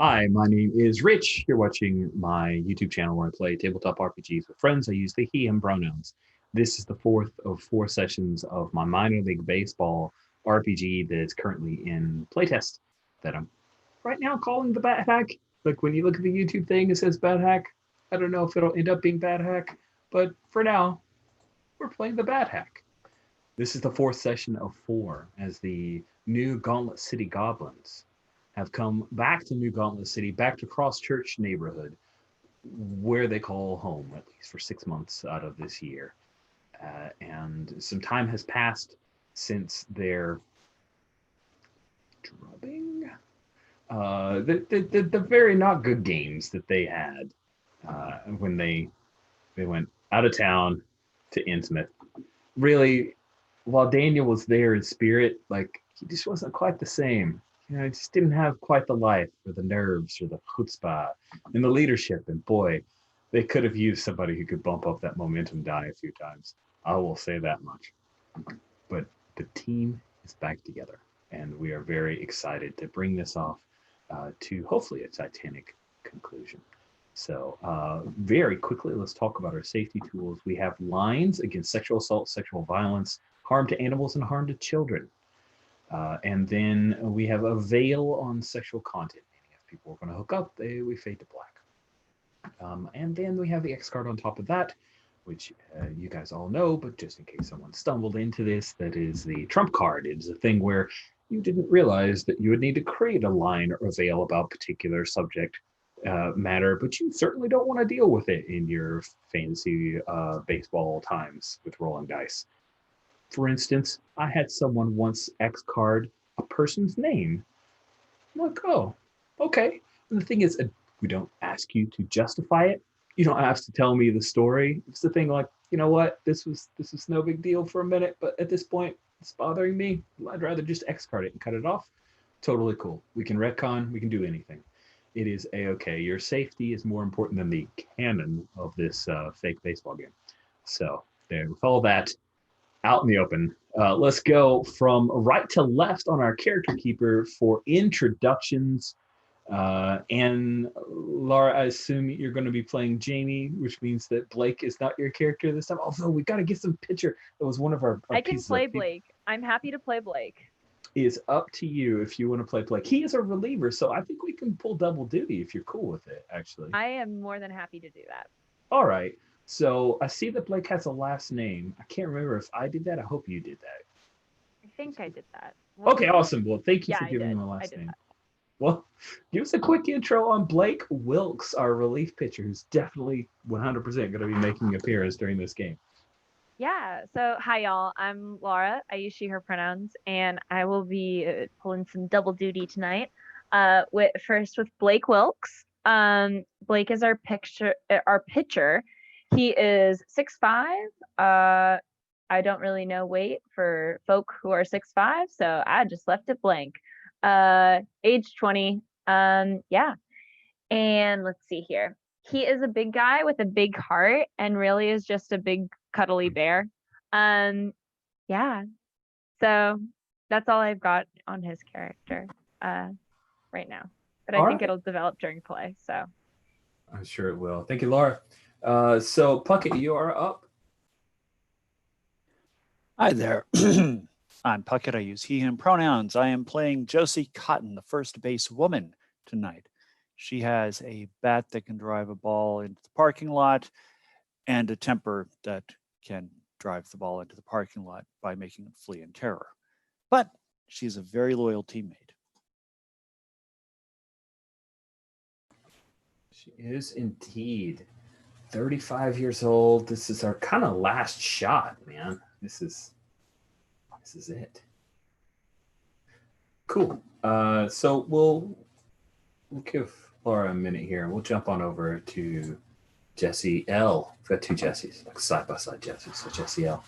Hi, my name is Rich. You're watching my YouTube channel where I play tabletop RPGs with friends. I use the he, him pronouns. This is the fourth of four sessions of my minor league baseball RPG that is currently in playtest that I'm right now calling the Bat Hack. Like when you look at the YouTube thing, it says Bat Hack. I don't know if it'll end up being Bat Hack, but for now, we're playing the Bat Hack. This is the fourth session of four as the new Gauntlet City Goblins have come back to New Gauntlet City, back to Cross Church neighborhood, where they call home, at least for 6 months out of this year. And some time has passed since their drubbing, the very not good games that they had when they went out of town to Innsmouth. Really, while Daniel was there in spirit, like he just wasn't quite the same. You know, he just didn't have quite the life or the nerves or the chutzpah and the leadership. And boy, they could have used somebody who could bump up that momentum die a few times. I will say that much. But the team is back together, and we are very excited to bring this off to hopefully a titanic conclusion. So very quickly, let's talk about our safety tools. We have lines against sexual assault, sexual violence, harm to animals, and harm to children. And then we have a veil on sexual content, meaning if people are going to hook up, we fade to black. And then we have the X card on top of that, which you guys all know, but just in case someone stumbled into this, that is the trump card. It is a thing where you didn't realize that you would need to create a line or a veil about particular subject matter, but you certainly don't want to deal with it in your fantasy baseball times with rolling dice. For instance, I had someone once X card a person's name. I'm like, oh, okay. And the thing is, we don't ask you to justify it. You don't have to tell me the story. It's the thing like, you know what, this was no big deal for a minute, but at this point, it's bothering me. I'd rather just X card it and cut it off. Totally cool. We can retcon, we can do anything. It is a-okay. Your safety is more important than the canon of this fake baseball game. So there, with all that out in the open, let's go from right to left on our character keeper for introductions. And Laura, I assume you're going to be playing Jamie, which means that Blake is not your character this time. Although we got to get some picture. That was one of our I can play Blake. I'm happy to play Blake. Is up to you if you want to play Blake. He is a reliever, so I think we can pull double duty if you're cool with it, actually. I am more than happy to do that. All right. So I see that Blake has a last name. I can't remember if I did that. I hope you did that. I think I did that. Okay, awesome. Well, thank you for giving me my last name. That. Well, give us a quick intro on Blake Wilkes, our relief pitcher, who's definitely 100% going to be making an appearance during this game. Yeah. So, hi, y'all. I'm Laura. I use she, her pronouns, and I will be pulling some double duty tonight. First with Blake Wilkes. Blake is our pitcher. He is 6'5". I don't really know weight for folk who are 6'5", so I just left it blank. Age 20. Yeah. And let's see here. He is a big guy with a big heart and really is just a big cuddly bear. Yeah. So that's all I've got on his character right now. But I think it'll develop during play. So I'm sure it will. Thank you, Laura. So Puckett, you are up. Hi there. I'm Puckett. I use he, him pronouns. I am playing Josie Cotton, the first base woman tonight. She has a bat that can drive a ball into the parking lot and a temper that can drive the ball into the parking lot by making it flee in terror. But she's a very loyal teammate. She is indeed 35 years old. This is our kind of last shot, man. This is it. Cool. So we'll give Laura a minute here. We'll jump on over to Jesse L. We've got two Jessies, like side by side Jessies. So Jesse L.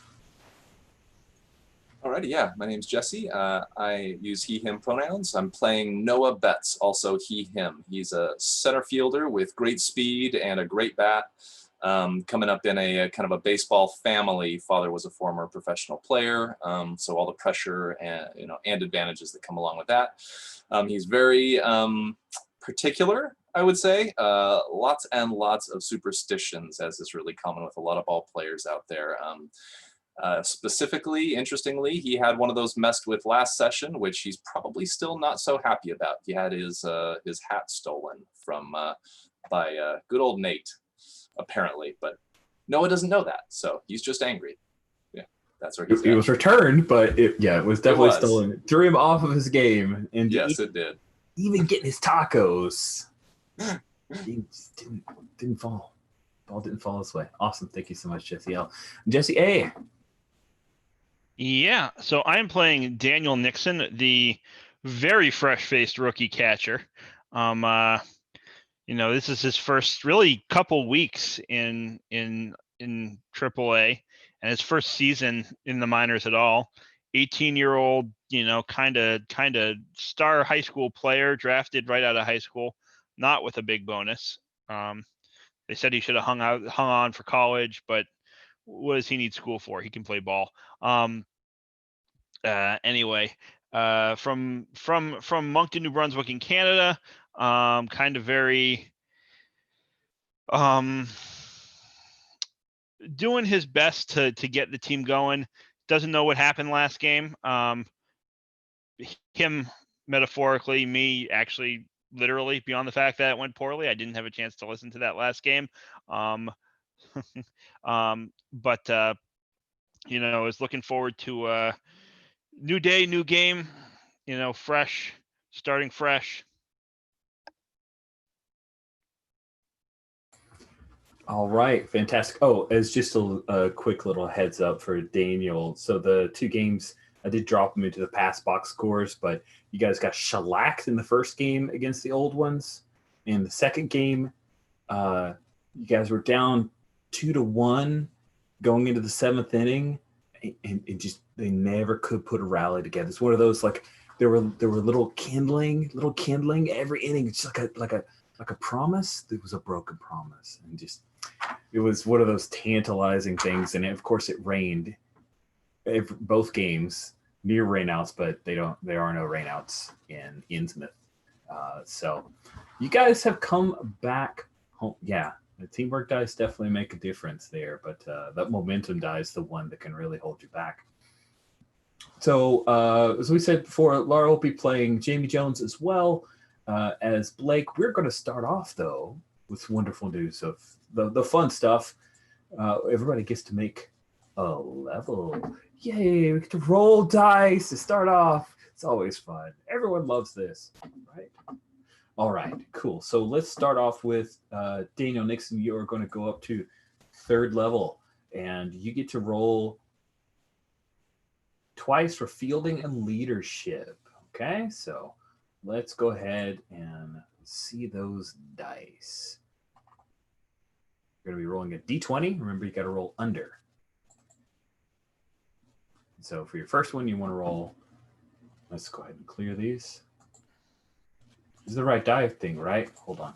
Alrighty, yeah. My name's Jesse. I use he, him pronouns. I'm playing Noah Betts, also he, him. He's a center fielder with great speed and a great bat. Coming up in a kind of a baseball family. Father was a former professional player, so all the pressure and and advantages that come along with that. He's very particular, I would say. Lots and lots of superstitions, as is really common with a lot of ball players out there. Specifically, interestingly, he had one of those messed with last session, which he's probably still not so happy about. He had his hat stolen from by good old Nate, apparently, but Noah doesn't know that, so he's just angry. Yeah, that's where he's It was returned, but it was definitely stolen. It threw him off of his game, and yes, it did. Even getting his tacos, he just didn't fall. Ball didn't fall his way. Awesome, thank you so much, Jesse L. Jesse A. Yeah, so I'm playing Daniel Nixon, the very fresh-faced rookie catcher. This is his first really couple weeks in AAA, and his first season in the minors at all. 18-year-old, kind of star high school player, drafted right out of high school, not with a big bonus. They said he should have hung on for college, but what does he need school for? He can play ball. Anyway, from Moncton, New Brunswick in Canada, kind of very doing his best to get the team going. Doesn't know what happened last game. Him metaphorically, me actually literally, beyond the fact that it went poorly. I didn't have a chance to listen to that last game. But is looking forward to new day, new game, fresh, starting fresh. All right, fantastic. Oh, as just a quick little heads up for Daniel. So the two games, I did drop them into the pass box scores, but you guys got shellacked in the first game against the old ones. In the second game, you guys were down 2-1 going into the seventh inning, and just they never could put a rally together. It's one of those, like, there were little kindling every inning. It's just like a promise that was a broken promise, and just it was one of those tantalizing things. And of course, it rained both games, near rainouts, but there are no rainouts in Innsmouth. So you guys have come back home. Yeah, the teamwork dice definitely make a difference there, but that momentum die is the one that can really hold you back. So as we said before, Laura will be playing Jamie Jones as well as Blake. We're going to start off, though, with wonderful news of the fun stuff. Everybody gets to make a level. Yay, we get to roll dice to start off. It's always fun. Everyone loves this, right? All right, cool. So let's start off with Daniel Nixon. You are going to go up to 3rd level, and you get to roll twice for fielding and leadership. Okay, so let's go ahead and see those dice. You're going to be rolling a d20. Remember, you got to roll under. So for your first one, you want to roll. Let's go ahead and clear these. This is the right die thing, right? Hold on.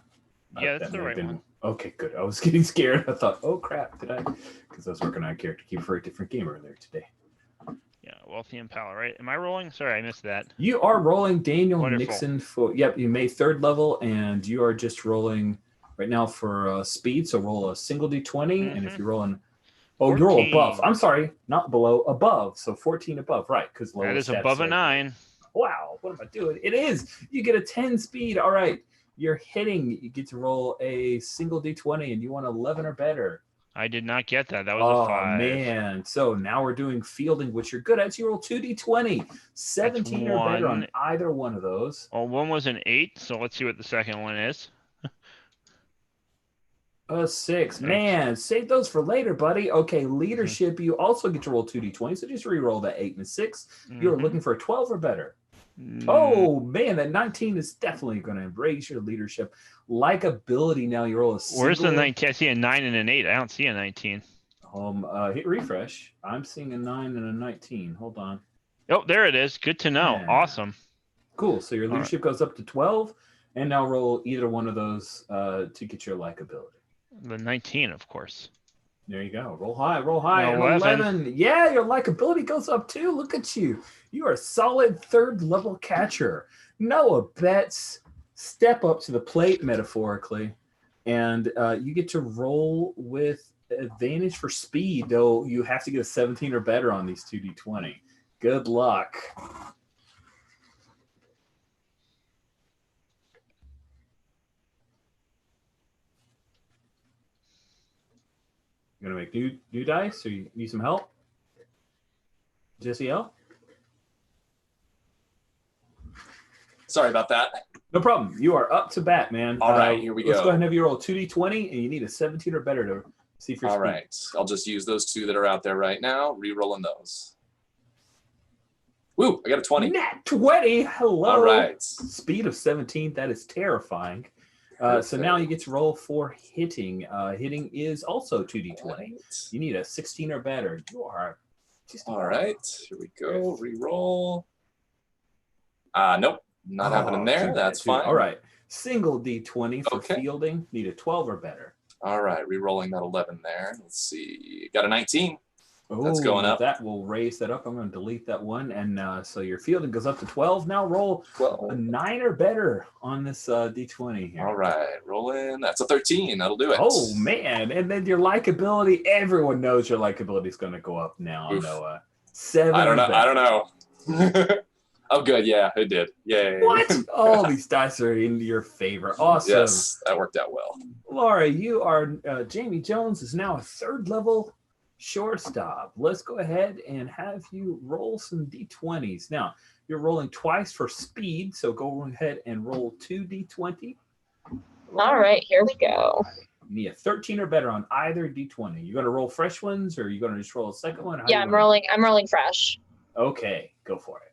Yeah, that's the right one. Okay, good. I was getting scared. I thought, oh crap, did I? Because I was working on a character key for a different game earlier today. Yeah, Wealthy and Pal, right? Am I rolling? Sorry, I missed that. You are rolling Daniel Wonderful. Nixon for, yep, you made 3rd level, and you are just rolling right now for speed. So roll a single d20, and if you're rolling, oh, you're roll above. I'm sorry, not below, above. So 14 above, right? Because that is above a 9. Wow, what am I doing? It is. You get a 10 speed. All right, you're hitting. You get to roll a single d20, and you want 11 or better. I did not get that. That was a 5. Oh, man. So now we're doing fielding, which you're good at. So you roll 2d20. 17 or better on either one of those. Well, one was an 8, so let's see what the second one is. A 6. Man, save those for later, buddy. Okay, leadership, you also get to roll 2d20, so just re-roll that 8 and a 6. You're looking for a 12 or better. Oh, man, that 19 is definitely going to raise your leadership. Likability, now you roll a single. Where's the 19? I see a 9 and an 8. I don't see a 19. Hit refresh. I'm seeing a 9 and a 19. Hold on. Oh, there it is. Good to know. Yeah. Awesome. Cool. So your leadership goes up to 12, and now roll either one of those to get your likability. The 19, of course. There you go. Roll high. 11. Yeah, your likability goes up too. Look at you. You are a solid 3rd level catcher. Noah Betts, step up to the plate metaphorically, and you get to roll with advantage for speed, though you have to get a 17 or better on these 2d20. Good luck. You gonna make new dice, or you need some help? Jesse L? Sorry about that. No problem. You are up to bat, man. All right, here we Let's go. go ahead and have you roll 2d20, and you need a 17 or better to see if you're All right. I'll just use those 2 that are out there right now. Re-rolling those. Woo, I got a 20. Nat 20. Hello. All right. Speed of 17. That is terrifying. So now you get to roll for hitting. Hitting is also 2d20. Right. You need a 16 or better. You are just All right. Here we go. Re-roll. Nope. Not happening there. That's fine. All right. Single d20 for Okay. fielding. Need a 12 or better. All right. Re-rolling that 11 there. Let's see. Got a 19. That's Oh, going up. That will raise that up. I'm going to delete that one. And so your fielding goes up to 12. Now roll 12. a 9 or better on this d20 here. All right. Rolling. That's a 13. That'll do it. Oh, man. And then your likability, everyone knows your likability is going to go up now, Oof. Noah. 7 I don't or know. better. I don't know. Oh, good. Yeah, it did. Yay. What? All these dice are in your favor. Awesome. Yes, that worked out well. Laura, you are, Jamie Jones is now a 3rd level shortstop. Let's go ahead and have you roll some d20s. Now, you're rolling twice for speed, so go ahead and roll 2 d20. All right, here we go. You need a 13 or better on either d20. You going to roll fresh ones, or are you going to just roll a second one? How Yeah, you I'm wanna- rolling fresh. Okay, go for it.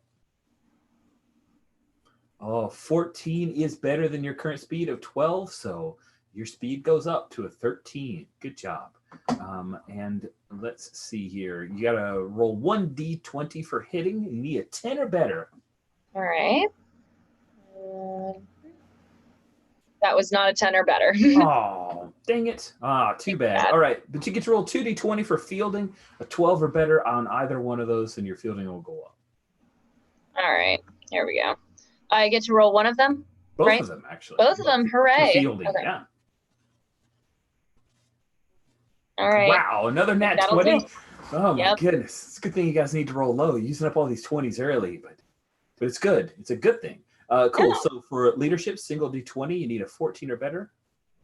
Oh, 14 is better than your current speed of 12, so your speed goes up to a 13. Good job. And let's see here. You got to roll 1d20 for hitting. You need a 10 or better. All right. That was not a 10 or better. Oh, dang it. Too bad. All right, but you get to roll 2d20 for fielding, a 12 or better on either one of those, and your fielding will go up. All right, here we go. I get to roll one of them? Both Right. of them, actually. Both of them, hooray. For fielding, Okay. yeah. All right. Wow, another nat That'll 20. do. Oh my Yep. goodness. It's a good thing you guys need to roll low. You're using up all these 20s early, but it's good. It's a good thing. Cool. Yeah. So for leadership, single d20, you need a 14 or better.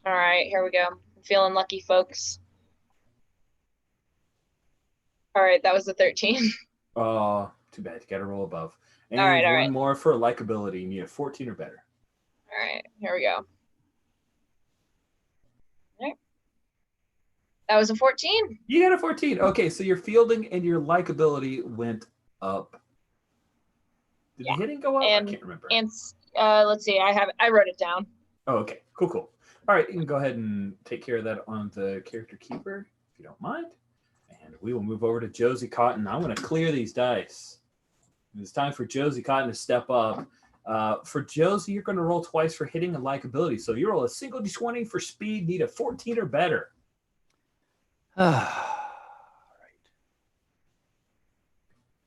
All right, here we go. I'm feeling lucky, folks. All right, that was a 13. Too bad. You got to roll above. And All right, all one right. more for likability. You need a 14 or better. All right, here we go. All right. That was a 14. You got a 14. Okay, so your fielding and your likability went up. Did Yeah. the hitting go up? And- I can't remember. And let's see, I wrote it down. Oh, okay. Cool. All right, you can go ahead and take care of that on the character keeper, if you don't mind. And we will move over to Josie Cotton. I want to clear these dice. It's time for Josie Cotton to step up. For Josie, you're going to roll twice for hitting and likability. So you roll a single d20 for speed, need a 14 or better. All right.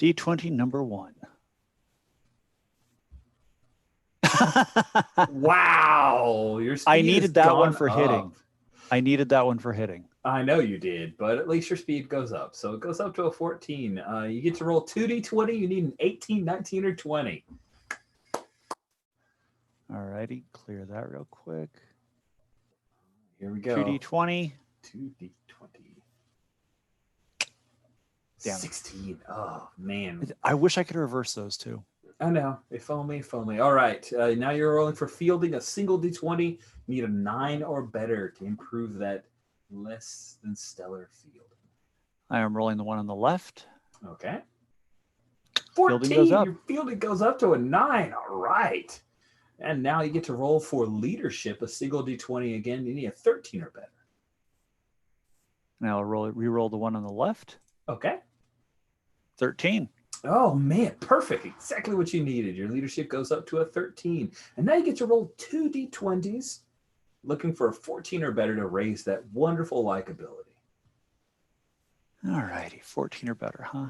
D20 number 1. Wow. Your speed I has needed that one gone for hitting. up. I needed that one for hitting. I know you did, but at least your speed goes up. So it goes up to a 14. You get to roll 2d20. You need an 18, 19, or 20. All righty, clear that real quick. Here we go. 2d20. 2d20. Damn it. 16. Oh, man. I wish I could reverse those two. I know. If only, if only. All right. Now you're rolling for fielding a single d20. You need a 9 or better to improve that less than stellar fielding. I am rolling the one on the left. Okay. Fielding 14. goes up. Your fielding goes up to a 9. All right. And now you get to roll for leadership, a single d20 again. You need a 13 or better. Now I'll re-roll the one on the left. Okay. 13. Oh, man. Perfect. Exactly what you needed. Your leadership goes up to a 13. And now you get to roll 2 d20s, looking for a 14 or better to raise that wonderful likability. All righty, 14 or better, huh?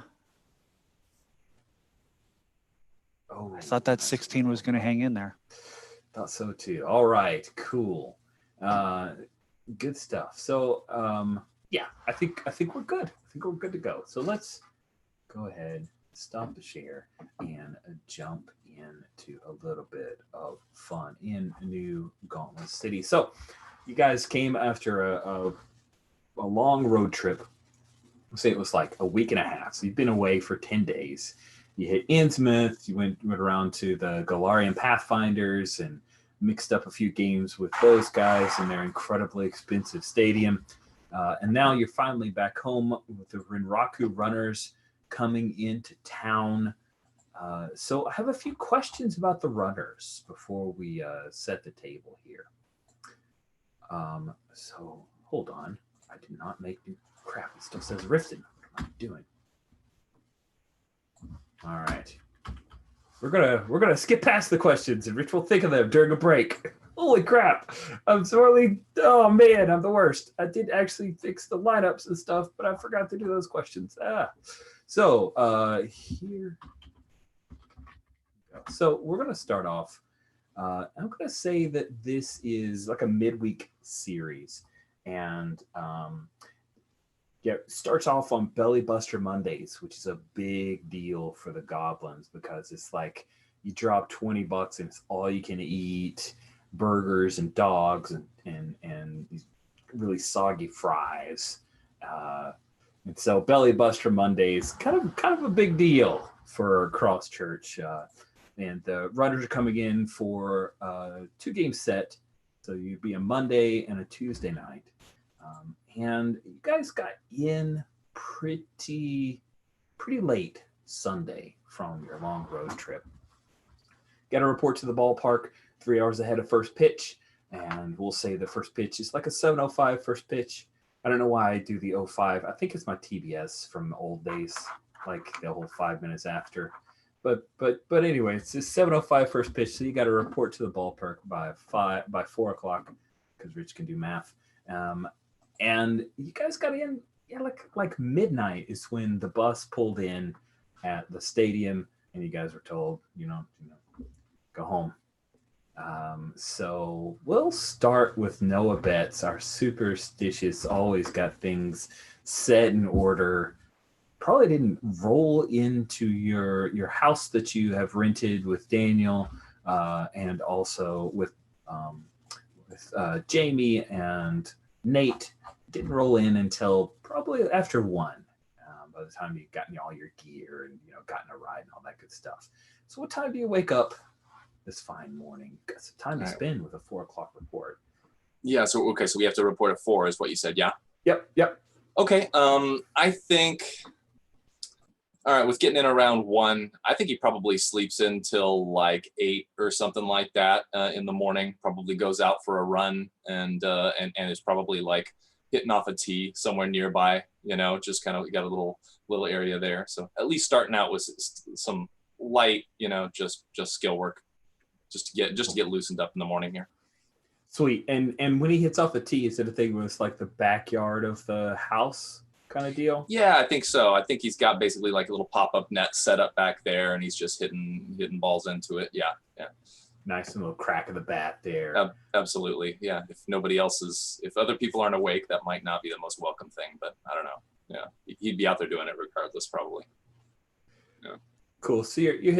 Oh, I thought that 16 was going to hang in there. Thought so too. All right, cool. Good stuff. So yeah, I think we're good. I think we're good to go. So let's go ahead, stop the share, and jump into a little bit of fun in New Gauntlet City. So you guys came after a long road trip. Say it was like a week and a half. So you've been away for 10 days. You hit Innsmouth. You went around to the Galarian Pathfinders and mixed up a few games with those guys in their incredibly expensive stadium. And now you're finally back home with the Rinraku runners coming into town. So I have a few questions about the runners before we set the table here. So hold on. I did not make new crap. It still says Riften. What am I doing? All right. We're gonna skip past the questions and Rich will think of them during a break. Holy crap. I'm sorely, oh man, I'm the worst. I did actually fix the lineups and stuff, but I forgot to do those questions. So here. So we're gonna start off. I'm gonna say that this is like a midweek series, and it starts off on Belly Buster Mondays, which is a big deal for the goblins because it's like you drop $20 and it's all you can eat, burgers and dogs and these really soggy fries. And so Belly Buster Mondays, kind of a big deal for Cross Church. And the runners are coming in for a 2-game set. So you'd be a Monday and a Tuesday night. And you guys got in pretty late Sunday from your long road trip. Got to report to the ballpark 3 hours ahead of first pitch. And we'll say the first pitch is like a 7:05 first pitch. I don't know why I do the 05. I think it's my TBS from the old days, like the whole 5 minutes after. But anyway, it's a 7:05 first pitch, so you got to report to the ballpark by 4 o'clock because Rich can do math. And you guys got in, yeah, like midnight is when the bus pulled in at the stadium, and you guys were told, go home. So we'll start with Noah Betts, our superstitious, always got things set in order. Probably didn't roll into your house that you have rented with Daniel, and also with Jamie and Nate. Didn't roll in until probably after 1. By the time you've gotten all your gear and gotten a ride and all that good stuff. So what time do you wake up this fine morning? Got some time to spend with a 4 o'clock report. Yeah. So we have to report at 4, is what you said. Yeah. Yep. Okay. I think. All right, with getting in around 1, I think he probably sleeps until like 8 or something like that in the morning. Probably goes out for a run and is probably like hitting off a tee somewhere nearby. Just kind of got a little area there. So at least starting out with some light, just skill work, just to get loosened up in the morning here. Sweet. And when he hits off the tee, is it a thing where it's like the backyard of the house kind of deal? Yeah, I think so. I think he's got basically like a little pop-up net set up back there, and he's just hitting balls into it. Yeah. Nice little crack of the bat there. Absolutely. Yeah. If other people aren't awake, that might not be the most welcome thing, but I don't know. Yeah. He'd be out there doing it regardless, probably. Yeah. Cool. So you're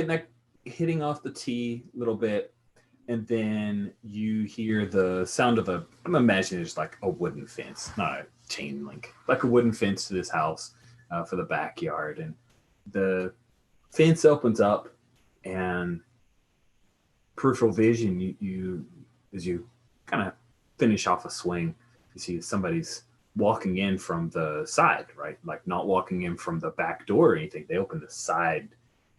hitting off the tee a little bit, and then you hear the sound of I'm imagining it's like a wooden fence, not a chain link, like a wooden fence to this house for the backyard. And the fence opens up, and peripheral vision, you as you kind of finish off a swing, you see somebody's walking in from the side, right? Like not walking in from the back door or anything. They open the side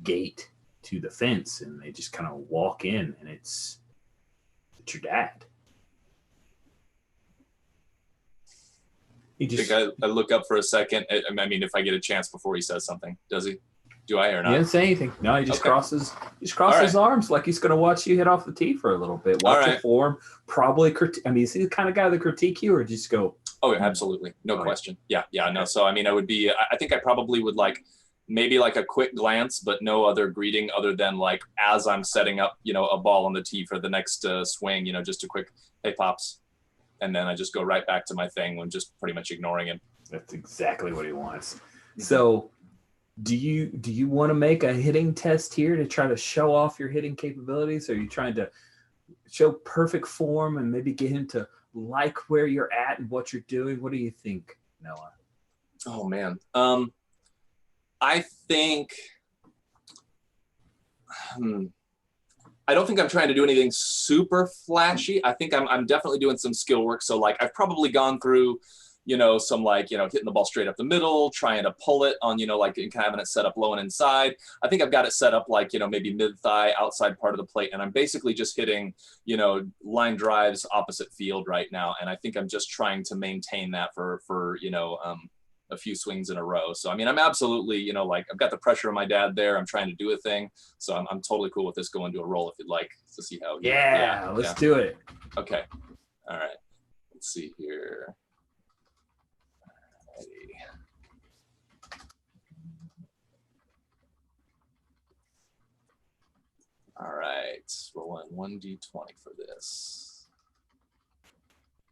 gate to the fence, and they just kind of walk in, and it's your dad. I think I look up for a second. I mean, if I get a chance before he says something, does he? Do I or not? He didn't say anything. No, he just crosses his right. arms like he's going to watch you hit off the tee for a little bit. Watch it form. Probably is he the kind of guy that critique you, or just go? Oh, yeah, absolutely. No question. Yeah. No. So, I mean, I think I probably would like maybe like a quick glance, but no other greeting other than like as I'm setting up, a ball on the tee for the next swing, just a quick, hey, Pops. And then I just go right back to my thing when just pretty much ignoring him. That's exactly what he wants. So do you want to make a hitting test here to try to show off your hitting capabilities? Or are you trying to show perfect form and maybe get him to like where you're at and what you're doing? What do you think, Noah? Oh, man. I think... I don't think I'm trying to do anything super flashy. I think I'm definitely doing some skill work. So like I've probably gone through, some like, hitting the ball straight up the middle, trying to pull it on, like having it set up low and inside. I think I've got it set up like, maybe mid-thigh, outside part of the plate. And I'm basically just hitting, line drives opposite field right now. And I think I'm just trying to maintain that for a few swings in a row. So, I mean, I'm absolutely, like I've got the pressure of my dad there. I'm trying to do a thing. So I'm totally cool with this going to a roll if you'd like to see how. Let's do it. Okay. All right. Let's see here. Alrighty. All right. Rolling 1d20 for this.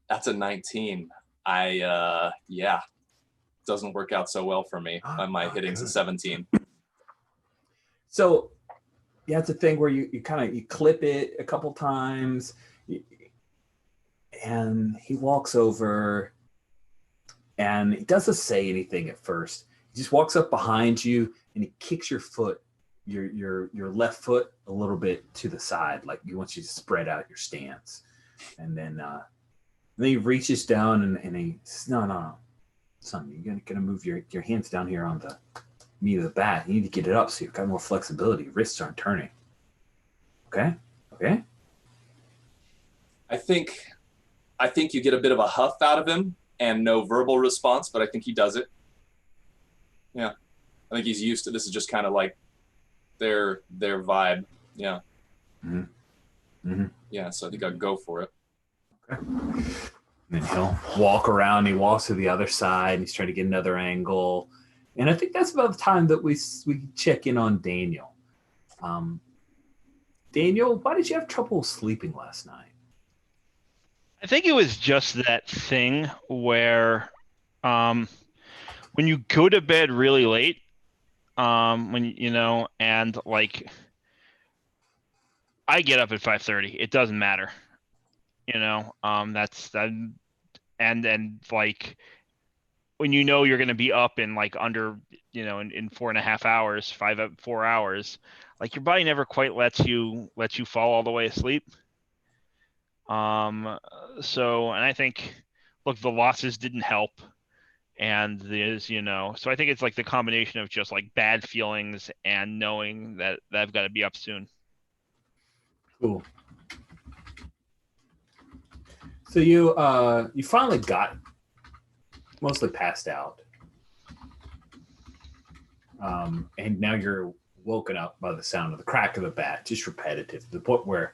That's a 19. Doesn't work out so well for me. My hitting's a 17. So yeah, it's a thing where you clip it a couple times, and he walks over, and he doesn't say anything at first. He just walks up behind you and he kicks your foot, your left foot a little bit to the side, like he wants you to spread out your stance. And then he reaches down and he says, no. Son, you're gonna move your hands down here on the meat of the bat. You need to get it up so you've got more flexibility. Your wrists aren't turning. Okay? I think you get a bit of a huff out of him and no verbal response, but I think he does it. Yeah. I think he's used to this. Is just kind of like their vibe. Yeah. Yeah, so I think I'd go for it. Okay. And then he'll walk around. He walks to the other side. And he's trying to get another angle. And I think that's about the time that we check in on Daniel. Daniel, why did you have trouble sleeping last night? I think it was just that thing where when you go to bed really late, and like I get up at 5:30. It doesn't matter. That's that, and like when you're going to be up in like under, in 4.5 hours, 4 hours, like your body never quite lets you fall all the way asleep. So, and I think, look, the losses didn't help, and there's, so I think it's like the combination of just like bad feelings and knowing that I've got to be up soon. Cool. So you finally got mostly passed out, and now you're woken up by the sound of the crack of the bat, just repetitive, to the point where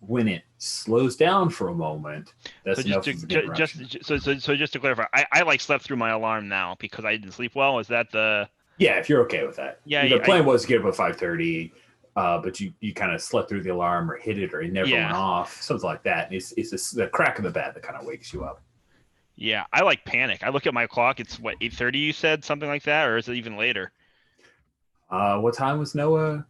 when it slows down for a moment, that's enough of an interruption. So just to clarify, I like slept through my alarm now because I didn't sleep well. Is that the? Yeah, if you're okay with that. Yeah. The plan was to get up at 5:30. But you kind of slept through the alarm or hit it or it never went off, something like that. And it's the crack of the bat that kind of wakes you up. Yeah, I like panic. I look at my clock. It's what, 8:30 you said, something like that, or is it even later? What time was Noah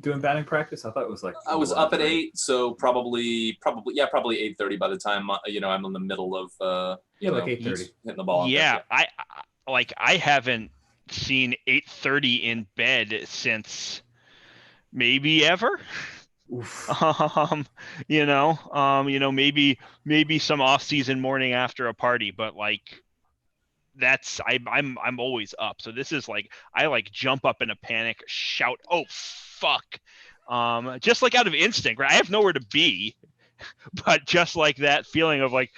doing batting practice? I thought it was like I was up at 8, so probably 8:30 by the time I'm in the middle of like 8:30 hitting the ball. Yeah, I haven't seen 8:30 in bed since maybe ever. Maybe some off-season morning after a party, but like that's I'm always up. So this is like I like jump up in a panic, shout, "Oh fuck." Just like out of instinct, right? I have nowhere to be, but just like that feeling of like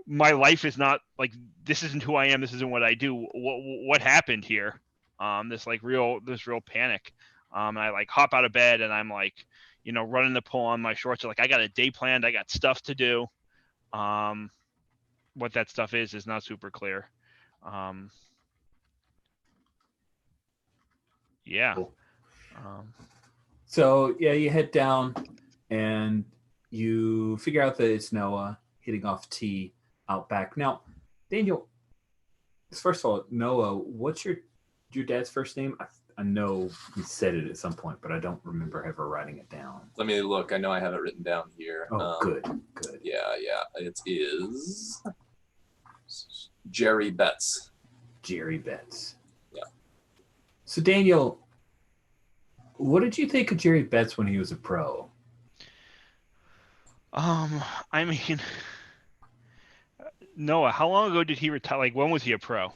my life is not like, this isn't who I am, this isn't what I do. What happened here? This real panic. And I like hop out of bed and I'm like, running the pull on my shorts. Like I got a day planned. I got stuff to do. What that stuff is not super clear. Yeah. Cool. Um, So yeah, you head down and you figure out that it's Noah hitting off tea out back. Now, Daniel, first of all, Noah, what's your dad's first name? I know he said it at some point, but I don't remember ever writing it down. Let me look. I know I have it written down here. Oh, good. Yeah. It is Jerry Betts. Jerry Betts. Yeah. So Daniel, what did you think of Jerry Betts when he was a pro? I mean, Noah, how long ago did he retire? Like, when was he a pro?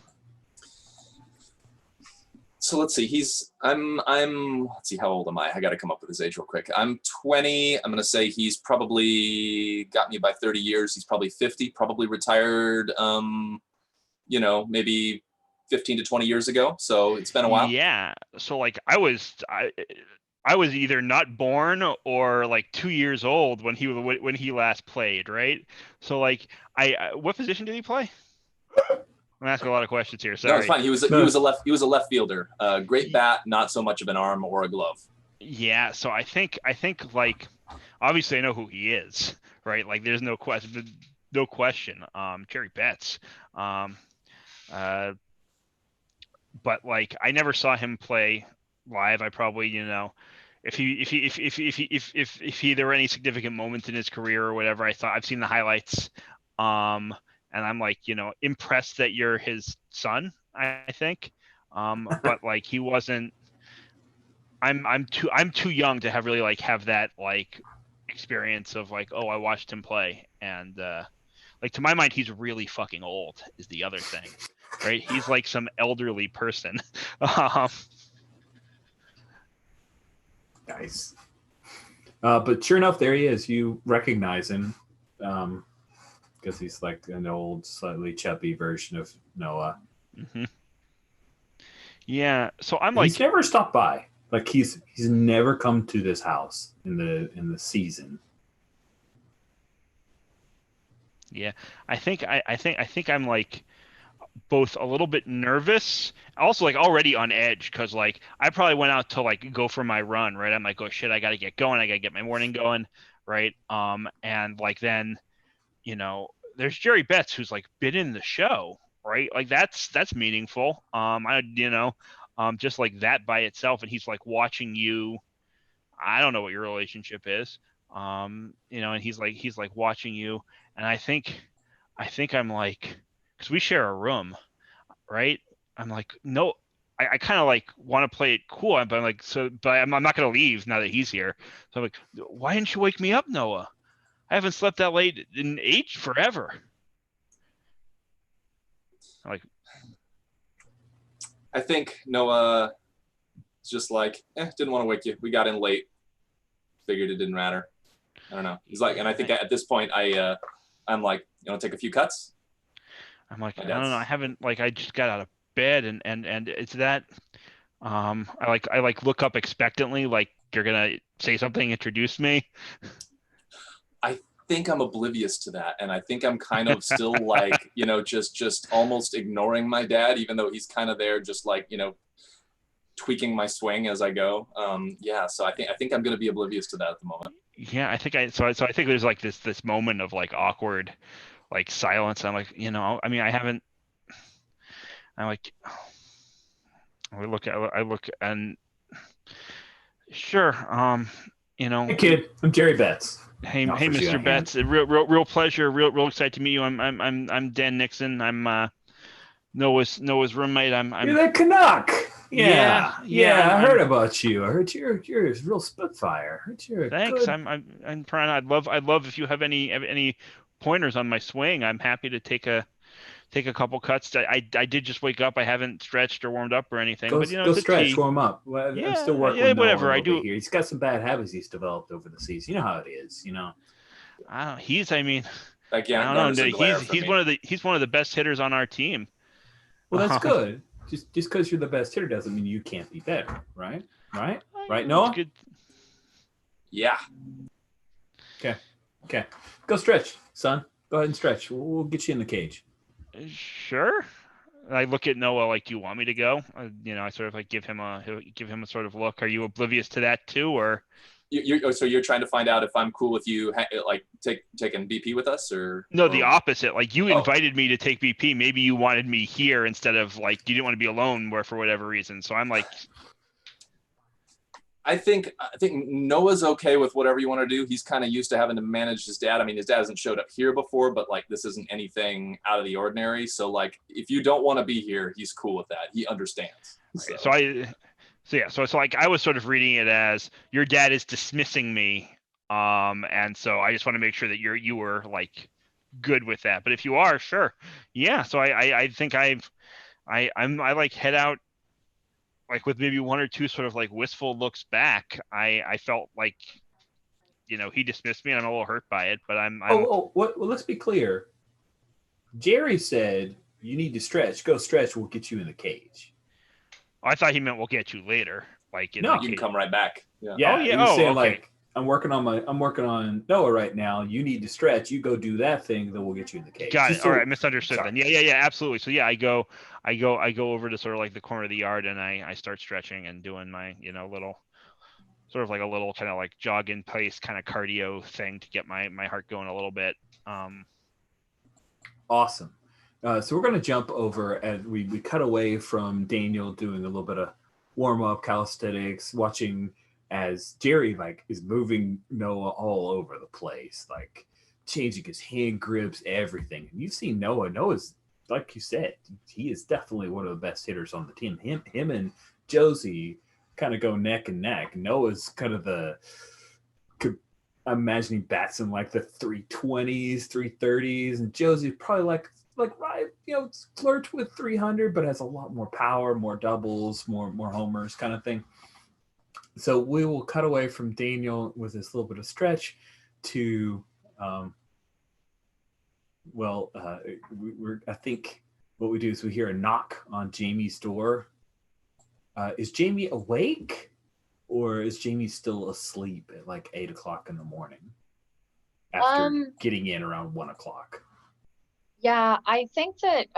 So let's see. Let's see, how old am I? I got to come up with his age real quick. I'm 20. I'm going to say he's probably got me by 30 years. He's probably 50, probably retired, maybe 15 to 20 years ago. So it's been a while. Yeah. So like I was either not born or like 2 years old when he last played, right? So like what position did he play? I'm asking a lot of questions here. Sorry. No, it's fine. He was a left fielder. Great bat, not so much of an arm or a glove. Yeah, so I think like obviously I know who he is, right? Like there's no question. Jerry Betts. But like I never saw him play live. I probably, if there were any significant moments in his career or whatever, I've seen the highlights. And I'm like, impressed that you're his son, I think. But like he wasn't. I'm too young to have really like have that like experience of like, oh, I watched him play, and like to my mind he's really fucking old is the other thing, right? He's like some elderly person. Nice. But sure enough, there he is. You recognize him because he's like an old, slightly chubby version of Noah. Mm-hmm. Yeah, so I'm he's never stopped by. Like he's never come to this house in the season. Yeah, I think I'm like both a little bit nervous, also like already on edge because like I probably went out to like go for my run, right? I'm like, oh shit, I gotta get going, I gotta get my morning going, right? And like then, there's Jerry Betts who's like been in the show, right? Like that's meaningful. Just like that by itself, and he's like watching you. I don't know what your relationship is, and he's like watching you, and I think I'm like, because we share a room, right? I'm like, no, I kind of like want to play it cool, but I'm like, but I'm not gonna leave now that he's here. So I'm like, why didn't you wake me up, Noah? I haven't slept that late in age forever. I'm like, I think Noah is just like, didn't want to wake you. We got in late. Figured it didn't matter. I don't know. He's like, and I think at this point, I'm like, you want to take a few cuts? I'm like, I don't know. I haven't, like, I just got out of bed and it's that, I look up expectantly, like you're going to say something, introduce me. I think I'm oblivious to that. And I think I'm kind of still like, just almost ignoring my dad, even though he's kind of there, just like, tweaking my swing as I go. So I think I'm going to be oblivious to that at the moment. Yeah, I think I think there's like this moment of like awkward, like silence. I'm like, I mean, I'm like, I look and sure, Hey kid, I'm Jerry Betts. Hey, Mr. Betts, real pleasure, real excited to meet you. I'm Dan Nixon. I'm Noah's roommate. You're that Canuck. Yeah. I heard I'm, about you. I heard you're a real spitfire. I heard you're thanks. good. I'm trying. I'd love if you have any pointers on my swing. I'm happy to take a couple cuts. I did just wake up. I haven't stretched or warmed up or anything. Go it's stretch, warm up. Well, yeah, I'm still working. Yeah, with whatever. Noah I do. Here. He's got some bad habits he's developed over the season. You know how it is. I don't. I mean, I don't know. He's one of the best hitters on our team. Well, that's good. Just because you're the best hitter doesn't mean you can't be better, right? Right, Noah? Good. Yeah. Okay. Go stretch, son. Go ahead and stretch. We'll get you in the cage. Sure. I look at Noah like, do you want me to go? I sort of like give him a sort of look. Are you oblivious to that too, or? So you're trying to find out if I'm cool with you, like taking BP with us, or? No, the opposite. Like you Oh. invited me to take BP. Maybe you wanted me here instead of like you didn't want to be alone, for whatever reason. So I'm like, I think Noah's okay with whatever you want to do. He's kind of used to having to manage his dad. I mean, his dad hasn't showed up here before, but like this isn't anything out of the ordinary. So like, if you don't want to be here, he's cool with that. He understands. So it's like I was sort of reading it as your dad is dismissing me, and so I just want to make sure that you were like good with that. But if you are, sure, yeah. So I think I like head out like with maybe one or two sort of like wistful looks back. I felt like he dismissed me and I'm a little hurt by it, but I'm well, let's be clear. Jerry said you need to stretch. Go stretch. We'll get you in the cage. I thought he meant we'll get you later. Like you can come right back. Yeah. Yeah. He was saying okay. like I'm working on Noah right now. You need to stretch. You go do that thing. Then we'll get you in the cage. Got it. So, all right, misunderstood then. Yeah, absolutely. So yeah, I go over to sort of like the corner of the yard and I start stretching and doing my little sort of like a little kind of like jog in place kind of cardio thing to get my heart going a little bit. Awesome. So we're going to jump over as we cut away from Daniel doing a little bit of warm up calisthenics, watching as Jerry like is moving Noah all over the place, like changing his hand grips, everything. And you've seen Noah. Noah's, like you said, he is definitely one of the best hitters on the team. Him and Josie kind of go neck and neck. Noah's kind of I'm imagining bats in like the 320s, 330s, and Josie probably like right, flirt with 300, but has a lot more power, more doubles, more homers kind of thing. So we will cut away from Daniel with this little bit of stretch to, I think what we do is we hear a knock on Jamie's door. Is Jamie awake, or is Jamie still asleep at like 8 o'clock in the morning after getting in around 1 o'clock? Yeah, I think that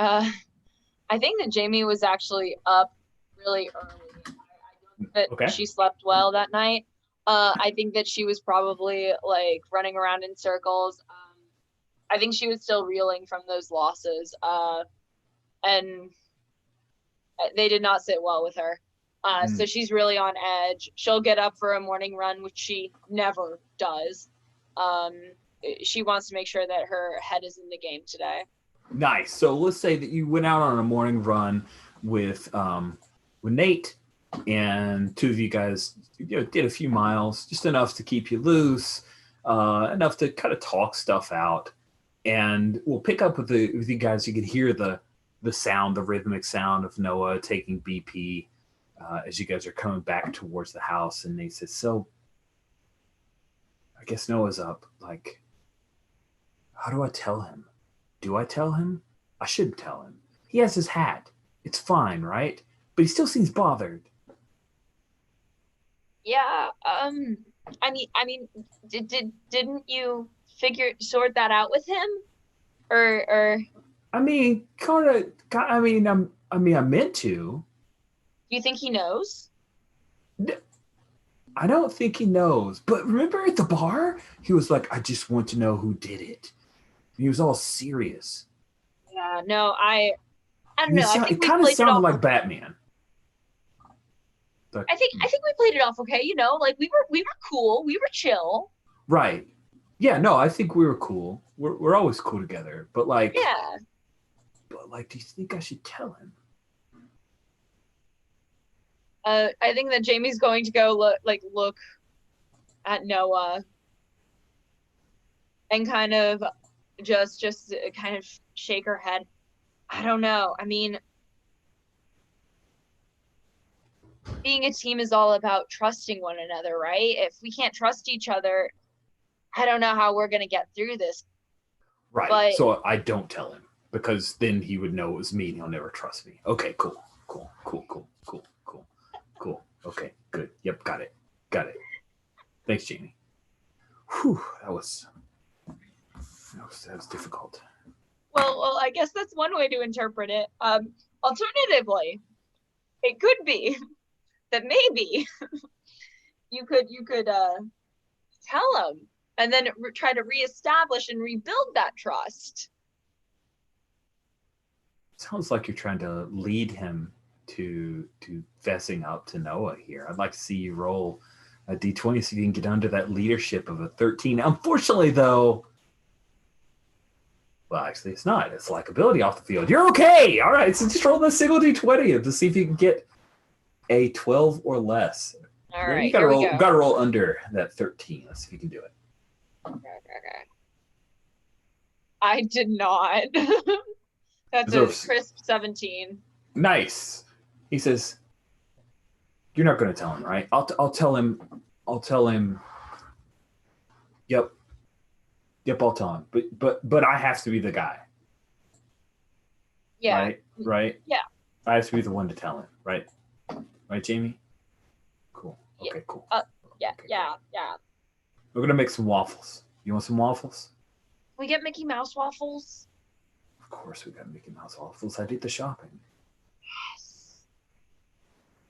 Jamie was actually up really early. I don't think that she slept well that night. I think that she was probably like running around in circles. I think she was still reeling from those losses, and they did not sit well with her. So she's really on edge. She'll get up for a morning run, which she never does. She wants to make sure that her head is in the game today. Nice. So let's say that you went out on a morning run with Nate, and two of you guys did a few miles, just enough to keep you loose, enough to kind of talk stuff out. And we'll pick up with you guys. You can hear the sound, the rhythmic sound of Noah taking BP as you guys are coming back towards the house. And Nate says, "So I guess Noah's up. Like, how do I tell him? Do I tell him? I shouldn't tell him. He has his hat. It's fine, right? But he still seems bothered." Yeah. I mean, didn't you sort that out with him, or? I mean, I meant to. Do you think he knows? I don't think he knows. But remember at the bar, he was like, "I just want to know who did it." And he was all serious. Yeah. No, I don't know. I think it kind of sounded like Batman. I think we played it off okay. Like we were cool. We were chill. Right. Yeah. No, I think we were cool. We're always cool together. But like. Yeah. But like, do you think I should tell him? I think that Jamie's going to go look at Noah and kind of just kind of shake her head. I don't know. I mean, being a team is all about trusting one another, right? If we can't trust each other, I don't know how we're going to get through this. Right. So I don't tell him, because then he would know it was me and he'll never trust me. Okay, cool. Okay, good. Yep, got it. Thanks, Jamie. Whew, that was difficult. Well, I guess that's one way to interpret it. Alternatively, it could be that maybe you could tell him and then try to reestablish and rebuild that trust. Sounds like you're trying to lead him to fessing up to Noah here. I'd like to see you roll a d20 so you can get under that leadership of a 13. Unfortunately, though, well, actually, it's not. It's likability off the field. You're okay. All right, so just roll the single d20 to see if you can get a 12 or less. All right, you gotta roll under that 13. Let's see if you can do it. Okay. I did not. That's a crisp 17. Nice. He says, "You're not going to tell him, right? I'll tell him. I'll tell him. Yep. I'll tell him. But I have to be the guy. Yeah. Right. Yeah. I have to be the one to tell him. Right. Right, Jamie. Cool. Okay. Yeah. Cool. Yeah. Okay, Yeah. cool. Yeah. We're gonna make some waffles. You want some waffles? We get Mickey Mouse waffles. Of course, we got Mickey Mouse waffles. I did the shopping. Yes.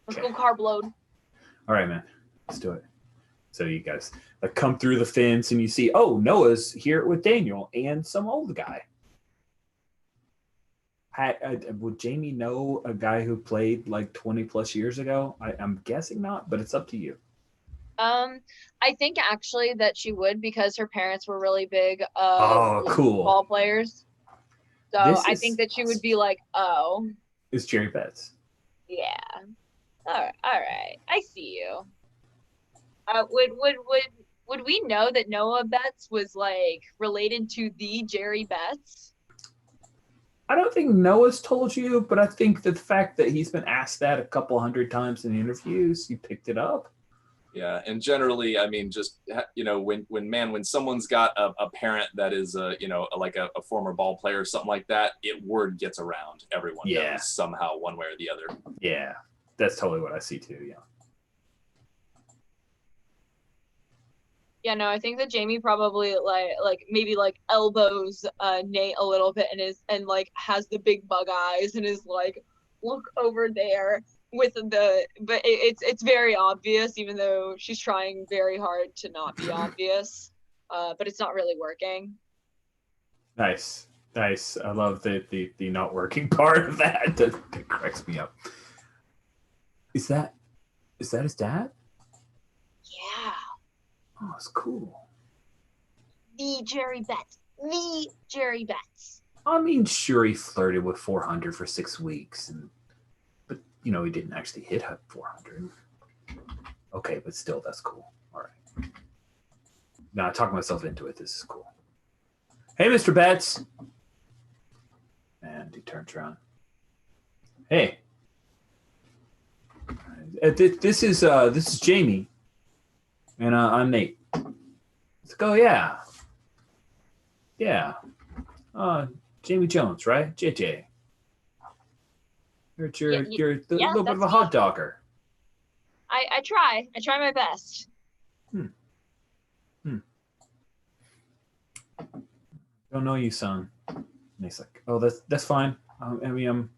Let's go carb load. All right, man. Let's do it. So you guys come through the fence and you see, oh, Noah's here with Daniel and some old guy. Would Jamie know a guy who played like 20 plus years ago? I'm guessing not, but it's up to you. I think actually that she would because her parents were really big cool ball players. So I think that she would be like, oh. It's Jerry Betts. Yeah. All right. I see you. Would we know that Noah Betts was like related to the Jerry Betts? I don't think Noah's told you, but I think that the fact that he's been asked that a couple hundred times in interviews, you picked it up. Yeah, and generally, I mean, just when someone's got a parent that is like a former ball player or something like that, word gets around. Everyone knows somehow, one way or the other. Yeah, that's totally what I see too. Yeah. Yeah, no, I think that Jamie probably like maybe like elbows Nate a little bit and like has the big bug eyes and is like, look over there. But it's very obvious, even though she's trying very hard to not be obvious, but it's not really working. Nice. I love the not working part of that. That cracks me up. Is that his dad? Yeah. Oh, it's cool. The Jerry Betts. I mean, sure, he flirted with 400 for 6 weeks, but he didn't actually hit 400. Okay, but still, that's cool. All right. Now I talk myself into it. This is cool. Hey, Mr. Betts. And he turns around. Hey. This is Jamie. And I'm Nate. Let's go, yeah. Yeah. Jamie Jones, right? JJ. You're a little bit of a hot dogger. I try my best. Don't know you, son. And he's like, oh, that's fine. I'm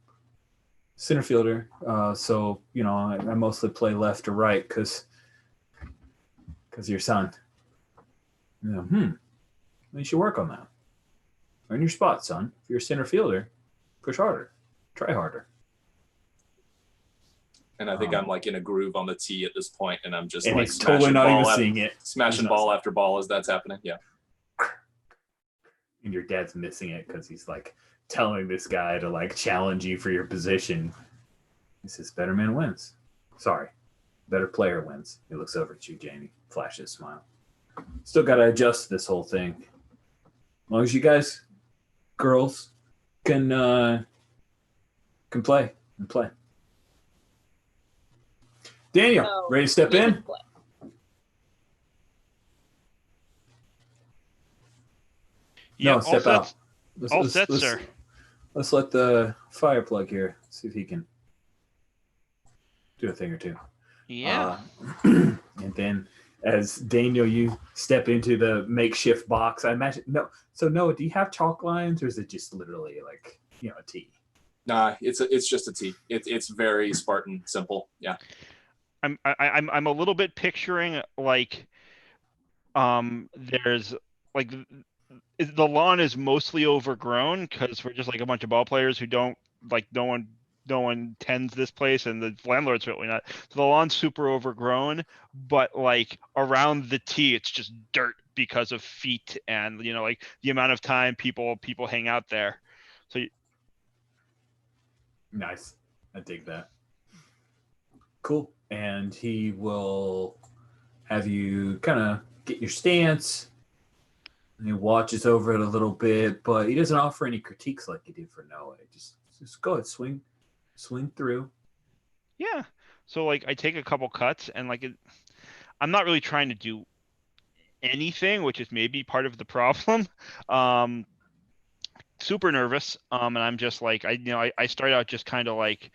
center fielder, so I mostly play left or right because your son. You should work on that. Earn your spot, son. If you're a center fielder, push harder, try harder. And I think I'm like in a groove on the tee at this point, and I'm just and like he's totally not even seeing it. Smashing ball after ball as that's happening. Yeah. And your dad's missing it because he's like telling this guy to like challenge you for your position. He says, "Better man wins." Sorry, better player wins. He looks over at you, Jamie. Flashes a smile. Still got to adjust this whole thing. As long as you guys, girls, can play and play. Daniel, ready to step in? Yeah, no, step out. All set, sir. Let's let the fire plug here see if he can do a thing or two. Yeah. And then as Daniel, you step into the makeshift box. I imagine. No. So Noah, do you have chalk lines or is it just literally like, a tee? Nah, it's just a T. It's very Spartan, simple. Yeah. I'm a little bit picturing like there's like the lawn is mostly overgrown because we're just like a bunch of ball players who don't like no one tends this place, and the landlord's really not. So the lawn's super overgrown, but like around the tee, it's just dirt because of feet and like the amount of time people hang out there. So Nice. I dig that. Cool. And he will have you kind of get your stance. And he watches over it a little bit, but he doesn't offer any critiques like he did for Noah. Just go ahead, swing through. yeah. So like I take a couple cuts and like I'm not really trying to do anything, which is maybe part of the problem. Super nervous. And I'm just like I start out just kind of like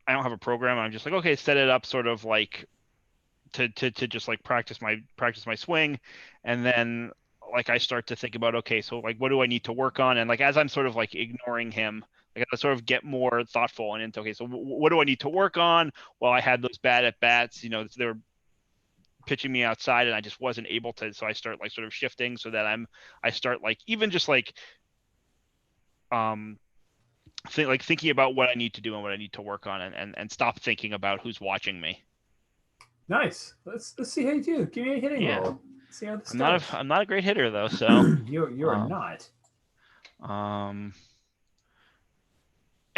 I don't have a program. I'm just like, okay, set it up sort of like to just like practice my swing. And then like I start to think about, okay, so like what do I need to work on? And like as I'm sort of like ignoring him, like I sort of get more thoughtful and into, okay, so what do I need to work on? Well, I had those bad at bats, they were pitching me outside and I just wasn't able to. So I start like sort of shifting so that I start like even just like thinking about what I need to do and what I need to work on, and stop thinking about who's watching me. Nice. Let's see how you do. Give me a hitting roll. See how this goes. I'm not a great hitter though, so you're not.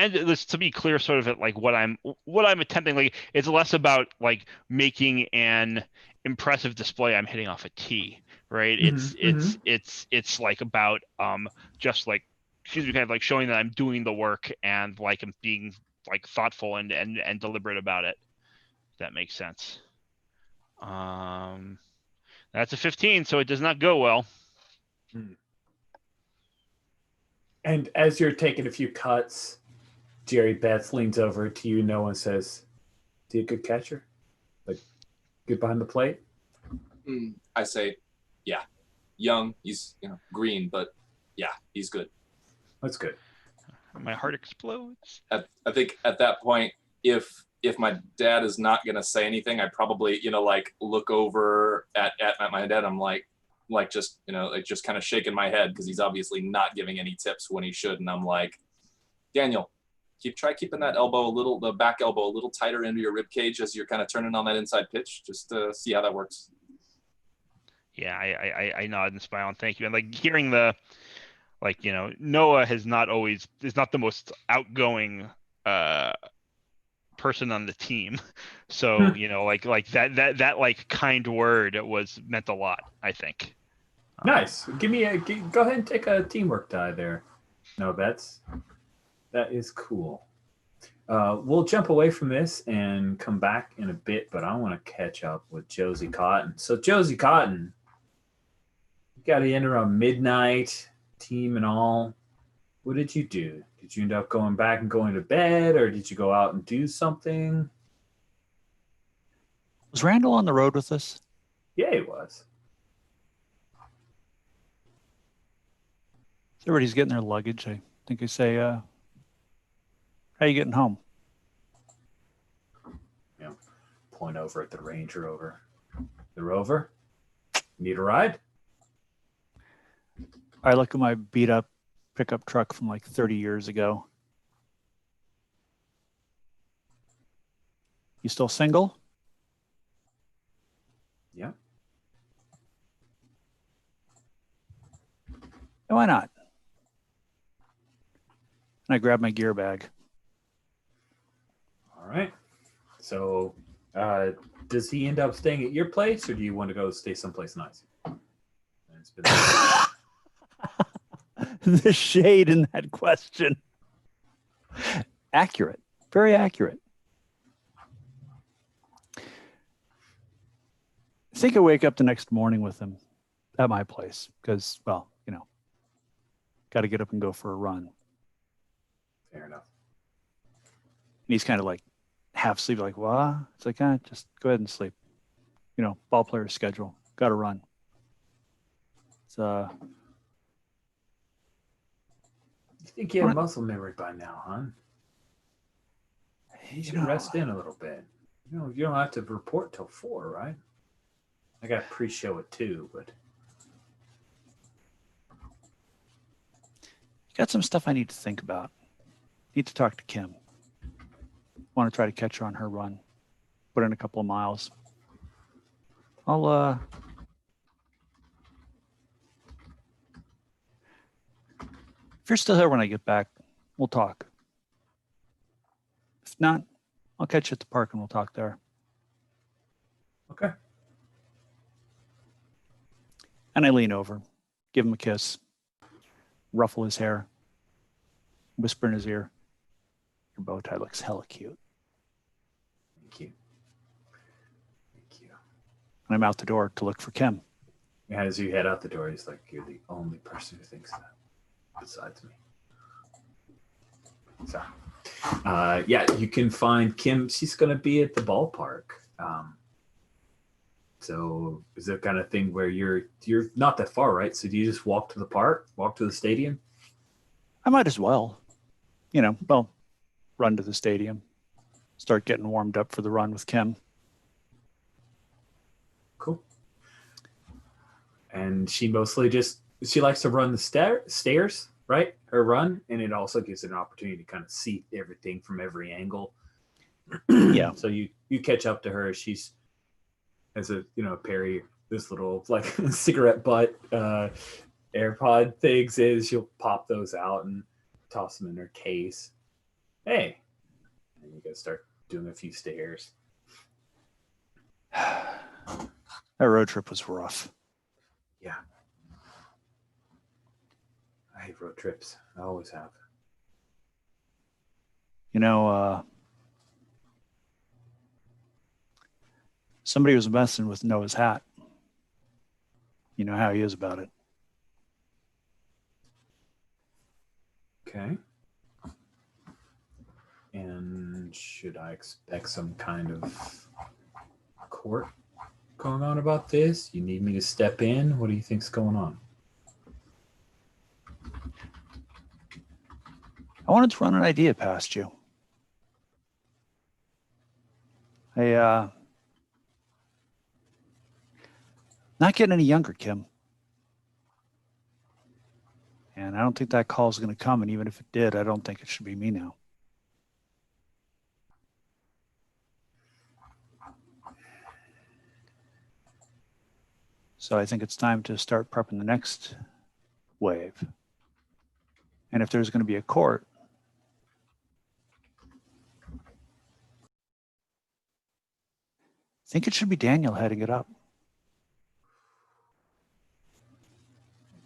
And to be clear, sort of at like what I'm attempting, like it's less about like making an impressive display. I'm hitting off a tee, right? It's like about just like, excuse me, kind of like showing that I'm doing the work and like I'm being like thoughtful and deliberate about it. If that makes sense. That's a 15, so it does not go well. And as you're taking a few cuts, Jerry Betts leans over to you, Noah, and says, "Is he a good catcher? Like, good behind the plate?" I say, yeah. Young, he's green, but yeah, he's good. That's good. My heart explodes. I think at that point, if my dad is not gonna say anything, I probably like look over at my dad. I'm like just just kind of shaking my head because he's obviously not giving any tips when he should, and I'm like, Daniel, try keeping that the back elbow a little tighter into your rib cage as you're kind of turning on that inside pitch, just to see how that works. Yeah, I nod and smile and thank you. And like hearing the, like, Noah is not the most outgoing person on the team. So, like that like kind word meant a lot, I think. Nice. Go ahead and take a teamwork die there. No, that is cool. We'll jump away from this and come back in a bit, but I want to catch up with Josie Cotton. So Josie Cotton, you got to end around midnight, team and all. What did you do? Did you end up going back and going to bed, or did you go out and do something? Was Randall on the road with us? Yeah, he was. Everybody's getting their luggage. I think I say, how are you getting home? Yeah. Point over at the Range Rover. The Rover? Need a ride? I look at my beat up pickup truck from like 30 years ago. You still single? Yeah. And why not? And I grab my gear bag. All right. So, does he end up staying at your place, or do you want to go stay someplace nice? The shade in that question. Accurate. Very accurate. I think I wake up the next morning with him at my place because, well, got to get up and go for a run. Fair enough. And he's kind of like half asleep, like, what? It's like, just go ahead and sleep. Ball player schedule. Got to run. It's You think you have muscle memory by now, hon. You should rest in a little bit. You don't have to report till 4, right? I got pre-show at 2, but got some stuff I need to think about. Need to talk to Kim. Want to try to catch her on her run. Put in a couple of miles. I'll if you're still here when I get back, we'll talk. If not, I'll catch you at the park and we'll talk there. okay. And I lean over, give him a kiss, ruffle his hair, whisper in his ear, your bow tie looks hella cute. Thank you. Thank you. And I'm out the door to look for Kim. As you head out the door, he's like, you're the only person who thinks that besides me. So, yeah, you can find Kim. She's going to be at the ballpark. So is that kind of thing where you're not that far, right? So do you just walk to the park, walk to the stadium? I might as well, run to the stadium, start getting warmed up for the run with Kim. Cool. And she mostly she likes to run the stairs, right? Her run, and it also gives her an opportunity to kind of see everything from every angle. Yeah. So you catch up to her. She's as a Perry, this little like cigarette butt AirPod things is she'll pop those out and toss them in her case. Hey, and you guys start doing a few stairs. That road trip was rough. Yeah. I hate road trips. I always have. Somebody was messing with Noah's hat. You know how he is about it. Okay. And should I expect some kind of court going on about this? You need me to step in? What do you think's going on? I wanted to run an idea past you. Not getting any younger, Kim. And I don't think that call's going to come. And even if it did, I don't think it should be me now. So I think it's time to start prepping the next wave. And if there's going to be a court, I think it should be Daniel heading it up.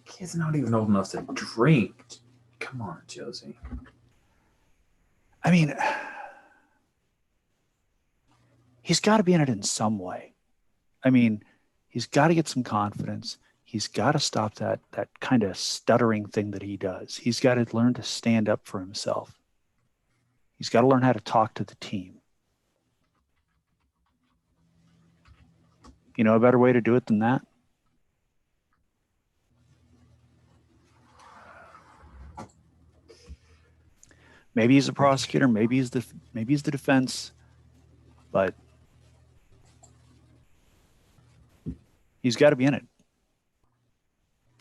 Kid's not even old enough to drink. Come on, Josie. I mean, he's got to be in it in some way. I mean, he's got to get some confidence. He's got to stop that kind of stuttering thing that he does. He's got to learn to stand up for himself. He's got to learn how to talk to the team. You know a better way to do it than that? Maybe he's a prosecutor, maybe he's the defense, but he's got to be in it.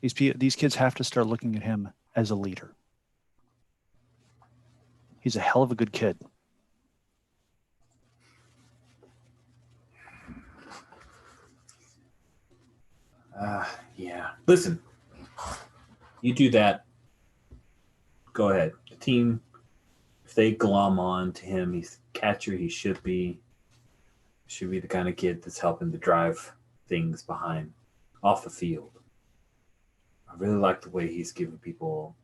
These kids have to start looking at him as a leader. He's a hell of a good kid. Yeah. Listen, you do that. Go ahead. The team, if they glom on to him, he's the catcher. He should be the kind of kid that's helping to drive things off the field. I really like the way he's giving people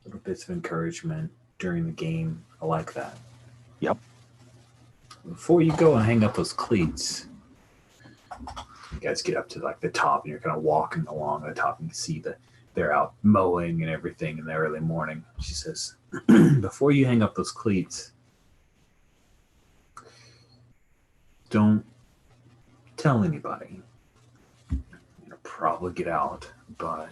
little bits of encouragement during the game. I like that. Yep. Before you go and hang up those cleats, you guys get up to like the top and you're kind of walking along the top and you see that they're out mowing and everything in the early morning. She says, before you hang up those cleats, don't tell anybody. You'll probably get out, but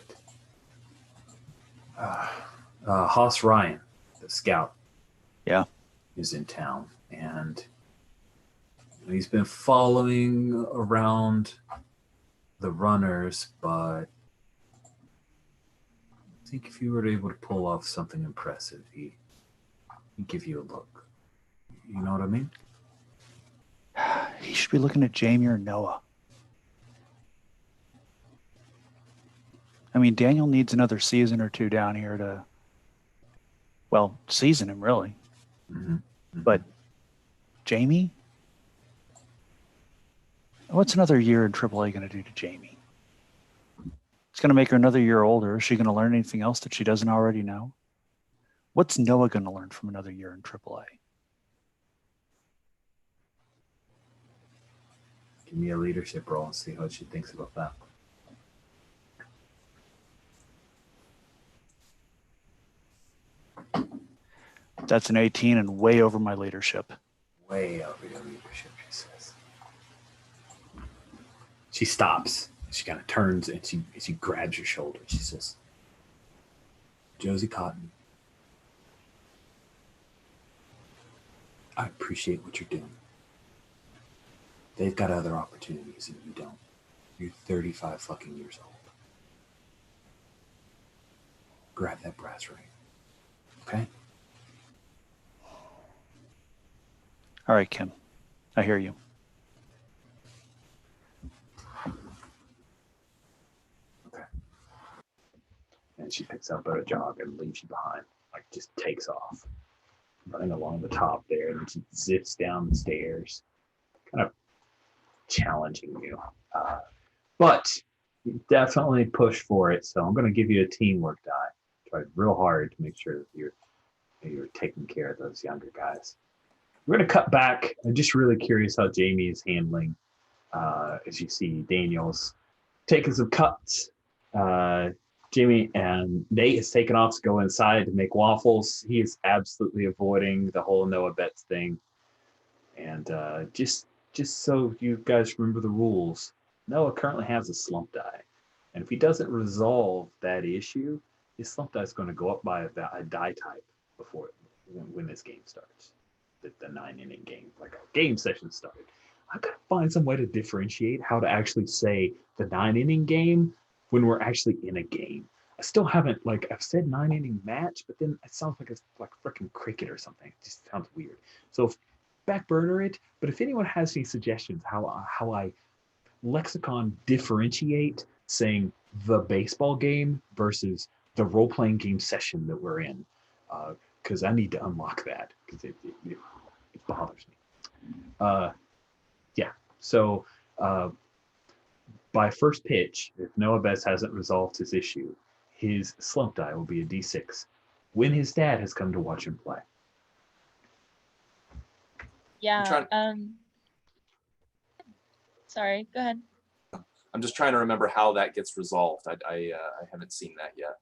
Haas Ryan, the scout, Yeah. is in town, and he's been following around the runners, but I think if you were able to pull off something impressive, he'd give you a look. You know what I mean? He should be looking at Jamie or Noah. I mean, Daniel needs another season or two down here to, well, season him, really. Mm-hmm. Mm-hmm. But Jamie? What's another year in AAA going to do to Jamie? It's going to make her another year older. Is she going to learn anything else that she doesn't already know? What's Noah going to learn from another year in AAA? Give me a leadership role and see how she thinks about that. That's an 18 and way over my leadership. Way over your leadership, she says. She stops. She kind of turns and she grabs your shoulder. She says, Josie Cotton, I appreciate what you're doing. They've got other opportunities and you don't. You're 35 fucking years old. Grab that brass ring. Okay? All right, Kim. I hear you. Okay. And she picks up a jog and leaves you behind. Like, just takes off. Running along the top there. And she zips down the stairs. Kind of challenging you. But you definitely push for it. So I'm going to give you a teamwork die. Tried real hard to make sure that you're taking care of those younger guys. We're going to cut back. I'm just really curious how Jamie is handling, as you see Daniel's taking some cuts. Jamie and Nate has taken off to go inside to make waffles. He is absolutely avoiding the whole Noah Betts thing. And just so you guys remember the rules, Noah currently has a slump die. And if he doesn't resolve that issue, his slump die is going to go up by a die type before when this game starts. The 9-inning game, like a game session started. I've got to find some way to differentiate how to actually say the 9-inning game when we're actually in a game. I still haven't, like, I've said 9-inning match, but then it sounds like it's like freaking cricket or something. It just sounds weird. So back burner it, but if anyone has any suggestions how I lexicon differentiate saying the baseball game versus the role-playing game session that we're in, because I need to unlock that because it bothers me. Yeah. So by first pitch, if Noah Betts hasn't resolved his issue, his slump die will be a D6 when his dad has come to watch him play. Yeah. Sorry, go ahead. I'm just trying to remember how that gets resolved. I haven't seen that yet.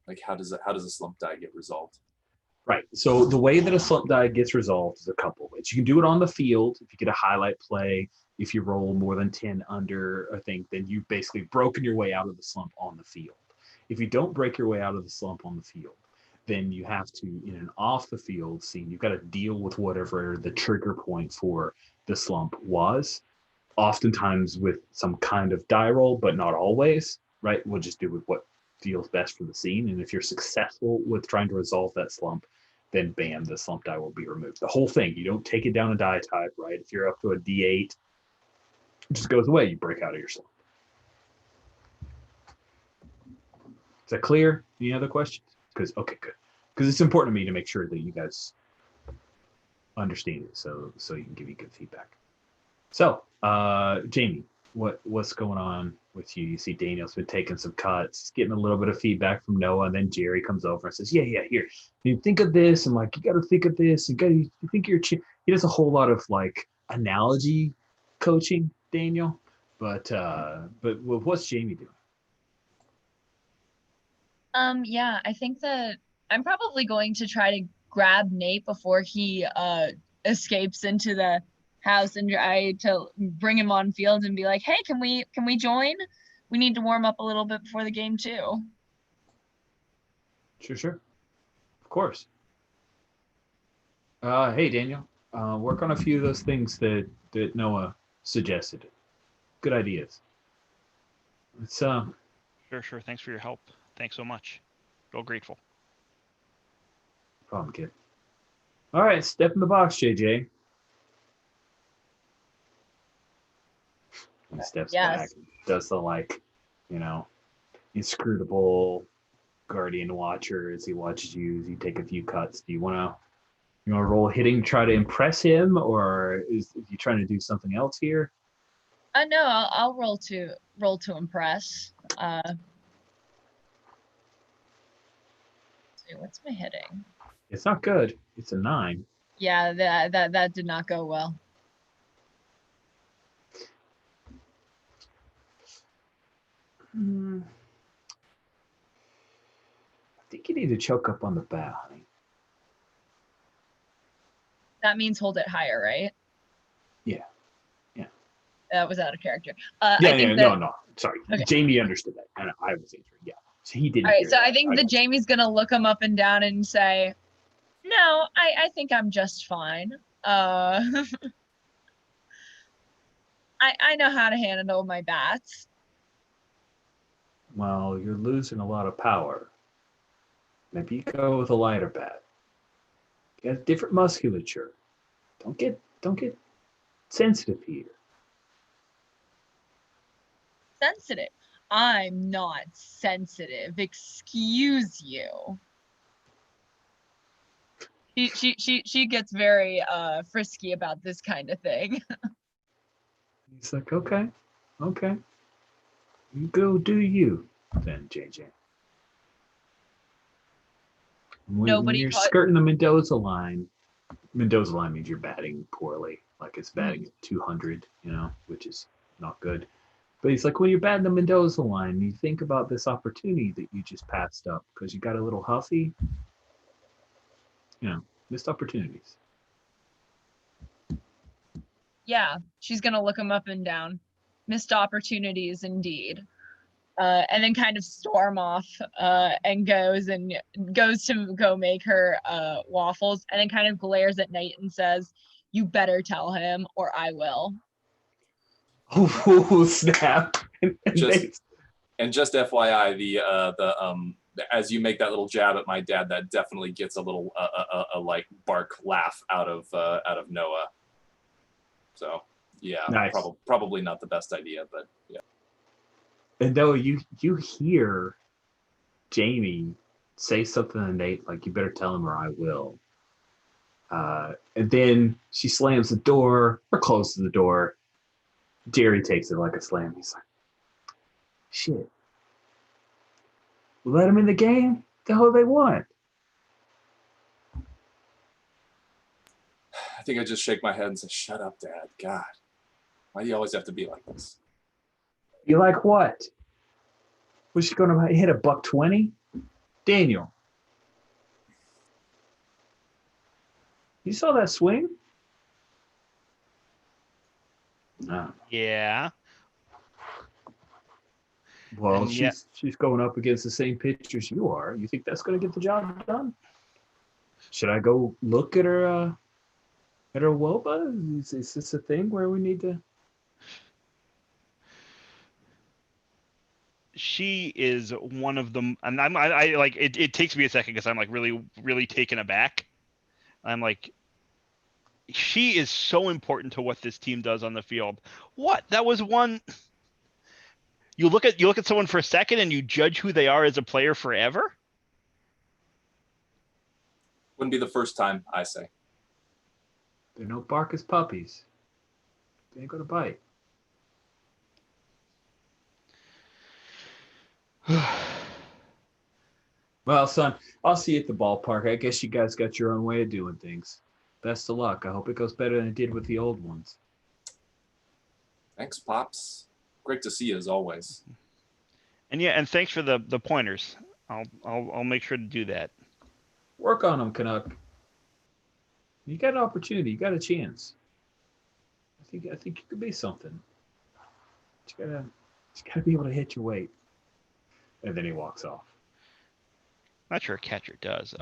Like, how does a slump die get resolved? Right. So the way that a slump die gets resolved is a couple of ways. You can do it on the field. If you get a highlight play, if you roll more than 10 under a thing, then you've basically broken your way out of the slump on the field. If you don't break your way out of the slump on the field, then you have to, in an off the field scene, you've got to deal with whatever the trigger point for the slump was, oftentimes with some kind of die roll, but not always, right? We'll just do with what feels best for the scene. And if you're successful with trying to resolve that slump, then bam, the slump die will be removed. The whole thing, you don't take it down a die type, right? If you're up to a D8, it just goes away. You break out of your slump. Is that clear? Any other questions? Okay, good. Because it's important to me to make sure that you guys understand it, so you can give you good feedback. So, Jamie, what's going on with you? You see Daniel's been taking some cuts, getting a little bit of feedback from Noah, and then Jerry comes over and says, yeah, here, you think of this, and like, you got to think of this, you think you're, he does a whole lot of like analogy coaching, Daniel, but what's Jamie doing? Yeah, I think that I'm probably going to try to grab Nate before he escapes into the house and try to bring him on field and be like, hey, can we join? We need to warm up a little bit before the game too. Sure. Of course. Hey, Daniel. Work on a few of those things that Noah suggested. Good ideas. It's Sure. Thanks for your help. Thanks so much. Real grateful. problem, kid. All right, step in the box, JJ. He steps back, does the inscrutable guardian watcher as he watches you. As you take a few cuts. Do you want to roll hitting, try to impress him, or is you trying to do something else here? No, I'll roll to impress. See, what's my hitting? It's not good. It's a 9. Yeah, that did not go well. I think you need to choke up on the bat, honey. That means hold it higher, right? Yeah. That was out of character. No. Sorry. Okay. Jamie understood that. And I was answering. Yeah. So he didn't. All right, hear so that. I think that Jamie's gonna look him up and down and say, "No, I think I'm just fine. I know how to handle my bats." Well, you're losing a lot of power. Maybe you go with a lighter bat. You got different musculature. Don't get sensitive here. Sensitive. I'm not sensitive. Excuse you. She gets very frisky about this kind of thing. He's like, okay. You go do you then, JJ. When you're skirting the Mendoza line means you're batting poorly. Like it's batting at 200, which is not good. But he's like, when you're batting the Mendoza line, you think about this opportunity that you just passed up because you got a little huffy. Missed opportunities. Yeah, she's gonna look him up and down. Missed opportunities indeed. And then kind of storm off and goes to go make her waffles, and then kind of glares at Knight and says, "You better tell him or I will." Oh, snap. Just FYI, the as you make that little jab at my dad, that definitely gets a little like bark laugh out of Noah. So yeah, nice. Probably not the best idea, but yeah. And Noah, you hear Jamie say something to Nate like, "You better tell him or I will." And then she slams the door or closes the door. Jerry takes it like a slam. He's like, "Shit. Let him in the game? The hell they want?" I think I just shake my head and say, "Shut up, Dad. God, why do you always have to be like this?" You like what? Was she going to hit a $120? Daniel, you saw that swing? No. Yeah. Well, she's going up against the same pitchers you are. You think that's going to get the job done? Should I go look at her WOBA? Is this a thing where we need to? She is one of them, and I like it. It takes me a second because I'm like really taken aback. I'm like, she is so important to what this team does on the field. What? That was one. You look at someone for a second and you judge who they are as a player forever? Wouldn't be the first time, I say. They don't bark as puppies. They ain't gonna bite. Well, son, I'll see you at the ballpark. I guess you guys got your own way of doing things. Best of luck. I hope it goes better than it did with the old ones. Thanks, Pops. Great to see you as always. And thanks for the pointers. I'll make sure to do that. Work on them, Canuck. You got an opportunity. You got a chance. I think you could be something. You gotta be able to hit your weight. And then he walks off. not sure a catcher does.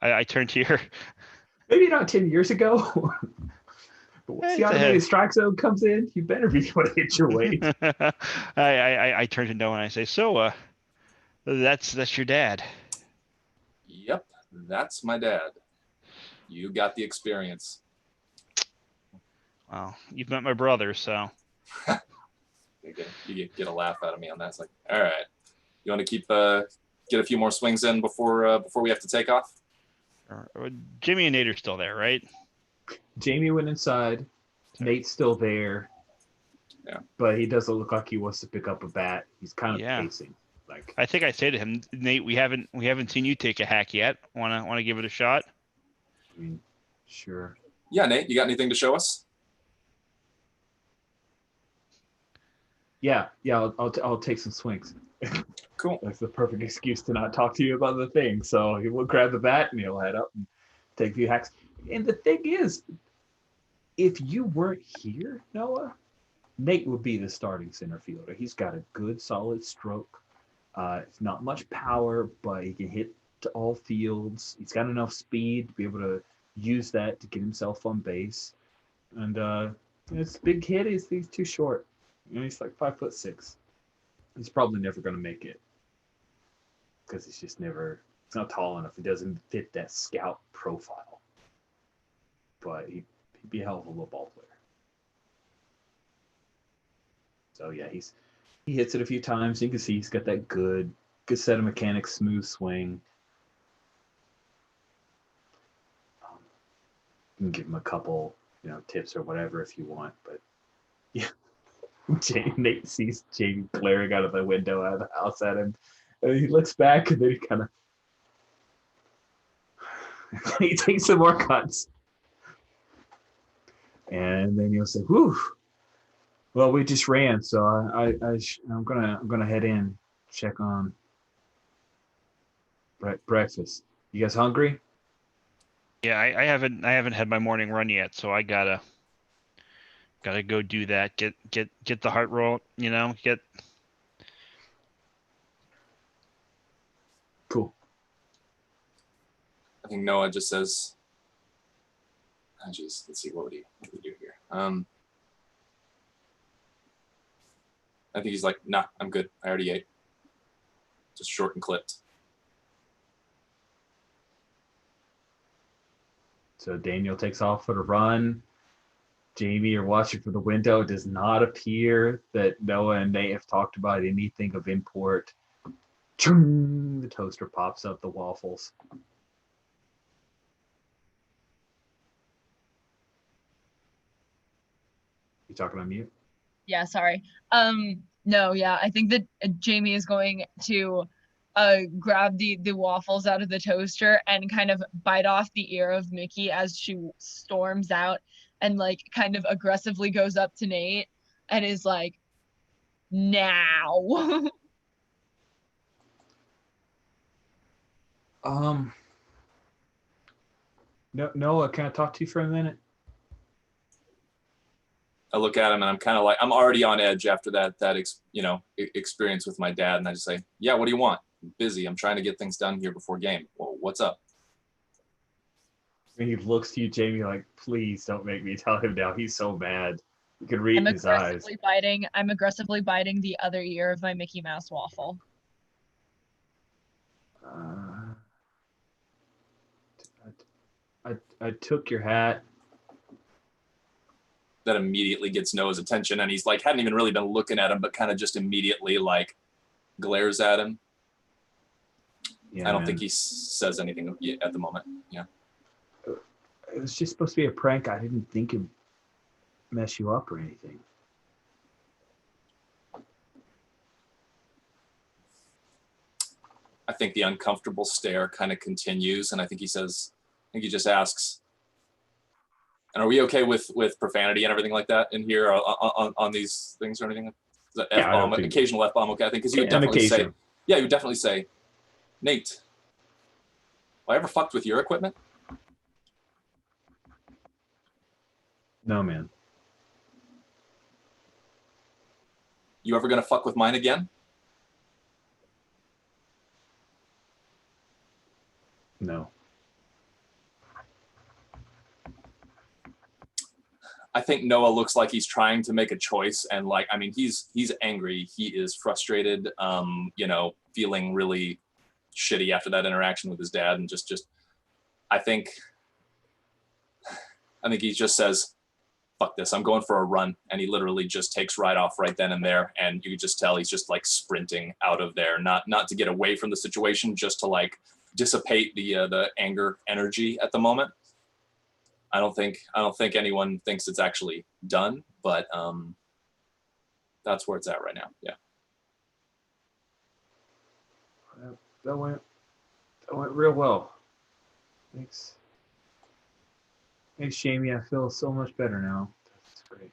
I turn to your. Maybe not 10 years ago. But once the automated strike zone comes in, you better be able to hit your weight. I turn to Noah and I say, so that's your dad. Yep, that's my dad. You got the experience. Well, you've met my brother, so. You get a laugh out of me on that. It's like, all right, you want to keep get a few more swings in before we have to take off? Jimmy and Nate are still there, right? Jamie went inside. Nate's still there. Yeah. But he doesn't look like he wants to pick up a bat. He's kind of pacing. Like, I think I say to him, Nate, we haven't seen you take a hack yet. Wanna give it a shot? I mean, sure. Yeah, Nate, you got anything to show us? Yeah, I'll take some swings. Cool. That's the perfect excuse to not talk to you about the thing. So he will grab the bat and he'll head up and take a few hacks. And the thing is, if you weren't here, Noah, Nate would be the starting center fielder. He's got a good, solid stroke. It's not much power, but he can hit to all fields. He's got enough speed to be able to use that to get himself on base. And it's a big hit. He's too short. He's like 5'6". He's probably never going to make it because he's not tall enough. He doesn't fit that scout profile. But he'd be a hell of a little ball player. So yeah, he hits it a few times. You can see he's got that good set of mechanics, smooth swing. You can give him a couple, tips or whatever if you want. But yeah. Nate sees Jamie glaring out of the window out of the house at him. And he looks back and then he kind of he takes some more cuts. And then he'll say, "Whew. Well, we just ran, so I'm gonna head in, check on breakfast. You guys hungry?" Yeah, I haven't had my morning run yet, so I gotta go do that. Get the heart roll, get. Cool. I think Noah just says, "Oh, geez, let's see what would he do here." I think he's like, "Nah, I'm good. I already ate." Just short and clipped. So Daniel takes off for the run. Jamie, you're watching from the window. It does not appear that Noah and Nate have talked about anything of import. Chung, the toaster pops up, the waffles. You talking on mute? Yeah, sorry. No, yeah, I think that Jamie is going to grab the waffles out of the toaster and kind of bite off the ear of Mickey as she storms out and like kind of aggressively goes up to Nate and is like, "Now." Noah, can I talk to you for a minute? I look at him and I'm kind of like, I'm already on edge after that experience with my dad, and I just say, "Yeah, what do you want? I'm busy. I'm trying to get things done here before game. Well, what's up?" And he looks to you, Jamie, like, "Please don't make me tell him now. He's so mad. You can read in his eyes." I'm aggressively biting the other ear of my Mickey Mouse waffle. I took your hat. That immediately gets Noah's attention, and he's like, hadn't even really been looking at him, but kind of just immediately like glares at him. Yeah, I don't think he says anything at the moment. Yeah. It was just supposed to be a prank. I didn't think it'd mess you up or anything. I think the uncomfortable stare kind of continues, and I think he just asks, "And are we okay with profanity and everything like that in here on these things or anything?" The F-bomb, occasional F-bomb, okay? I think because you would definitely say, yeah, you would definitely say, "Nate, have I ever fucked with your equipment?" No, man. "You ever gonna fuck with mine again?" No. I think Noah looks like he's trying to make a choice, and like, I mean, he's angry, he is frustrated, you know, feeling really shitty after that interaction with his dad, and just I think he just says, fuck this, I'm going for a run, and he literally just takes right off right then and there, and you just tell he's just like sprinting out of there, not to get away from the situation, just to like dissipate the anger energy at the moment. I don't think anyone thinks it's actually done, but that's where it's at right now. Yeah. That went real well. Thanks, Jamie. I feel so much better now. That's great.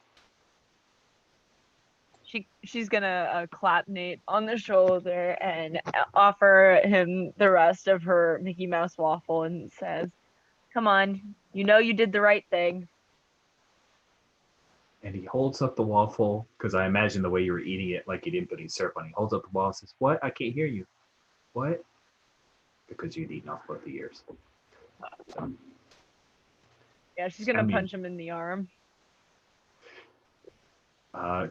She's gonna clap Nate on the shoulder and offer him the rest of her Mickey Mouse waffle and says, "Come on, you know you did the right thing." And he holds up the waffle, because I imagine the way you were eating it, like you didn't put any syrup on. He holds up the waffle and says, "What? I can't hear you. What?" Because you'd eaten off both the ears. So, Yeah, she's gonna punch him in the arm.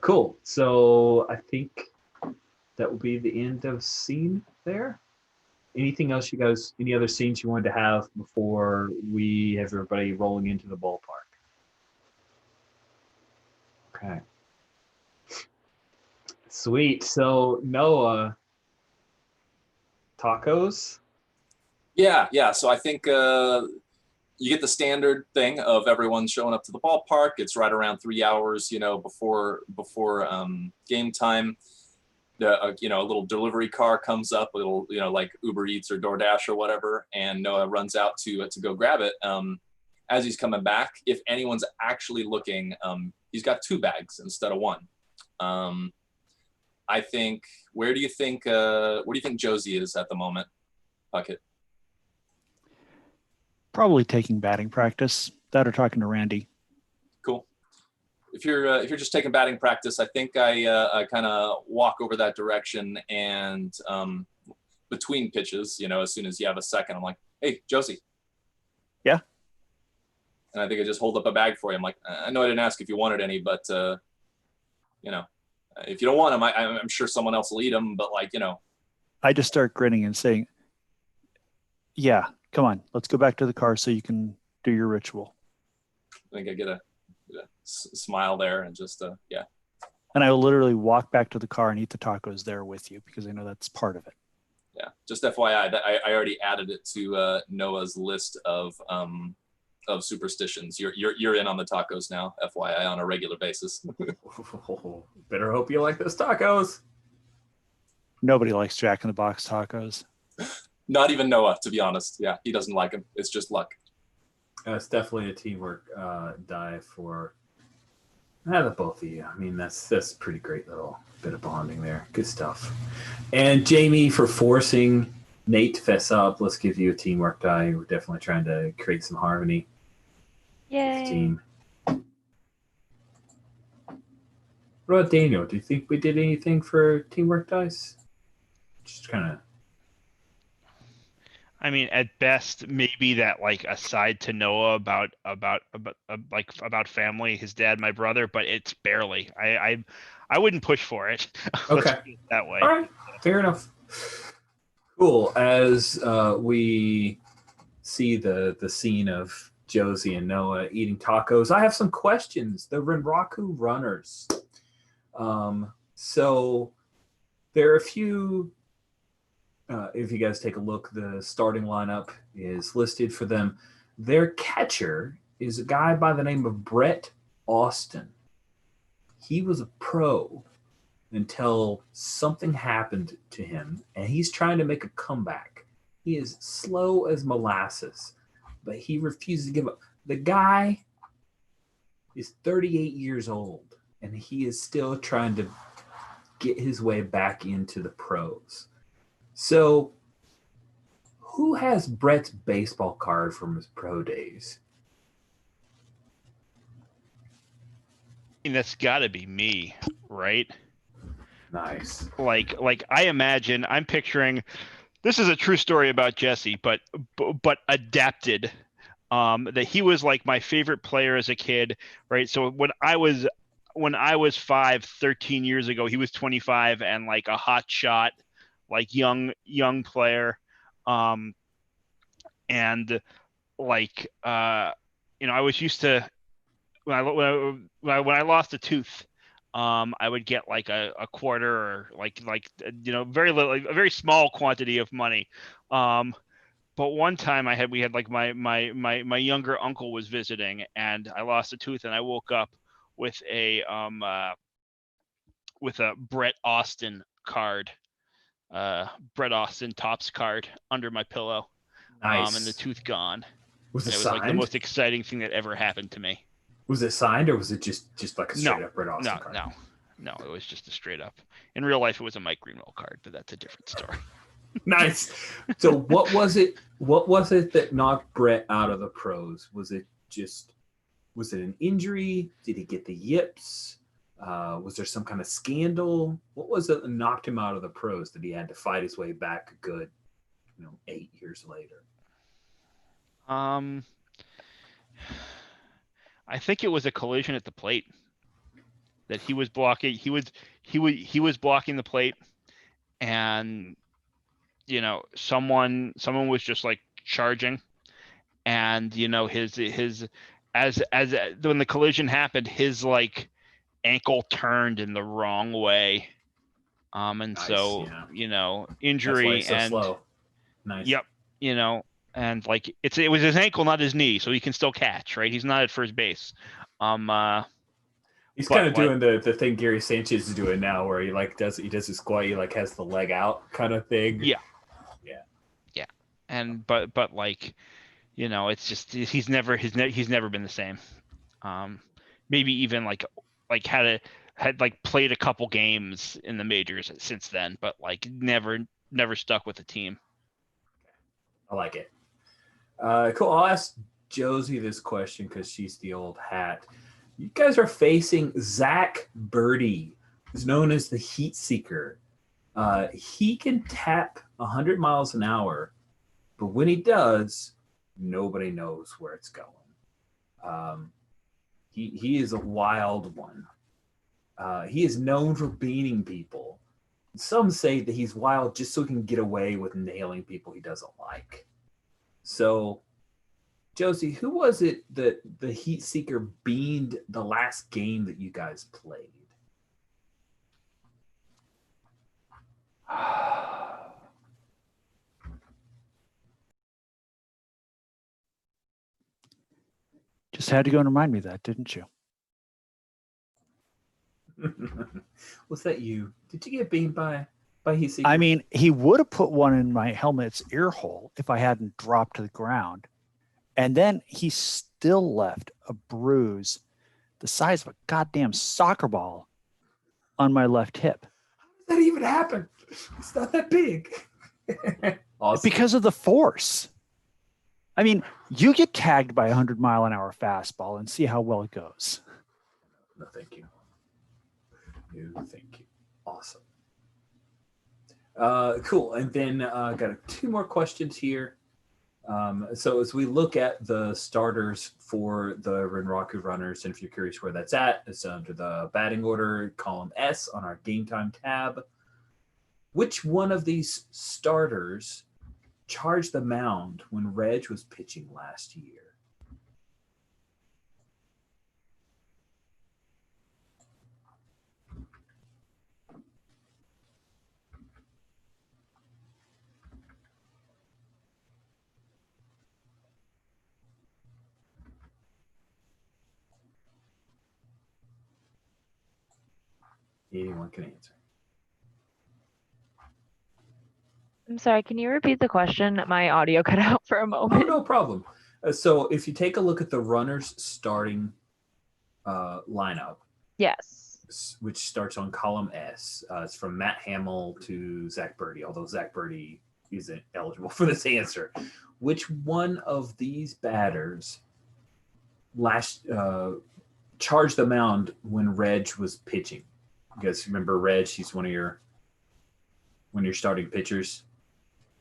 Cool. So I think that will be the end of scene there. Anything else you guys, any other scenes you wanted to have before we have everybody rolling into the ballpark? Okay. Sweet. So Noah, tacos? Yeah. So I think you get the standard thing of everyone showing up to the ballpark. It's right around 3 hours, you know, before game time. The you know, a little delivery car comes up, a little, you know, like Uber Eats or DoorDash or whatever, and Noah runs out to go grab it. As he's coming back, if anyone's actually looking, he's got 2 bags instead of 1. I think. Where do you think Josie is at the moment, Puckett? Probably taking batting practice. That or talking to Randy. Cool. If you're just taking batting practice, I think I kind of walk over that direction, and between pitches, you know, as soon as you have a second, I'm like, "Hey, Josie." Yeah. And I think I just hold up a bag for you. I'm like, "I know I didn't ask if you wanted any, but you know, if you don't want them, I'm sure someone else will eat them. But like, you know." I just start grinning and saying, "Yeah, come on, let's go back to the car so you can do your ritual." I think I get a smile there, and just yeah. And I will literally walk back to the car and eat the tacos there with you, because I know that's part of it. Yeah, just FYI, that I already added it to Noah's list of superstitions. You're in on the tacos now, FYI, on a regular basis. Better hope you like those tacos. Nobody likes Jack in the Box tacos. Not even Noah, to be honest. Yeah, he doesn't like them. It's just luck. It's definitely a teamwork die for the both of you. I mean, that's pretty great little bit of bonding there. Good stuff. And Jamie, for forcing Nate to fess up, let's give you a teamwork die. We're definitely trying to create some harmony. Yay. Team. What about Daniel? Do you think we did anything for teamwork dice? Just kind of. I mean, at best, maybe that like aside to Noah about family, his dad, my brother, but it's barely. I wouldn't push for it. Let's Okay. put it that way. All right. Fair enough. Cool. As we see the scene of Josie and Noah eating tacos, I have some questions. The Renraku runners. So there are a few. If you guys take a look, the starting lineup is listed for them. Their catcher is a guy by the name of Brett Austin. He was a pro until something happened to him, and he's trying to make a comeback. He is slow as molasses, but he refuses to give up. The guy is 38 years old, and he is still trying to get his way back into the pros. So, who has Brett's baseball card from his pro days? I mean, that's got to be me, right? Nice. Like I imagine, I'm picturing this is a true story about Jesse, but adapted. That he was like my favorite player as a kid, right? So when I was 13 years ago, he was 25 and like a hot shot, like young player. And like I was used to when I lost a tooth, I would get like a quarter or like very little, like a very small quantity of money. But one time we had like my younger uncle was visiting, and I lost a tooth, and I woke up with a Brett Austin card, Brett Austin Topps card under my pillow. Nice. And the tooth gone. Was it was signed? Like the most exciting thing that ever happened to me. Was it signed, or was it just like a straight up Brett Austin card? No, it was just a straight up. In real life, it was a Mike Greenwell card, but that's a different story. Nice. So what was it that knocked Brett out of the pros? Was it an injury? Did he get the yips? Was there some kind of scandal? What was it that knocked him out of the pros that he had to fight his way back a good 8 years later? I think it was a collision at the plate that he was blocking. He was blocking the plate, and someone was just like charging, and his as when the collision happened, his like ankle turned in the wrong way, and nice, so injury. That's why he's so slow. Nice. Yep. And like it was his ankle, not his knee, so he can still catch, right? He's not at first base. He's kind of doing the thing Gary Sanchez is doing now, where he does his squat, he like has the leg out kind of thing. Yeah. And but like, it's just he's never been the same. Maybe even like had played a couple games in the majors since then, but like never stuck with the team. I like it. Cool. I'll ask Josie this question because she's the old hat. You guys are facing Zach Birdie, who's known as the Heat Seeker. He can tap 100 miles an hour, but when he does, nobody knows where it's going. He is a wild one. He is known for beating people. Some say that he's wild just so he can get away with nailing people he doesn't like. So, Josie, who was it that the Heat Seeker beamed the last game that you guys played? Just had to go and remind me of that, didn't you? Was that you? Did you get beamed by Heat Seeker? I mean, he would have put one in my helmet's ear hole if I hadn't dropped to the ground. And then he still left a bruise the size of a goddamn soccer ball on my left hip. How did that even happen? It's not that big. Awesome. Because of the force. I mean, you get tagged by a 100-mile-an-hour fastball and see how well it goes. No, thank you. No, thank you. Awesome. Cool. And then got 2 more questions here. So as we look at the starters for the Renraku Runners, and if you're curious where that's at, it's under the batting order, column S on our Game Time tab. Which one of these starters charged the mound when Reg was pitching last year? Anyone can answer. I'm sorry, can you repeat the question? My audio cut out for a Oh, moment. no problem. So if you take a look at the runners starting lineup, Yes. which starts on column S, it's from Matt Hamill to Zach Birdie, although Zach Birdie isn't eligible for this answer. Which one of these batters charged the mound when Reg was pitching? You guys remember Reg? He's one of your starting pitchers.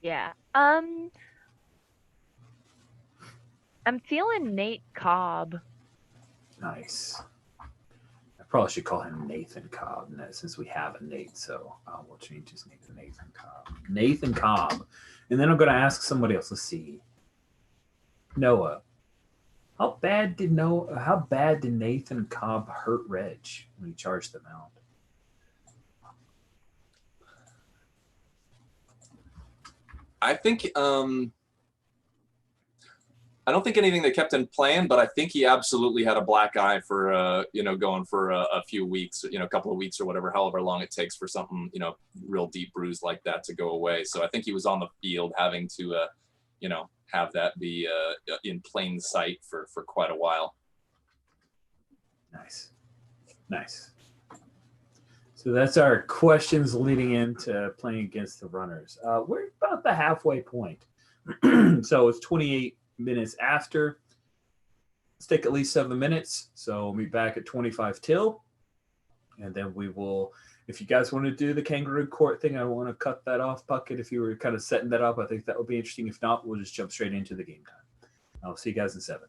Yeah. I'm feeling Nate Cobb. Nice. I probably should call him Nathan Cobb since we have a Nate, so we'll change his name to Nathan Cobb. Nathan Cobb. And then I'm going to ask somebody else. Let's see. Noah. How bad did Nathan Cobb hurt Reg when he charged them out? I think I don't think anything that kept him playing, but I think he absolutely had a black eye for going for a few weeks, a couple of weeks or whatever, however long it takes for something, real deep bruise like that to go away. So I think he was on the field having to have that be in plain sight for quite a while. Nice. So that's our questions leading into playing against the runners. We're about the halfway point. So it's 28 minutes after. Let's take at least 7 minutes. So we'll be back at 25 till. And then we will, if you guys want to do the kangaroo court thing, I want to cut that off, Puckett. If you were kind of setting that up, I think that would be interesting. If not, we'll just jump straight into the game time. I'll see you guys in 7.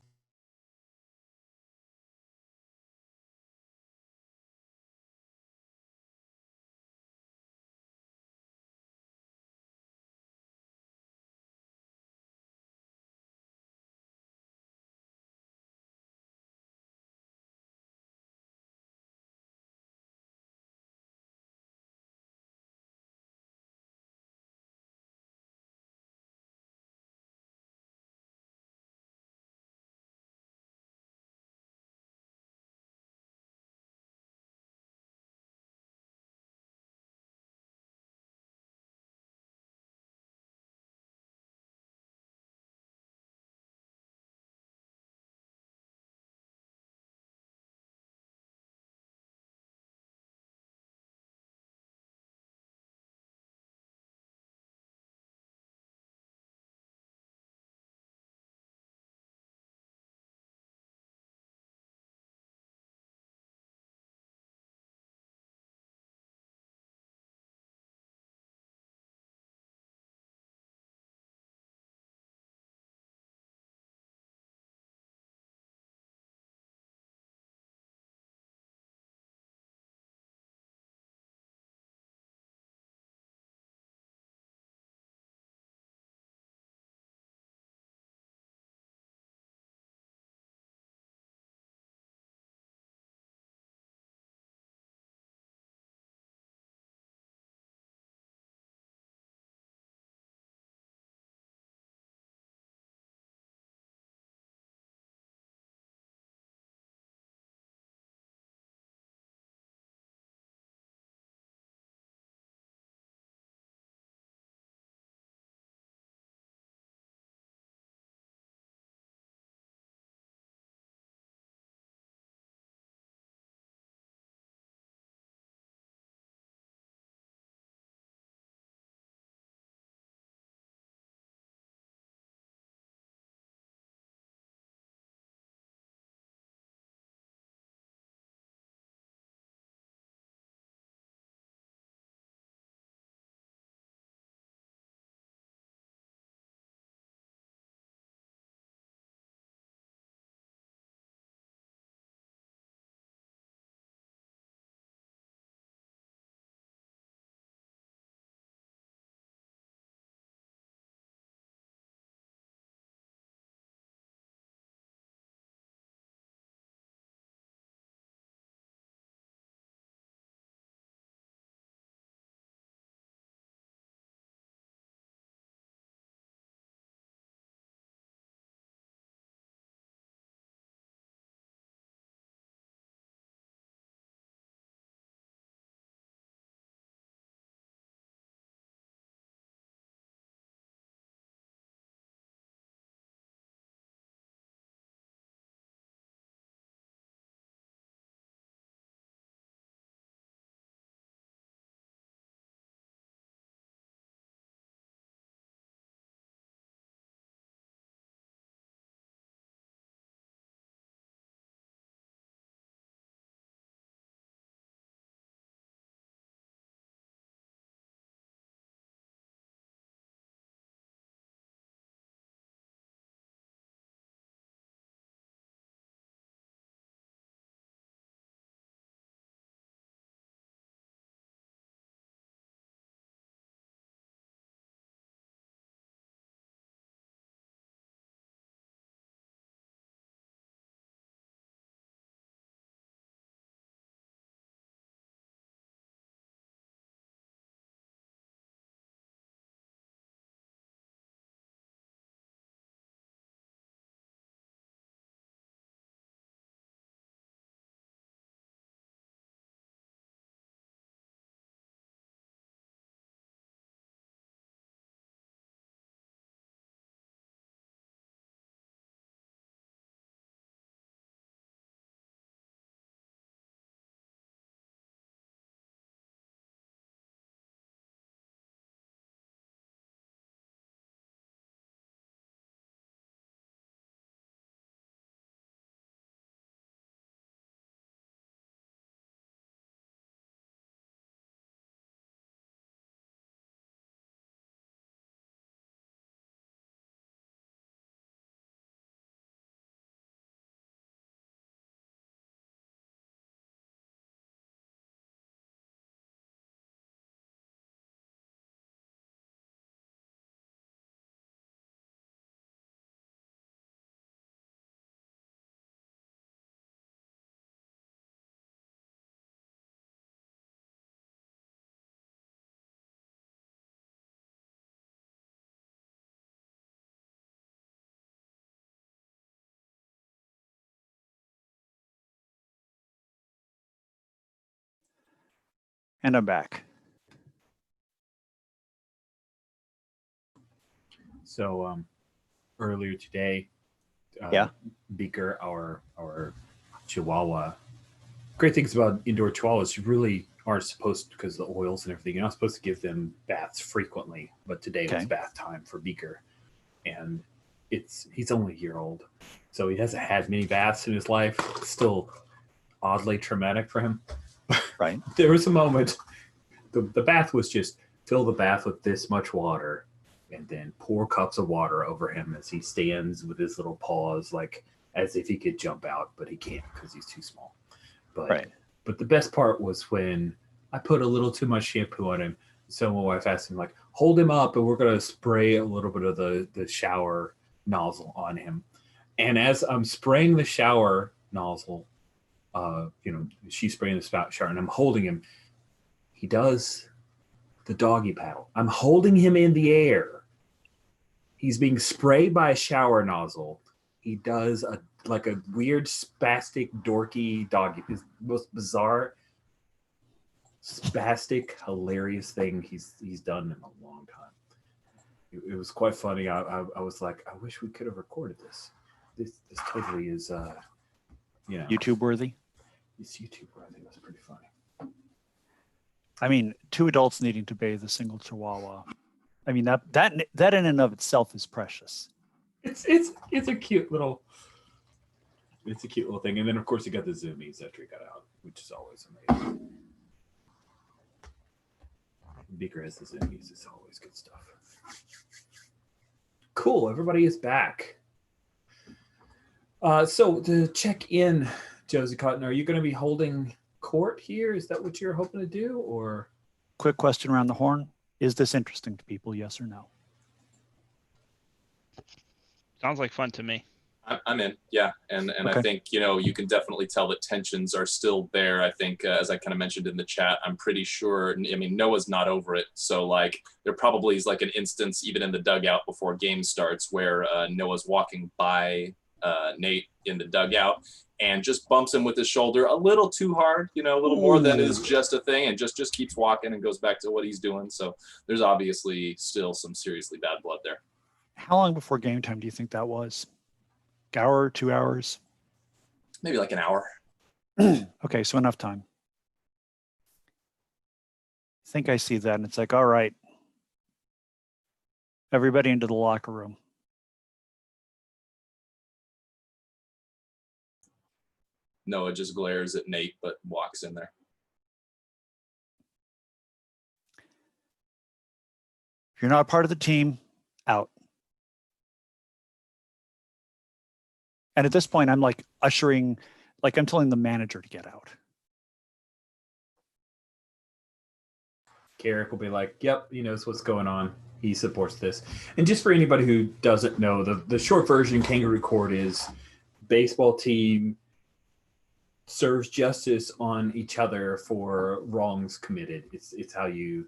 And I'm back. So earlier today, Yeah. Beaker, our Chihuahua. Great things about indoor Chihuahuas, you really aren't supposed, because the oils and everything, you're not supposed to give them baths frequently. But today was bath time for Beaker, and he's only a year old, so he hasn't had many baths in his life. It's still oddly traumatic for him. Right. There was a moment, the bath was just fill the bath with this much water and then pour cups of water over him as he stands with his little paws, like as if he could jump out, but he can't because he's too small. But the best part was when I put a little too much shampoo on him. So my wife asked him, like, hold him up and we're going to spray a little bit of the shower nozzle on him. And as I'm spraying the shower nozzle, she's spraying the shower and I'm holding him. He does the doggy paddle. I'm holding him in the air. He's being sprayed by a shower nozzle. He does a weird spastic dorky doggy. It's the most bizarre, spastic, hilarious thing he's done in a long time. It was quite funny. I was like, I wish we could have recorded this. This totally is YouTube worthy. It's YouTube worthy. It was pretty funny. I mean, 2 adults needing to bathe a single Chihuahua. I mean, that in and of itself is precious. It's a cute little thing. And then of course you got the zoomies after he got out, which is always amazing. Beaker has the zoomies. It's always good stuff. Cool. Everybody is back. So to check in, Josie Cotton, are you going to be holding court here? Is that what you're hoping to do? Or quick question around the horn. Is this interesting to people? Yes or no? Sounds like fun to me. I'm in, yeah, and okay. I think you can definitely tell that tensions are still there. I think as I kind of mentioned in the chat, I'm pretty sure. I mean, Noah's not over it, so like there probably is like an instance even in the dugout before game starts where Noah's walking by Nate in the dugout and just bumps him with his shoulder a little too hard, a little more than is just a thing, and just keeps walking and goes back to what he's doing. So there's obviously still some seriously bad blood there. How long before game time do you think that was? Hour, 2 hours? Maybe like an hour. Okay, so enough time. I think I see that, and it's like, all right, everybody into the locker room. Noah just glares at Nate, but walks in there. If you're not part of the team, out. And at this point, I'm like ushering, like I'm telling the manager to get out. Garrick will be like, yep, he knows what's going on. He supports this. And just for anybody who doesn't know, the short version Kangaroo Court is baseball team serves justice on each other for wrongs committed. It's how you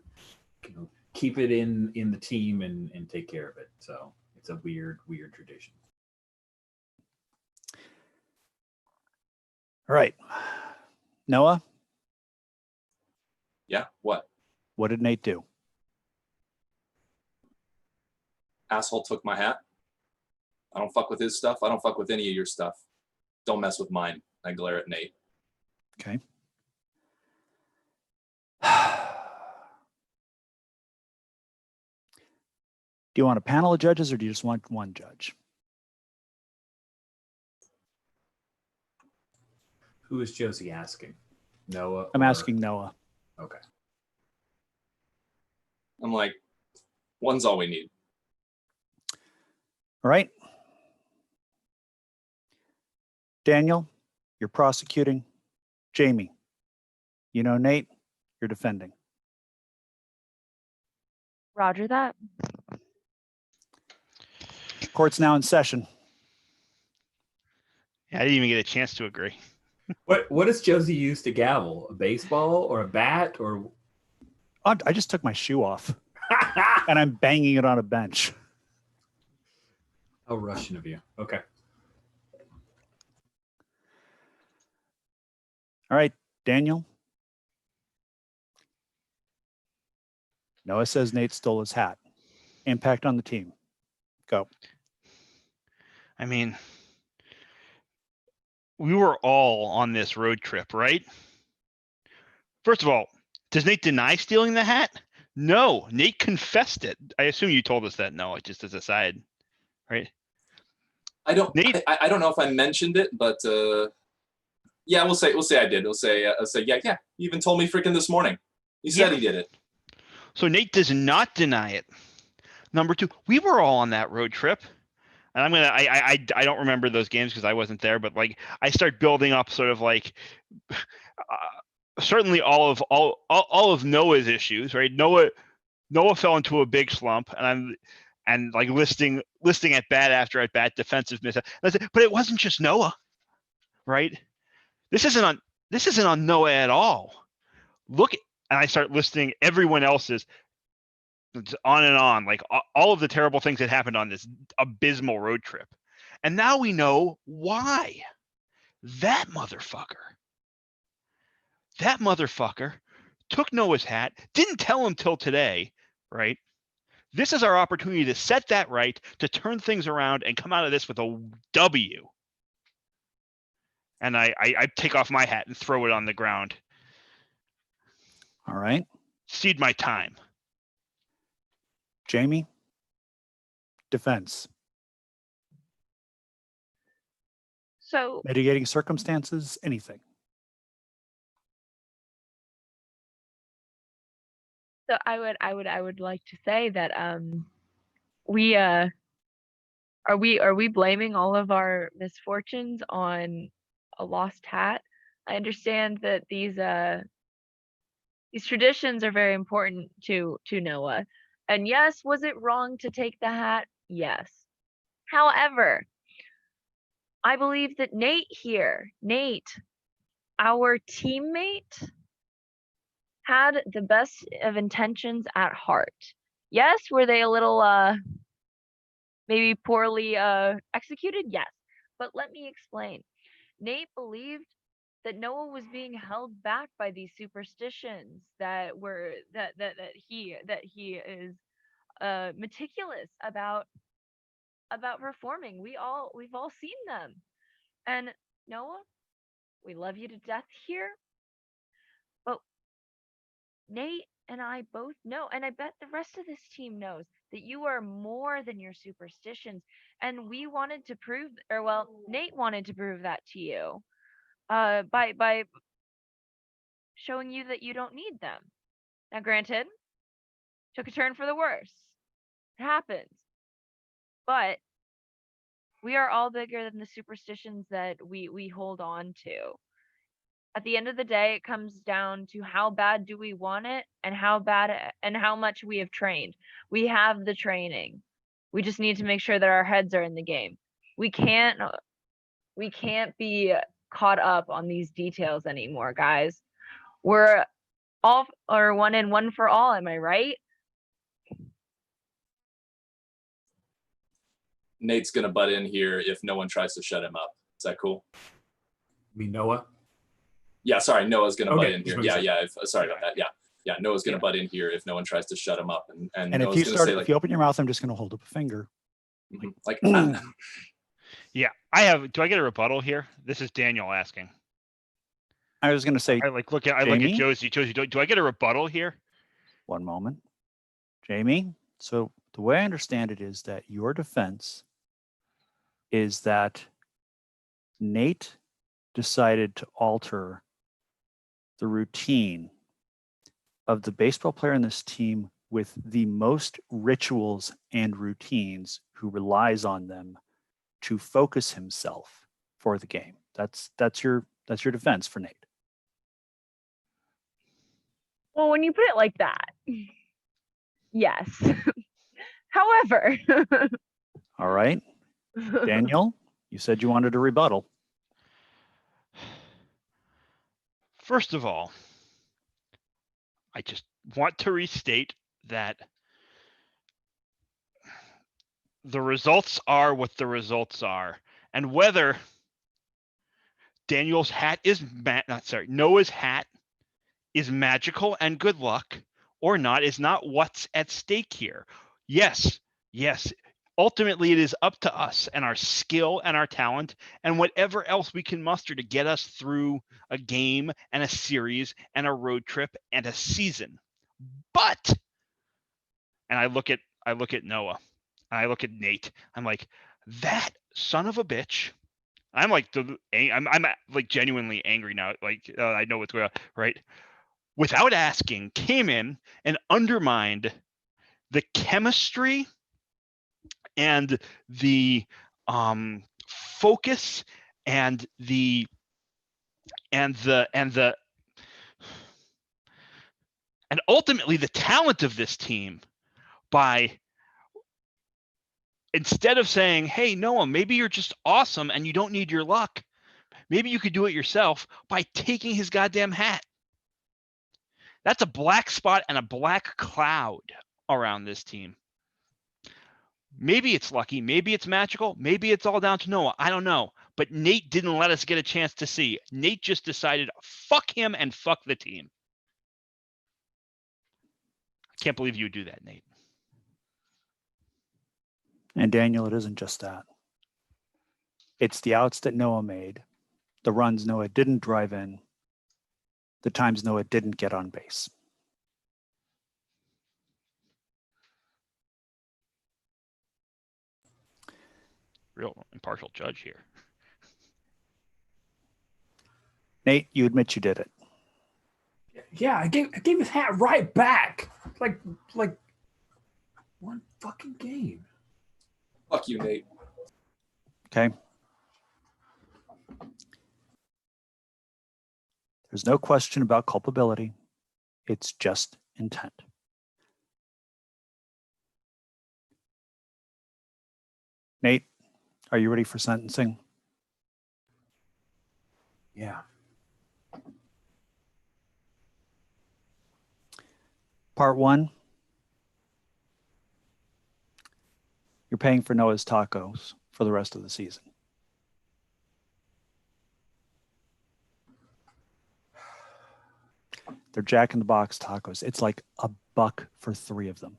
keep it in the team and take care of it. So it's a weird tradition. All right. Noah? Yeah, what? What did Nate do? Asshole took my hat. I don't fuck with his stuff. I don't fuck with any of your stuff. Don't mess with mine. I glare at Nate. Okay. Do you want a panel of judges or do you just want one judge? Who is Josie asking? Noah? I'm asking Noah. Okay. I'm like, one's all we need. All right. Daniel, you're prosecuting. Jamie, Nate, you're defending. Roger that. Court's now in session. Yeah, I didn't even get a chance to agree. What does Josie use to gavel? A baseball or a bat or? I just took my shoe off and I'm banging it on a bench. How Russian of you. Okay. All right, Daniel. Noah says Nate stole his hat. Impact on the team. Go. I mean, we were all on this road trip, right? First of all, does Nate deny stealing the hat? No, Nate confessed it. I assume you told us that, Noah, just as a side, right? I don't Nate, I don't know if I mentioned it, but yeah, we'll say I did. We'll say yeah. He even told me freaking this morning. He said he did it. So Nate does not deny it. Number two, we were all on that road trip. And I don't remember those games because I wasn't there, but like I start building up sort of like certainly all of Noah's issues, right? Noah fell into a big slump, and like listing at bat after at bat defensive miss. But it wasn't just Noah, right? This isn't on Noah at all. And I start listing everyone else's. On and on, like all of the terrible things that happened on this abysmal road trip. And now we know why. That motherfucker took Noah's hat, didn't tell him till today, right? This is our opportunity to set that right, to turn things around and come out of this with a W. And I take off my hat and throw it on the ground. All right. Cede my time. Jamie, defense. So Mitigating circumstances, anything. So I would like to say that we are we blaming all of our misfortunes on a lost hat? I understand that these traditions are very important to Noah. And yes, was it wrong to take the hat? Yes. However, I believe that Nate, our teammate, had the best of intentions at heart. Yes, were they a little maybe poorly executed? Yes. But let me explain. Nate believed that Noah was being held back by these superstitions that he is meticulous about performing. We've all seen them. And Noah, we love you to death here, but Nate and I both know, and I bet the rest of this team knows, that you are more than your superstitions. And we wanted to prove, or well, Nate wanted to prove that to you, by showing you that you don't need them. Now, granted, took a turn for the worse. It happens. But we are all bigger than the superstitions that we hold on to. At the end of the day, it comes down to how bad do we want it, and how much we have trained. We have the training. We just need to make sure that our heads are in the game. We can't be caught up on these details anymore, guys. We're all or one and one for all, am I right? Nate's gonna butt in here if no one tries to shut him up. Is that cool? You mean Noah? Yeah, sorry, Noah's gonna butt in here. just Yeah. Sorry about that. Yeah. Noah's gonna butt in here if no one tries to shut him up. And if Noah's you gonna start, say, like, if you open your mouth, I'm just going to hold up a finger. like Yeah, I have. Do I get a rebuttal here? This is Daniel asking. I was going to say, I look at Josie. Josie, do I get a rebuttal here? one moment, Jamie. So the way I understand it is that your defense is that Nate decided to alter the routine of the baseball player in this team with the most rituals and routines, who relies on them to focus himself for the game. That's your defense for Nate. Well, when you put it like that, yes. However, All right, Daniel, you said you wanted a rebuttal. First of all, I just want to restate that the results are what the results are. And whether Noah's hat is magical and good luck, or not is not what's at stake here. Yes, ultimately it is up to us and our skill and our talent and whatever else we can muster to get us through a game and a series and a road trip and a season. But, and I look at Noah, and I look at Nate, I'm like, that son of a bitch. I'm like I'm like genuinely angry now. Like I know what's going on, right? Without asking, came in and undermined the chemistry and the focus and ultimately the talent of this team by, instead of saying, hey, Noah, maybe you're just awesome and you don't need your luck. Maybe you could do it yourself, by taking his goddamn hat. That's a black spot and a black cloud around this team. Maybe it's lucky, maybe it's magical, maybe it's all down to Noah. I don't know. But Nate didn't let us get a chance to see. Nate just decided, fuck him and fuck the team. I can't believe you would do that, Nate. And Daniel, it isn't just that. It's the outs that Noah made, the runs Noah didn't drive in, the times Noah didn't get on base. Real impartial judge here. Nate, you admit you did it. Yeah, I gave his hat right back. Like one fucking game. Fuck you, Nate. Okay. There's no question about culpability. It's just intent. Nate, are you ready for sentencing? Yeah. Part 1. You're paying for Noah's tacos for the rest of the season. They're Jack in the Box tacos. It's like $1 for 3 of them.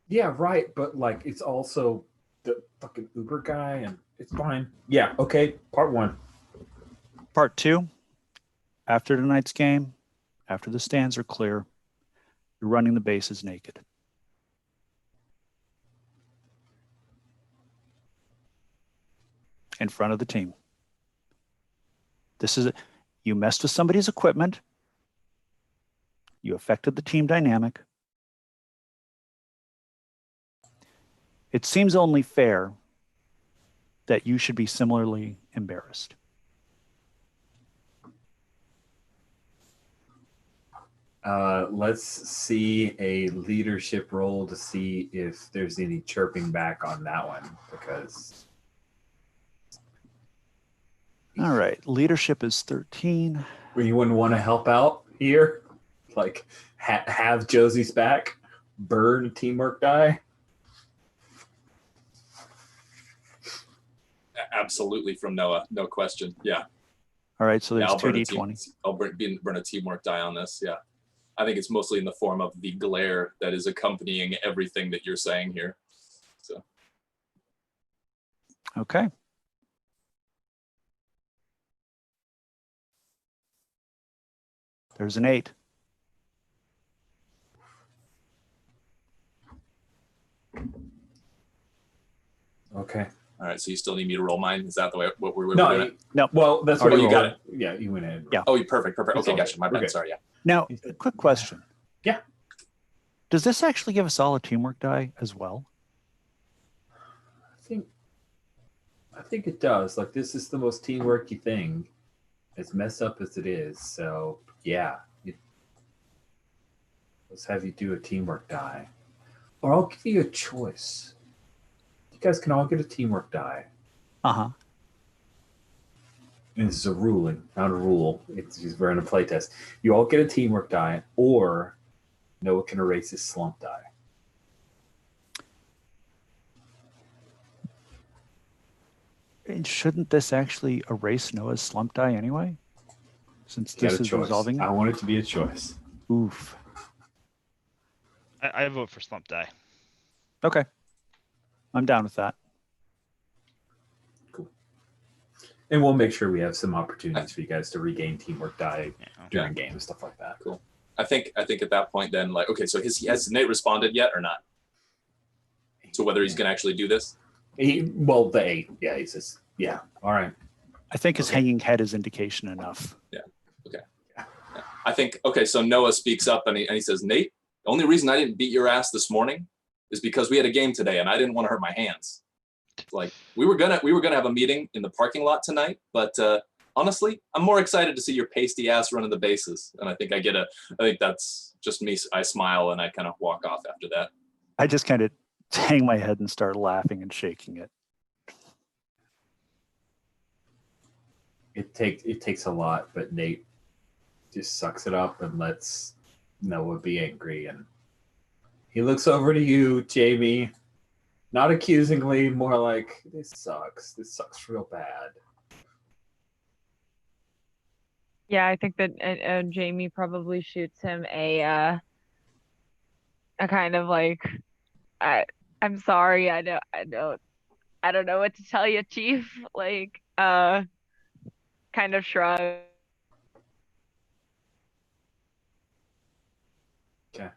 Yeah, right. But like, it's also the fucking Uber guy, and it's fine. Yeah. Okay. Part 1. Part 2. After tonight's game, after the stands are clear, you're running the bases naked. In front of the team. You messed with somebody's equipment. You affected the team dynamic. It seems only fair that you should be similarly embarrassed. Let's see a leadership role to see if there's any chirping back on that one, because. All right, leadership is 13. You wouldn't want to help out here, like have Josie's back, burn teamwork die. Absolutely, from Noah, no question. Yeah. All right, so there's I'll 2 D20. I'll burn a teamwork die on this. Yeah, I think it's mostly in the form of the glare that is accompanying everything that you're saying here. So. Okay. There's an 8. Okay. All right, so you still need me to roll mine? Is that the way what we're No, doing it? No. Well, that's Oh, what you got it. Yeah, you went in. Yeah. Oh, perfect. It's Okay, all gotcha. good. My We're bad. good. Sorry. Yeah. Now, a quick question. Yeah. Does this actually give us all a teamwork die as well? I think it does. Like, this is the most teamworky thing, as messed up as it is. So yeah, let's have you do a teamwork die, or I'll give you a choice. You guys can all get a teamwork die. Uh-huh. And this is a ruling, not a rule. We're in a playtest. You all get a teamwork die, or Noah can erase his slump die. And shouldn't this actually erase Noah's slump die anyway? Since You got this a is choice. resolving it? I want it to be a choice. Oof. I vote for Slump Die. Okay. I'm down with that. Cool. And we'll make sure we have some opportunities for you guys to regain teamwork die during games, stuff like that. Cool. I think at that point then, like, okay, so has Nate responded yet or not? To whether he's gonna actually do this? The 8. Yeah, he says, yeah. All right. I think his hanging head is indication enough. Yeah. Okay. Yeah. I think, okay, so Noah speaks up and he says, Nate, the only reason I didn't beat your ass this morning is because we had a game today and I didn't want to hurt my hands. Like, we were gonna have a meeting in the parking lot tonight, but honestly, I'm more excited to see your pasty ass running the bases. And I think I think that's just me. I smile and I kind of walk off after that. I just kind of hang my head and start laughing and shaking it. It takes a lot, but Nate just sucks it up and lets Noah be angry. And he looks over to you, Jamie, not accusingly, more like, this sucks. This sucks real bad. Yeah, I think that Jamie probably shoots him a kind of like, I'm sorry, I don't know what to tell you, Chief. Like, kind of shrug. Okay.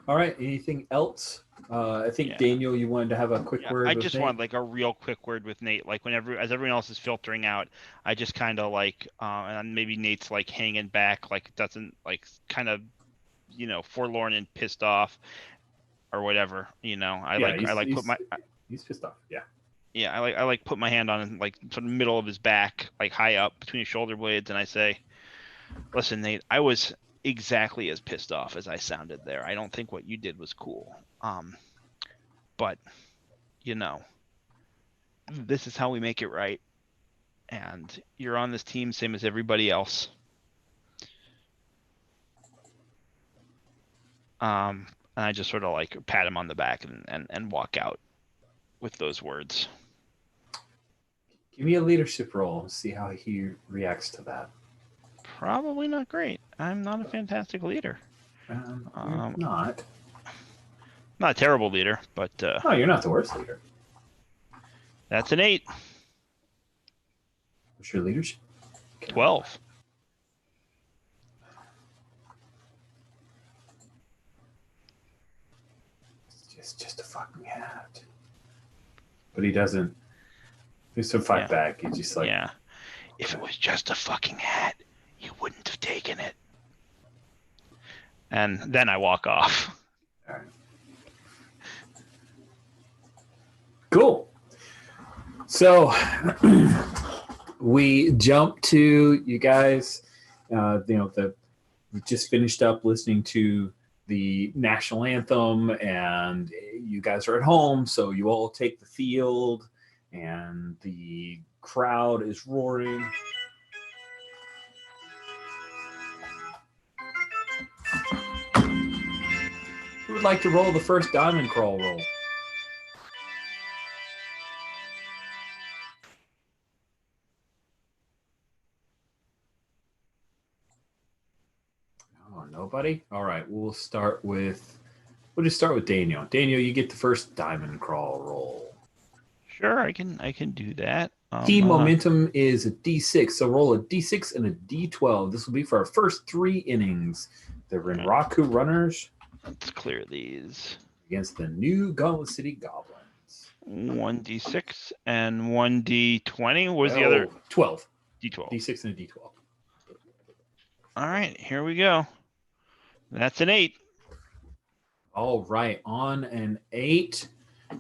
All right. Anything else? I think Daniel, you wanted to have a quick word. I with just Nate? want like a real quick word with Nate. Like as everyone else is filtering out, I just kind of like, and maybe Nate's like hanging back, like doesn't like kind of, forlorn and pissed off, or whatever. He's pissed off. Yeah. Yeah, I like put my hand on like sort of middle of his back, like high up between his shoulder blades, and I say, "Listen, Nate, I was exactly as pissed off as I sounded there. I don't think what you did was cool. But this is how we make it right. And you're on this team, same as everybody else. And I just sort of like pat him on the back and walk out with those words. Give me a leadership role and see how he reacts to that. Probably not great. I'm not a fantastic leader. You're not. Not a terrible leader, but... no, you're not the worst leader. That's an 8. What's your leadership? 12. It's just a fucking hat. But he doesn't... There's some fight back. He's just like... Yeah. If it was just a fucking hat, you wouldn't have taken it. And then I walk off. All right. Cool. So we jump to you guys. We just finished up listening to the national anthem, and you guys are at home, so you all take the field, and the crowd is roaring. Who would like to roll the first diamond crawl roll? Oh, nobody? All right, we'll just start with Daniel. Daniel, you get the first diamond crawl roll. Sure, I can do that. Team momentum is a D6, so roll a D6 and a D12. This will be for our first 3 innings. The Renraku Runners. Let's clear these. Against the new Gauntlet City Goblins. 1d6 and 1d20. What was the other? 12. D12. D6 and a D12. All right, here we go. That's an 8. All right, on an 8.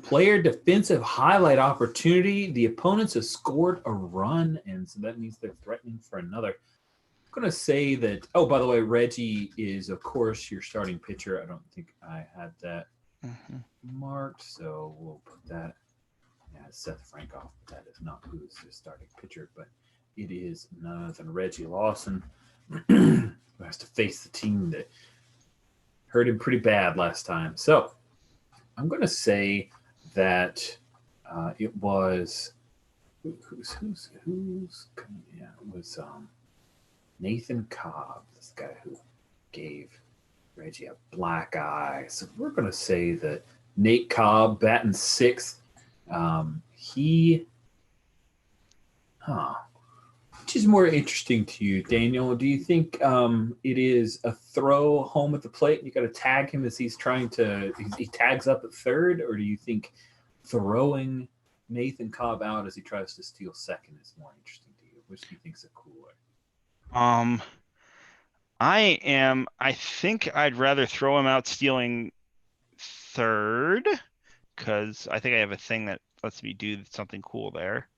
Player defensive highlight opportunity. The opponents have scored a run, and so that means they're threatening for another. I'm going to say that, oh, by the way, Reggie is, of course, your starting pitcher. I don't think I had that marked, so we'll put that. Yeah, Seth Frankoff, but that is not who's the starting pitcher, but it is none other than Reggie Lawson, who has to face the team that hurt him pretty bad last time. So I'm going to say that it was it was Nathan Cobb, this guy who gave Reggie, a black eye. So we're going to say that Nate Cobb, batting sixth. Which is more interesting to you, Daniel? Do you think it is a throw home at the plate? You got to tag him as he's trying to, he tags up at third, or do you think throwing Nathan Cobb out as he tries to steal second is more interesting to you? Which do you think is a cooler? I think I'd rather throw him out stealing third, because I think I have a thing that lets me do something cool there.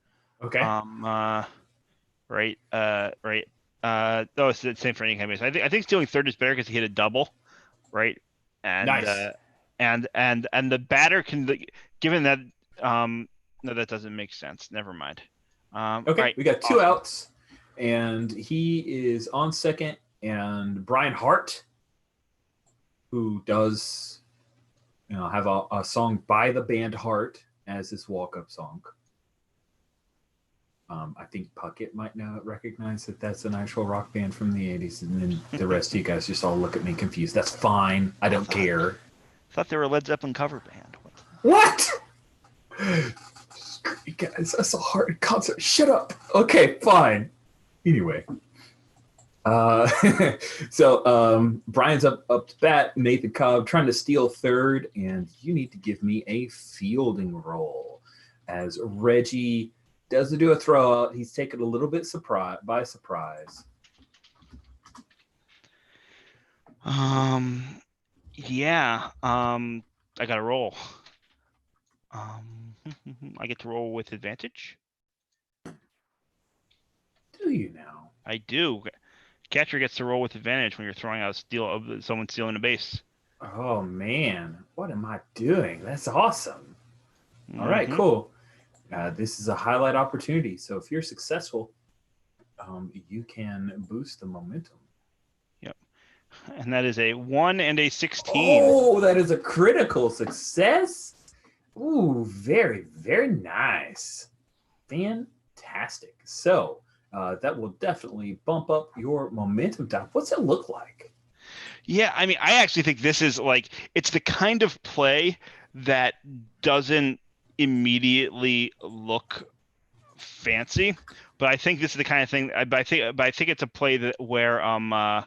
Okay. Right. No, it's the same for any kind of base. I think stealing third is better because he hit a double, right? And Nice. And the batter can, given that no, that doesn't make sense. Never mind. Okay, right. We got two Awesome. outs, and he is on second. And Brian Hart, who does, have a song by the band Heart as his walk-up song. I think Puckett might recognize that that's an actual rock band from the 80s, and then the rest of you guys just all look at me confused. That's fine. I don't care. I thought they were a Led Zeppelin cover band. What? You guys, that's a hard concert. Shut up. Okay, fine. Anyway. So Brian's up to bat. Nathan Cobb trying to steal third, and you need to give me a fielding role as Reggie does do a throw out. He's taken a little bit by surprise. Yeah. I got to roll. I get to roll with advantage. Do you now? I do. Catcher gets to roll with advantage when you're throwing out someone stealing a base. Oh man, what am I doing? That's awesome. All right, cool. This is a highlight opportunity. So if you're successful, you can boost the momentum. Yep. And that is a 1 and a 16. Oh, that is a critical success. Ooh, very, very nice. Fantastic. So that will definitely bump up your momentum down. What's it look like? Yeah, I mean, I actually think this is it's the kind of play that doesn't immediately look fancy, but I think this is the kind of thing. I think it's a play where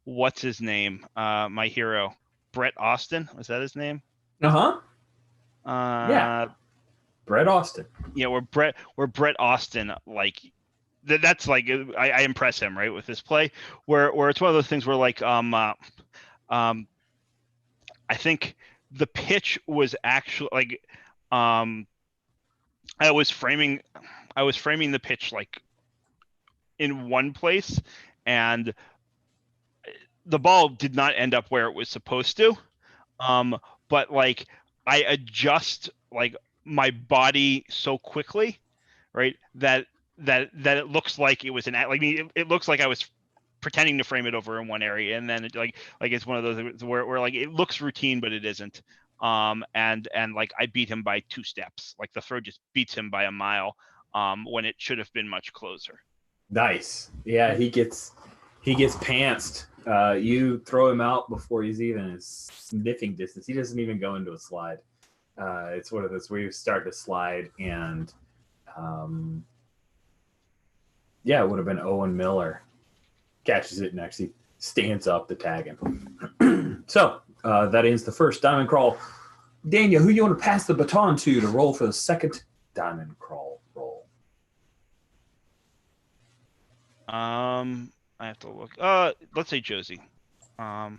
what's his name? My hero, Brett Austin. Was that his name? Yeah, Brett Austin. Yeah, where Brett Austin that's I impress him, right, with this play where it's one of those things where I think the pitch was actually I was framing the pitch in one place, and the ball did not end up where it was supposed to. But I adjust my body so quickly, right, that it looks like it was it looks like I was pretending to frame it over in one area, and then it's one of those where it looks routine but it isn't. And I beat him by 2 steps. The throw just beats him by a mile when it should have been much closer. Nice. Yeah, he gets pantsed. You throw him out before he's even in sniffing distance. He doesn't even go into a slide. It's one of those where you start to slide, and it would have been Owen Miller catches it and actually stands up to tag him. So that ends the first diamond crawl. Daniel, who you want to pass the baton to roll for the second diamond crawl roll? I have to look. Let's say Josie. All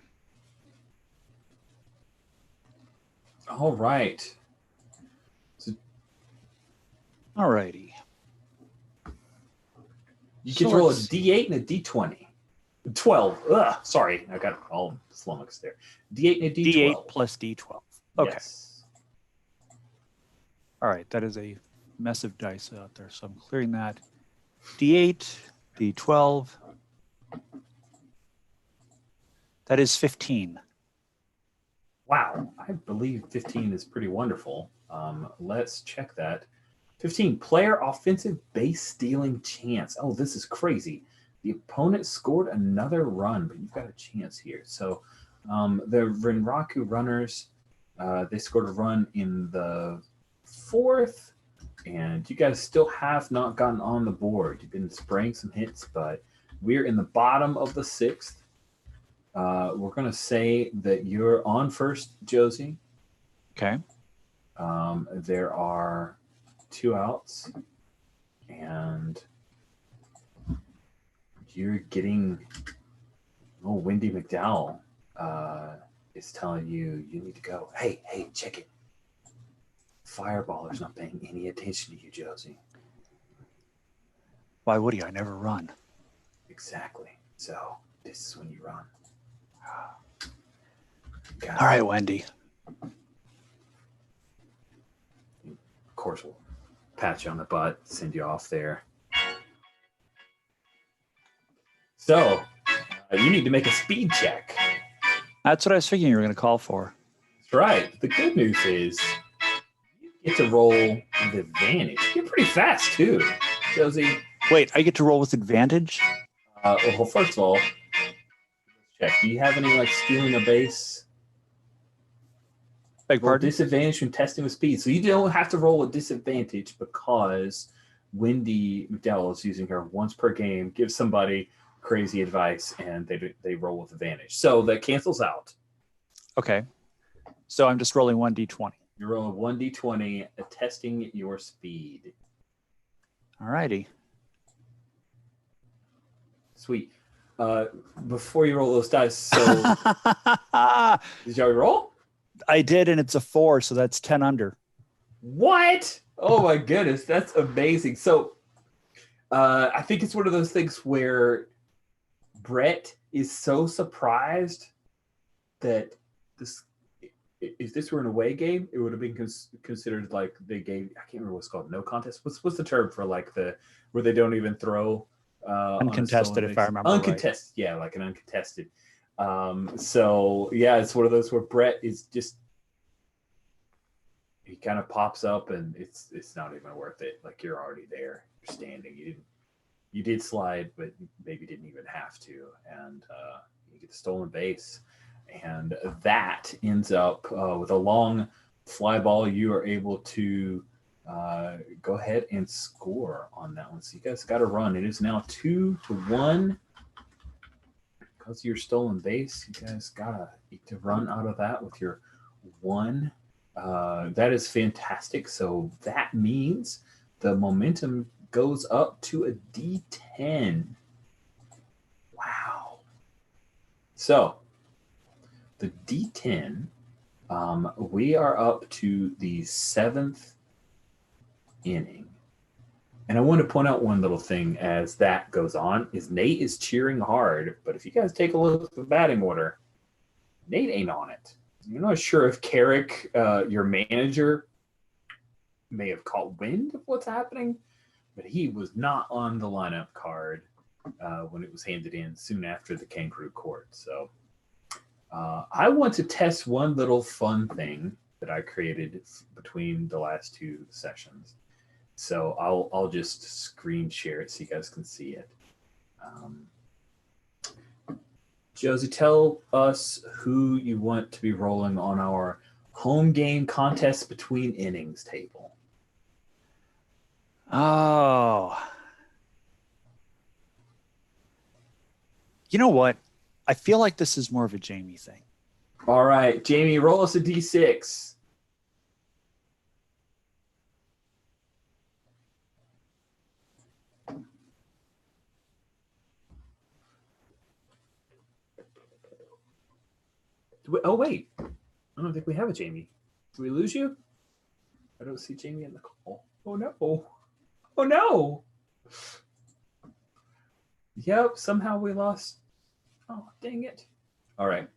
right. All righty. You get to roll a D8 and a D20. 12. Ugh, sorry, I got all flummoxed there. D8 and a D12. D8 plus D12. Okay. Yes. All right, that is a mess of dice out there, so I'm clearing that. D8, D12. That is 15. Wow, I believe 15 is pretty wonderful. Let's check that. 15, player offensive base stealing chance. Oh, this is crazy. The opponent scored another run, but you've got a chance here. So The Renraku runners, they scored a run in the 4th, and you guys still have not gotten on the board. You've been spraying some hits, but we're in the bottom of the 6th. We're going to say that you're on first, Josie. Okay. There are 2 outs, and you're getting... Oh, Wendy McDowell is telling you need to go. Hey, check it. Fireballer's not paying any attention to you, Josie. Why would he? I never run. Exactly. So this is when you run. All right, Wendy. Of course, we'll pat you on the butt, send you off there. So you need to make a speed check. That's what I was thinking you were going to call for. That's right. The good news is you get to roll with advantage. You're pretty fast too, Josie. Wait, I get to roll with advantage? Well, first of all, check. Do you have any like stealing a base? Beg pardon? Disadvantage when testing with speed. So you don't have to roll with disadvantage because Wendy McDowell is using her once per game, gives somebody crazy advice, and they roll with advantage. So that cancels out. Okay. So I'm just rolling 1d20. You're rolling 1d20, testing your speed. All righty. Sweet. Before you roll those dice, so did you already roll? I did, and it's a 4, so that's 10 under. What? Oh my goodness, that's amazing. So I think it's one of those things where Brett is so surprised that if this were an away game, it would have been considered like they gave, I can't remember what's called, no contest. What's the term for like where they don't even throw? Uncontested, if I remember. Uncontested, right. Yeah, like an uncontested. So yeah, it's one of those where Brett is just, he kind of pops up and it's not even worth it. Like you're already there, you're standing. You did slide, but maybe didn't even have to. And you get the stolen base, and that ends up with a long fly ball. You are able to go ahead and score on that one. So you guys got to run. It is now 2-1. Because of your stolen base, you guys gotta run out of that with your 1. That is fantastic. So that means the momentum goes up to a D10. Wow. So the D10, we are up to the 7th inning. And I want to point out one little thing as that goes on is Nate is cheering hard, but if you guys take a look at the batting order, Nate ain't on it. You're not sure if Carrick, your manager, may have caught wind of what's happening, but he was not on the lineup card when it was handed in soon after the Kangaroo Court. So I want to test one little fun thing that I created between the last 2 sessions. So I'll just screen share it so you guys can see it. Josie, tell us who you want to be rolling on our home game contest between innings table. Oh. You know what? I feel like this is more of a Jamie thing. All right, Jamie, roll us a D6. Oh, wait. I don't think we have a Jamie. Did we lose you? I don't see Jamie in the call. Oh, no. Oh, no. Yep, somehow we lost. Oh, dang it. All right.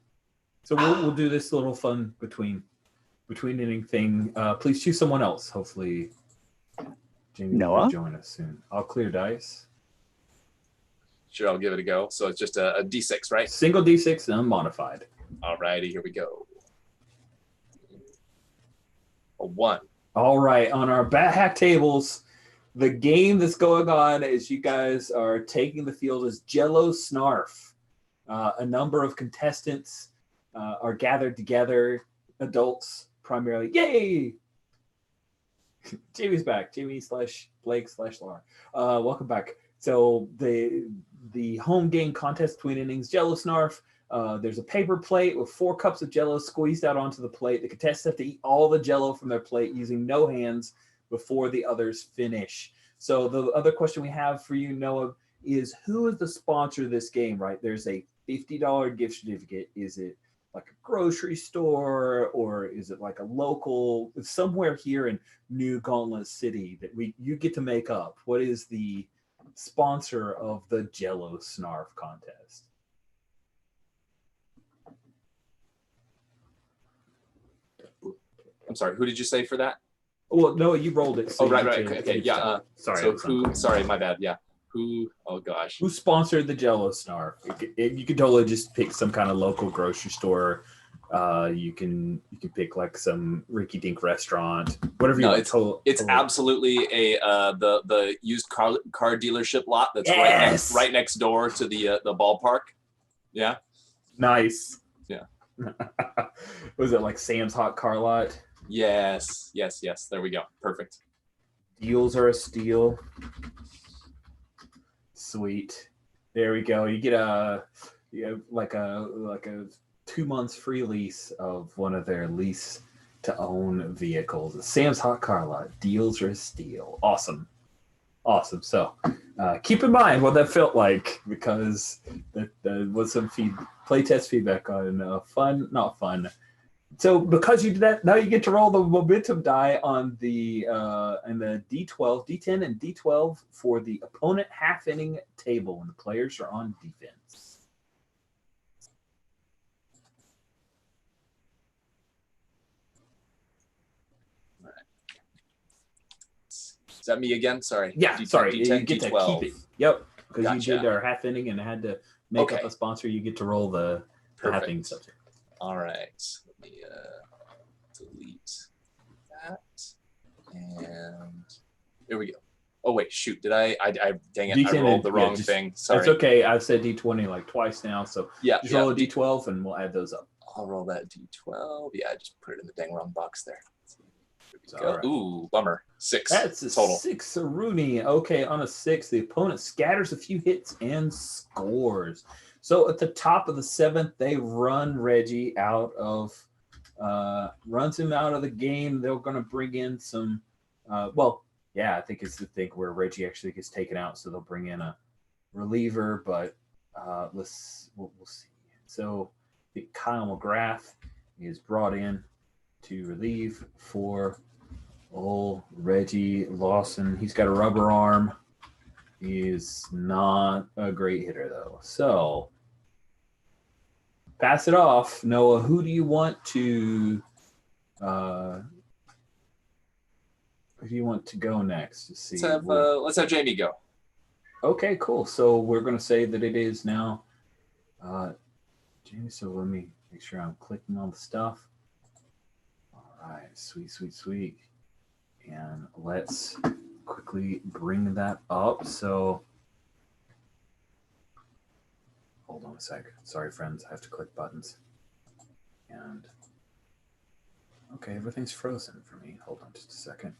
So we'll do this little fun between inning thing. Please choose someone else. Hopefully Jamie will join us soon. I'll clear dice. Sure, I'll give it a go. So it's just a D6, right? Single D6 and unmodified. Alrighty, here we go. A 1. All right, on our bat hack tables, the game that's going on as you guys are taking the field is Jello Snarf. A number of contestants are gathered together. Adults primarily. Yay! Jamie's back. Jamie / Blake / Laura. Welcome back. So the home game contest between innings Jello Snarf. There's a paper plate with 4 cups of Jello squeezed out onto the plate. The contestants have to eat all the Jello from their plate using no hands before the others finish. So the other question we have for you, Noah, is who is the sponsor of this game, right? There's a $50 gift certificate. Is it like a grocery store, or is it like a local, somewhere here in New Gauntlet City that you get to make up? What is the sponsor of the Jello Snarf contest? I'm sorry, who did you say for that? Well, no, you rolled it. So right. Okay, yeah. Sorry. So who? Sorry, my bad. Yeah. Who? Oh gosh. Who sponsored the Jello Snarf? You could totally just pick some kind of local grocery store. You can pick like some rinky dink restaurant, whatever you want. It's absolutely the used car dealership lot that's right next door to the ballpark. Yeah. Nice. Yeah. Was it like Sam's Hot Car Lot? Yes. There we go. Perfect. Deals are a steal. Sweet. There we go. You get like a 2 months free lease of one of their lease to own vehicles. Sam's Hot Car Lot. Deals are a steal. Awesome. So keep in mind what that felt like, because that was some playtest feedback on fun, not fun. So because you did that, now you get to roll the momentum die on the D12, D10, and D12 for the opponent half inning table when the players are on defense. All right. Is that me again? Sorry. Yeah, sorry. D10, you get D12. to keep it. Yep, because Gotcha. you did our half inning and had to make up a sponsor. You get to roll the half inning subject. All right. Let me delete that. And there we go. Oh wait, shoot! Did I dang it! I rolled the wrong thing. Sorry. That's okay. I've said D20 like twice now, so just roll a D12 and we'll add those up. I'll roll that D12. Yeah, I just put it in the dang wrong box there. There we All go. right. Ooh, bummer. 6. That's a total. 6, Rooney. Okay, on a 6, the opponent scatters a few hits and scores. So at the top of the 7th, they run Reggie runs him out of the game. They're going to bring in some, I think it's the thing where Reggie actually gets taken out, so they'll bring in a reliever, but we'll see. So I think Kyle McGrath is brought in to relieve for old Reggie Lawson. He's got a rubber arm. He is not a great hitter, though. So pass it off. Noah, who do you want to go next? To see. Let's have Jamie go. Okay, cool. So we're going to say that it is now Jamie. So let me make sure I'm clicking on the stuff. All right, sweet. And let's quickly bring that up. So hold on a second. Sorry, friends. I have to click buttons. And okay, everything's frozen for me. Hold on just a second.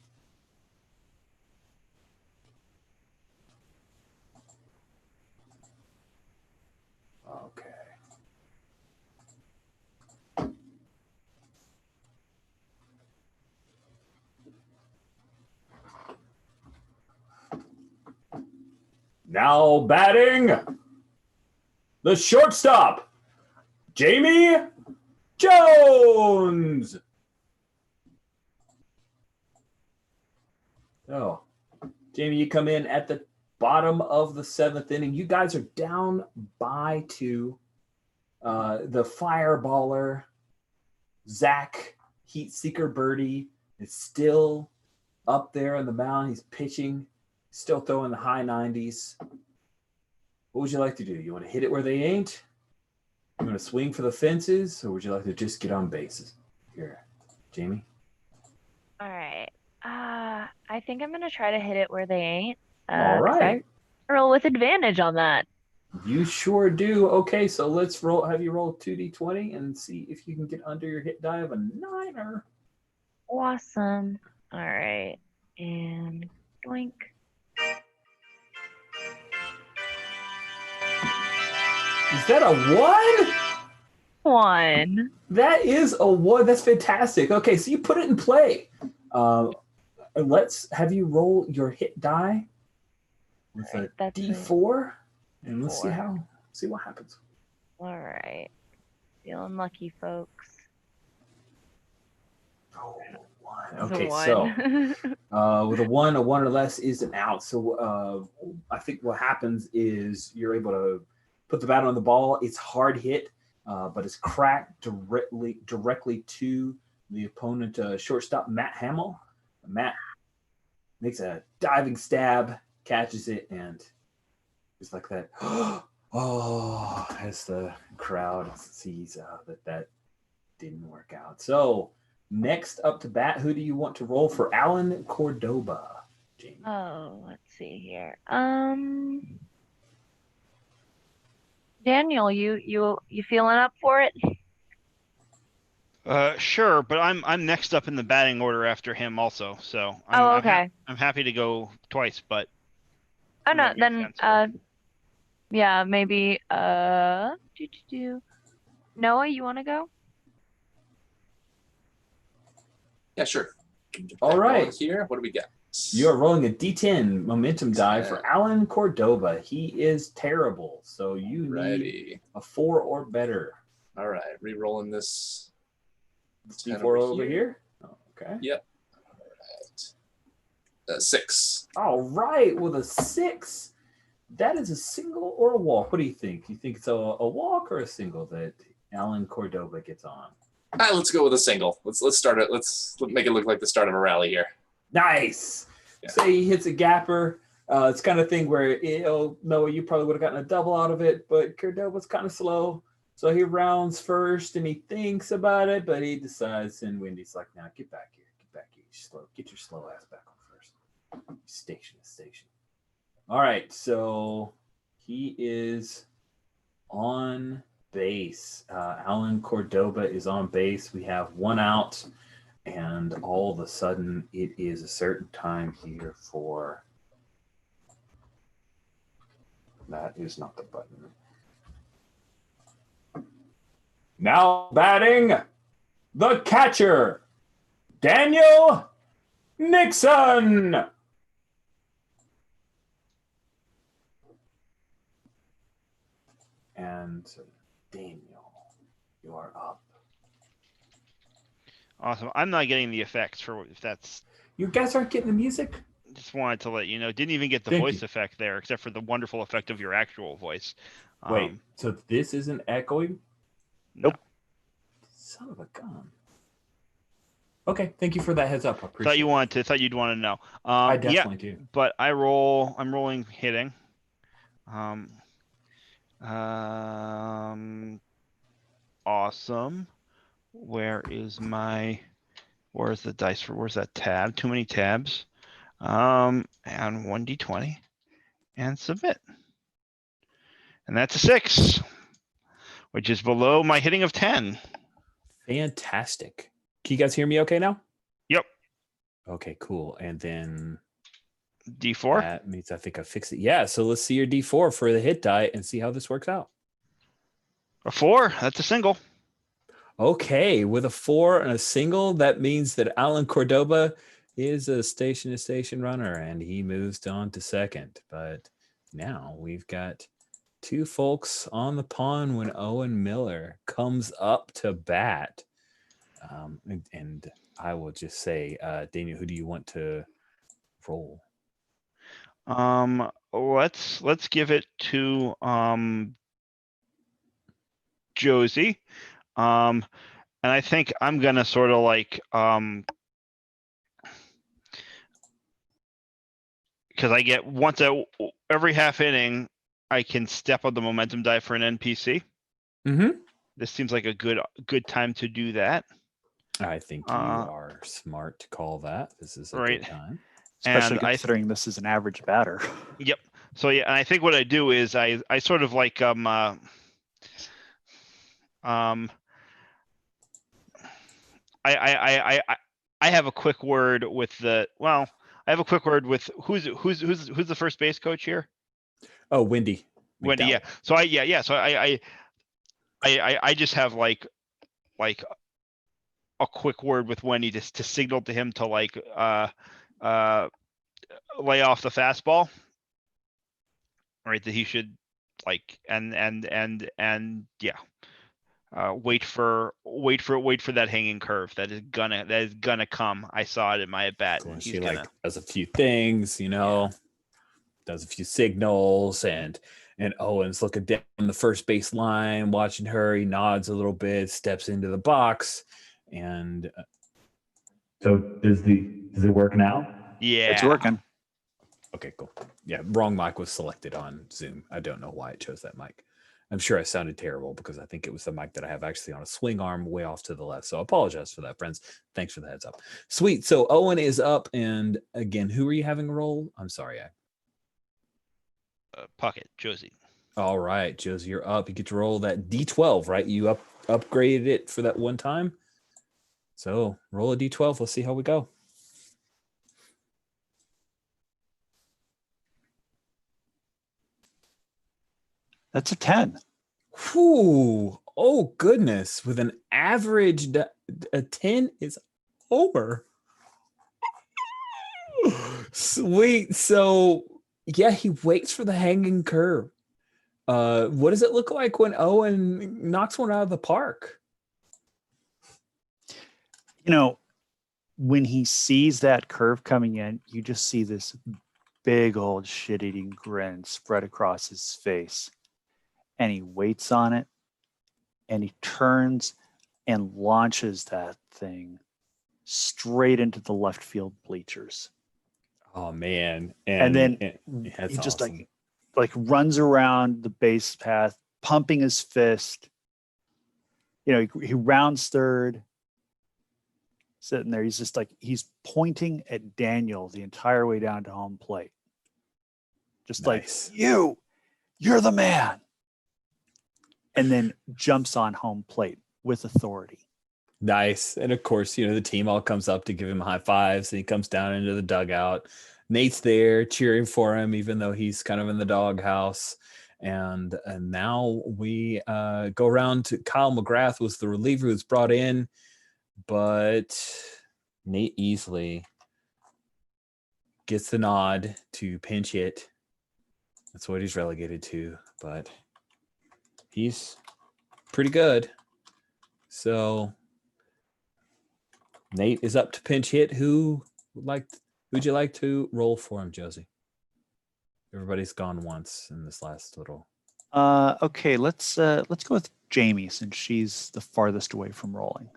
Okay. Now batting the shortstop, Jamie Jones. So, Jamie, you come in at the bottom of the 7th inning. You guys are down by 2. The fireballer, Zach Heat Seeker Birdie, is still up there on the mound. He's pitching, still throwing the high 90s. What would you like to do? You want to hit it where they ain't? You want to swing for the fences? Or would you like to just get on bases? Here, Jamie. All right. I think I'm going to try to hit it where they ain't. All right. I roll with advantage on that. You sure do. Okay, so let's roll. Have you roll 2d20 and see if you can get under your hit die of a 9er. Awesome. All right. And doink. Is that a 1? 1. That is a 1. That's fantastic. Okay, so you put it in play. Let's have you roll your hit die with Right, a that's D4, and let's see four. what happens. All right. Feeling lucky, folks. Oh, 1. It's a Okay, 1. so with a 1 or less is an out. So I think what happens is you're able to put the bat on the ball. It's hard hit, but it's cracked directly to the opponent shortstop, Matt Hamill. Matt makes a diving stab, catches it, and it's like that. Oh, as the crowd sees that didn't work out. So next up to bat, who do you want to roll for Alan Cordoba, Jamie? Oh, let's see here. Daniel, you feeling up for it? Sure, but I'm next up in the batting order after him also. So Okay. I'm happy to go twice, but Oh no, that makes then sense. yeah, maybe Noah, you want to go? Yeah, sure. All right. Here, what do we get? You're rolling a D10 momentum die for Alan Cordoba. He is terrible, so you need a 4 or better. All right, re-rolling this. D4 over here. Oh, okay. Yep. All right. 6. All right, with a 6, that is a single or a walk. What do you think? You think it's a walk or a single that Alan Cordoba gets on? Let's go with a single. Let's start it. Let's make it look like the start of a rally here. Nice. Yeah. Say he hits a gapper. It's kind of thing where Noah, you probably would have gotten a double out of it, but Cordoba's kind of slow. So he rounds first and he thinks about it, but he decides, and Wendy's like, "Now get back here. Get your slow ass back on first. Station. All right, so he is on base. Alan Cordoba is on base. We have 1 out, and all of a sudden it is a certain time here for... That is not the button. Now batting, the catcher, Daniel Nixon. And Daniel, you are up. Awesome. I'm not getting the effects for if that's. You guys aren't getting the music? Just wanted to let you know. Didn't even get the voice effect there, except for the wonderful effect of your actual voice. Wait, so this isn't echoing? Nope. Son of a gun. Okay, thank you for that heads up. I appreciate Thought you'd want to know. I definitely do. But I'm rolling hitting. Awesome. Where's the dice for? Where's that tab? Too many tabs. And 1d20 and submit. And that's a 6, which is below my hitting of 10. Fantastic. Can you guys hear me okay now? Yep. Okay, cool. And then D4? That means I think I fixed it. Yeah, so let's see your D4 for the hit die and see how this works out. A 4. That's a single. Okay, with a 4 and a single, that means that Alan Cordoba is a station-to-station runner, and he moves on to second. But now we've got 2 folks on the pond when Owen Miller comes up to bat. And I will just say, Daniel, who do you want to roll? Let's give it to Josie. And I think I'm gonna sort of like because I get every half inning I can step on the momentum die for an NPC. Mm-hmm. This seems like a good time to do that. I think you are smart to call that. This is a right. good time. Especially considering this is an average batter. Yep. So yeah, and I think what I do is I sort of like I have a quick word with I have a quick word with who's the first base coach here? Oh, Wendy. Wendy, McDowell. yeah. So so I just have like a quick word with Wendy to signal to him to like lay off the fastball. Right, that he should like and yeah. Wait for that hanging curve that is gonna come. I saw it in my at bat. And she like does a few things, you know, does a few signals, and Owen's looking down the first base line, watching her. He nods a little bit, steps into the box, and so does it work now? Yeah, It's working. Okay, cool. Yeah, wrong mic was selected on Zoom. I don't know why it chose that mic. I'm sure I sounded terrible because I think it was the mic that I have actually on a swing arm way off to the left. So I apologize for that, friends. Thanks for the heads up. Sweet. So Owen is up. And again, who are you having roll? I'm sorry. Pocket, Josie. All right, Josie, you're up. You get to roll that D12, right? You upgraded it for that one time. So roll a D12. Let's see how we go. That's a 10. Whew. Oh, goodness. With an average, a 10 is over. Sweet. So, yeah, he waits for the hanging curve. What does it look like when Owen knocks one out of the park? You know, when he sees that curve coming in, you just see this big old shit-eating grin spread across his face. And he waits on it, and he turns and launches that thing straight into the left field bleachers. Oh, man. And then he just awesome. like runs around the base path, pumping his fist. You know, he rounds third, sitting there. He's just like, he's pointing at Daniel the entire way down to home plate. Just Nice. like, you're the man. And then jumps on home plate with authority. Nice. And of course, you know, the team all comes up to give him high fives, and he comes down into the dugout. Nate's there cheering for him, even though he's kind of in the doghouse. And now we go around to Kyle McGrath was the reliever who's brought in, but Nate easily gets the nod to pinch hit. That's what he's relegated to, but he's pretty good. So Nate is up to pinch hit. Who'd you like to roll for him, Josie? Everybody's gone once in this last little. Okay, let's go with Jamie since she's the farthest away from rolling.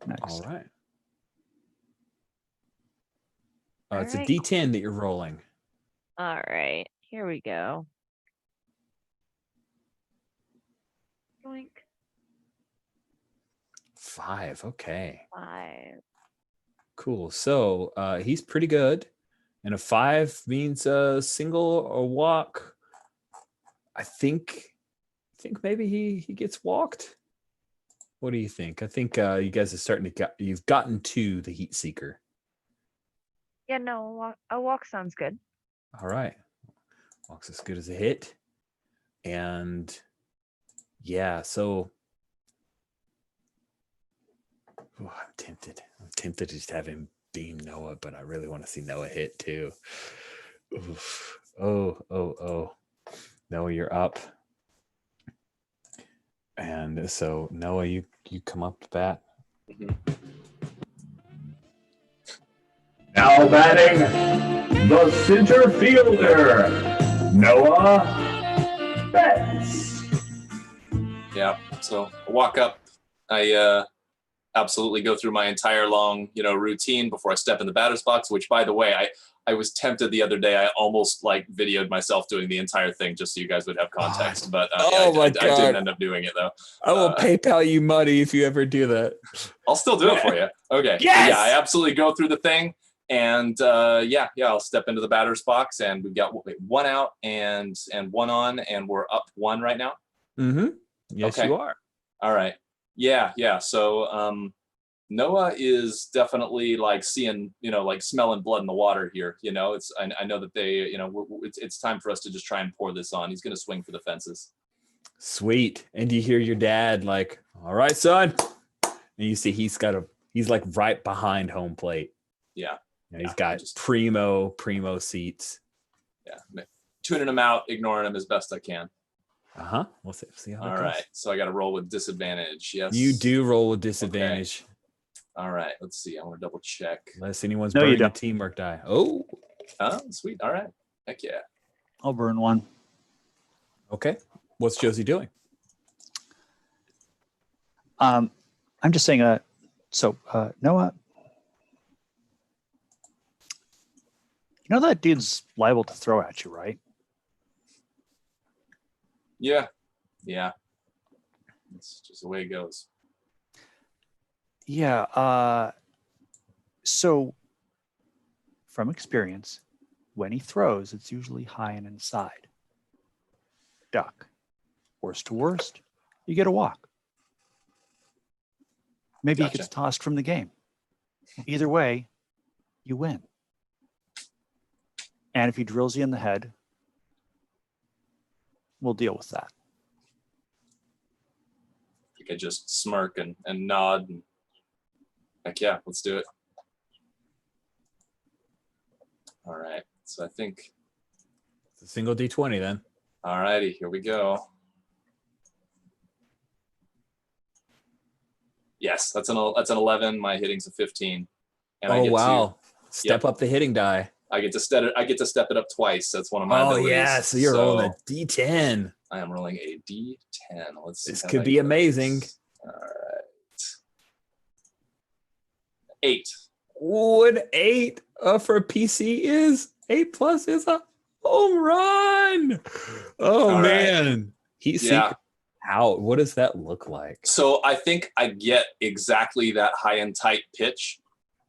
Next. All right. All It's right. a D10 that you're rolling. All right, here we go. Doink. 5. Okay. 5. Cool. So he's pretty good. And a 5 means a single or walk. I think maybe he gets walked. What do you think? I think you guys are you've gotten to the heat seeker. Yeah, no, a walk sounds good. All right. Walks as good as a hit. And yeah, so I'm tempted. I'm tempted to just have him beam Noah, but I really want to see Noah hit too. Oof. Oh. Noah, you're up. And so Noah, you come up to bat. Now batting, the center fielder, Noah Betts. Yeah, so I walk up. I absolutely go through my entire long, routine before I step in the batter's box, which, by the way, I was tempted the other day. I almost videoed myself doing the entire thing just so you guys would have context. But I didn't end up doing it, though. I will PayPal you money if you ever do that. I'll still do it for you. Okay. Yes! Yeah, I absolutely go through the thing. And I'll step into the batter's box, and we've got one out and one on, and we're up one right now. Mm-hmm. Yes, Okay. you are. All right. Yeah. So Noah is definitely like seeing, like smelling blood in the water here. I know that they, it's time for us to just try and pour this on. He's going to swing for the fences. Sweet. And you hear your dad like, all right, son. And you see he's like right behind home plate. Yeah. And he's got primo seats. Yeah. Tuning him out, ignoring him as best I can. Uh-huh. We'll see how that goes. All right. So I got to roll with disadvantage. Yes. You do roll with disadvantage. Okay. All right. Let's see. I want to double check. Unless anyone's burning a teamwork die. Oh, sweet. All right. Heck yeah. I'll burn one. Okay. What's Josie doing? I'm just saying, Noah, you know that dude's liable to throw at you, right? Yeah. It's just the way it goes. Yeah. So from experience, when he throws, it's usually high and inside. Duck. Worst to worst, you get a walk. Maybe he gets tossed from the game. Either way, you win. And if he drills you in the head, we'll deal with that. I could just smirk and nod. And heck yeah, let's do it. All right. So I think it's a single D20 then. All righty, here we go. Yes, that's an 11. My hitting's a 15. And I get Step up the hitting die. I get to step it up twice. That's one of my abilities. Yeah, so you're rolling a D10. I am rolling a D10. Let's see. This could be amazing. All right. 8. What 8 for PC is? 8+ is a home run. Oh all man. Right. He's out. What does that look like? So I think I get exactly that high and tight pitch,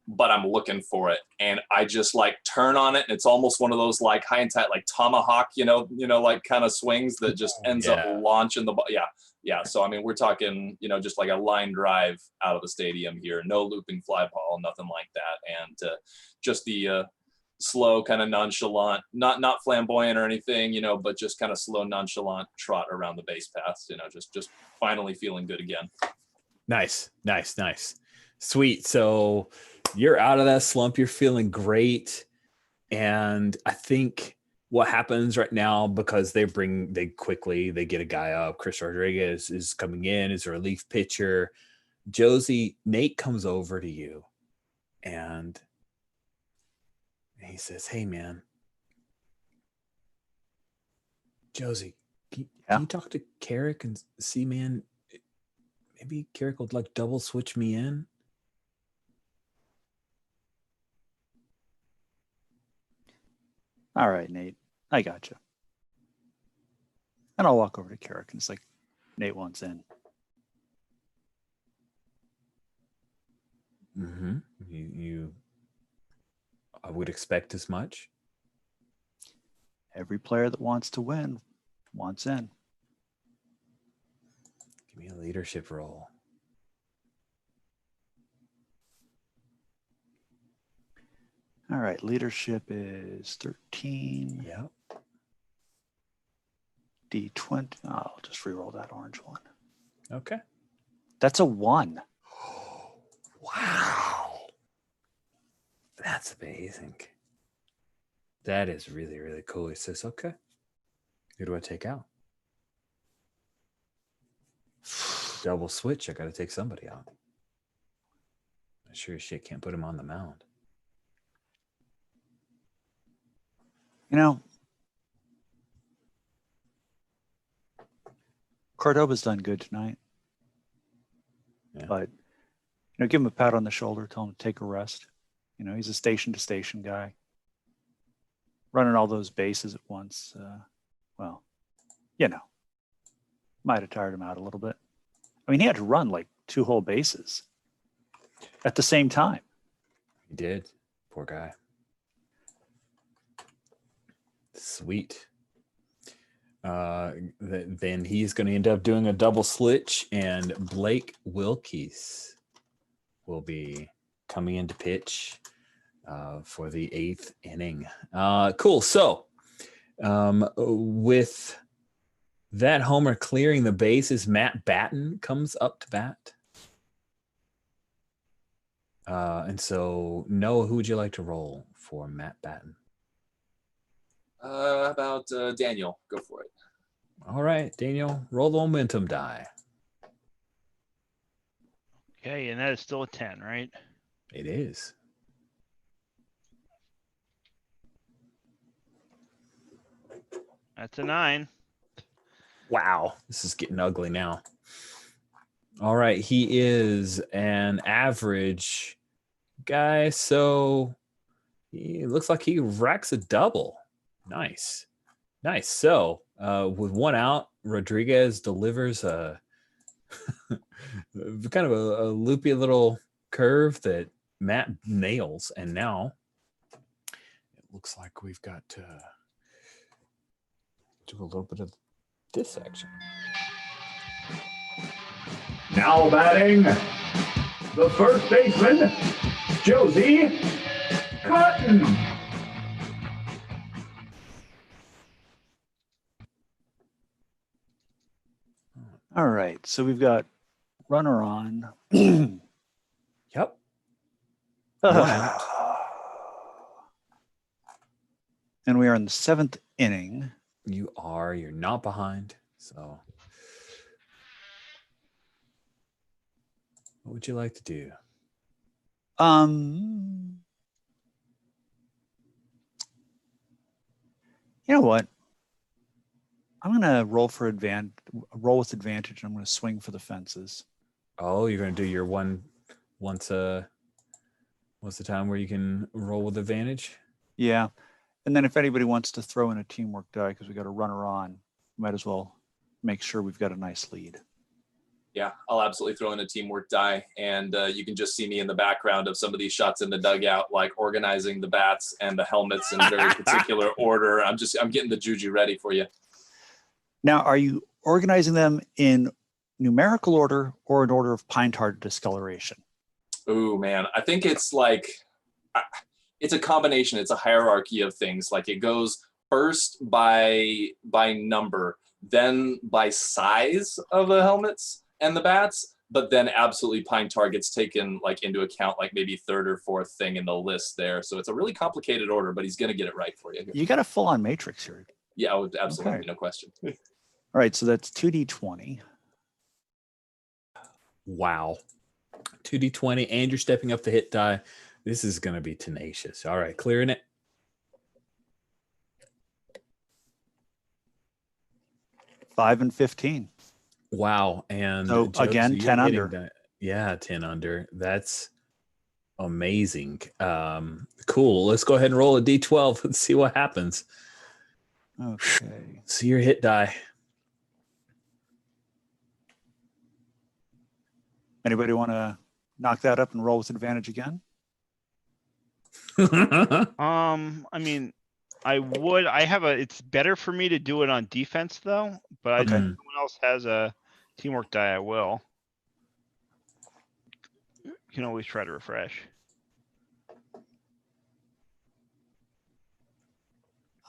but I'm looking for it, and I just like turn on it, and it's almost one of those like high and tight, like tomahawk, like kind of swings that just ends up launching the ball. Yeah. So I mean, we're talking, just like a line drive out of the stadium here, no looping fly ball, nothing like that, and just the slow, kind of nonchalant, not flamboyant or anything, but just kind of slow, nonchalant trot around the base paths, just finally feeling good again. Nice. Sweet. So you're out of that slump. You're feeling great. And I think what happens right now, because they get a guy up. Chris Rodriguez is coming in as a relief pitcher. Josie, Nate comes over to you and he says, hey man, Josie, can you talk to Carrick and see, man, maybe Carrick would like double switch me in? All right, Nate, I got you. And I'll walk over to Carrick, and it's like, Nate wants in. Mm-hmm. I would expect as much. Every player that wants to win wants in. Give me a leadership role. All right, leadership is 13. Yep. D20. I'll just re-roll that orange one. Okay. That's a 1. Wow. That's amazing. That is really, really cool. He says, okay, who do I take out? Double switch. I got to take somebody out. I sure as shit can't put him on the mound. Cordoba's done good tonight. Yeah. But, give him a pat on the shoulder, tell him to take a rest. He's a station-to-station guy. Running all those bases at once, might have tired him out a little bit. I mean, he had to run like 2 whole bases at the same time. He did. Poor guy. Sweet. Then he's going to end up doing a double switch, and Blake Wilkes will be coming into pitch for the 8th inning. Cool. So with that homer clearing the bases, Matt Batten comes up to bat. And so, Noah, who would you like to roll for Matt Batten? How about Daniel? Go for it. All right, Daniel, roll the momentum die. Okay, and that is still a 10, right? It is. That's a 9. Wow, this is getting ugly now. All right, he is an average guy, so he looks like he racks a double. Nice. So with one out, Rodriguez delivers a kind of a loopy little curve that Matt nails, and now it looks like we've got to do a little bit of this action. Now batting, the first baseman, Josie Cotton. All right, so we've got runner on. Yep. And we are in the 7th inning. You're not behind. So what would you like to do? You know what? I'm gonna roll with advantage. I'm gonna swing for the fences. Oh, you're gonna do your what's the time where you can roll with advantage? Yeah. And then if anybody wants to throw in a teamwork die because we got a runner on, might as well make sure we've got a nice lead. Yeah, I'll absolutely throw in a teamwork die, and you can just see me in the background of some of these shots in the dugout, like organizing the bats and the helmets in very particular order. I'm getting the juju ready for you. Now, are you organizing them in numerical order or in order of pine tar discoloration? Oh man, I think it's like it's a combination. It's a hierarchy of things. Like it goes first by number, then by size of the helmets and the bats, but then absolutely pine tar gets taken like into account, like maybe 3rd or 4th thing in the list there. So it's a really complicated order, but he's going to get it right for you. You got a full-on matrix here. Yeah, I would absolutely, Okay. No question. All right, so that's 2d20. Wow. 2d20, and you're stepping up the hit die. This is going to be tenacious. All right, clearing it. $5 and 15. Wow. And So Josie, again, you're 10 hitting under. that. Yeah, 10 under. That's amazing. Cool. Let's go ahead and roll a d12 and see what happens. Okay. See your hit die. Anybody want to knock that up and roll with advantage again? I mean, I would. It's better for me to do it on defense though. But Okay. if someone else has a teamwork die, I will. You can always try to refresh.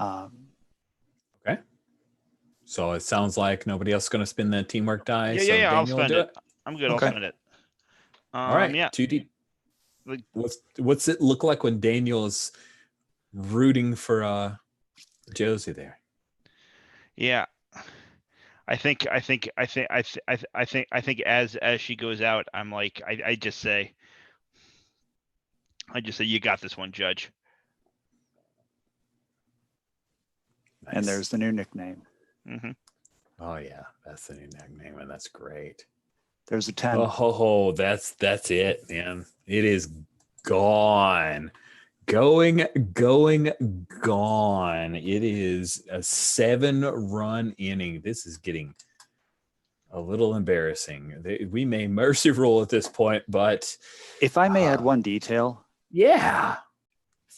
Okay. So it sounds like nobody else is going to spin the teamwork die. Yeah, so yeah. I'll Daniel will spend do it. I'm good. Okay. I'll spend it. All right. Yeah. 2D. Like- What's it look like when Daniel is rooting for Josie there? Yeah. I think as she goes out, I'm like, I just say, you got this one, Judge. Nice. And there's the new nickname. Mm-hmm. Oh yeah, that's the new nickname, and that's great. There's a 10. Oh, that's it, man. It is gone. Going, gone. It is a 7-run inning. This is getting a little embarrassing. We may mercy rule at this point, but If I may add one detail, yeah.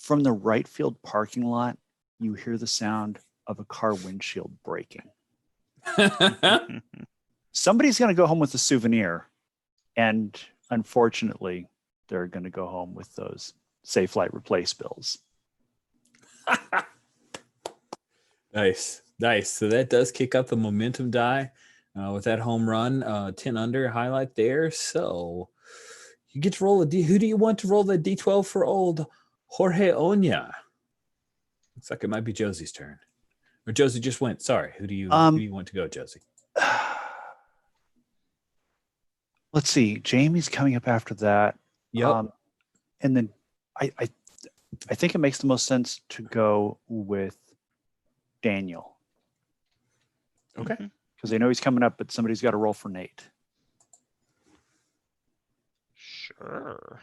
From the right field parking lot, you hear the sound of a car windshield breaking. Somebody's going to go home with a souvenir, and unfortunately, they're going to go home with those Safe Light Replace bills. Nice. So that does kick up the momentum die with that home run. 10 under highlight there. So you get to roll a D. Who do you want to roll the D12 for old Jorge Oña? Looks like it might be Josie's turn. Or Josie just went. Sorry. Who do you want to go, Josie? Let's see. Jamie's coming up after that. Yep. And then I think it makes the most sense to go with Daniel. Okay. Because they know he's coming up, but somebody's got to roll for Nate. Sure.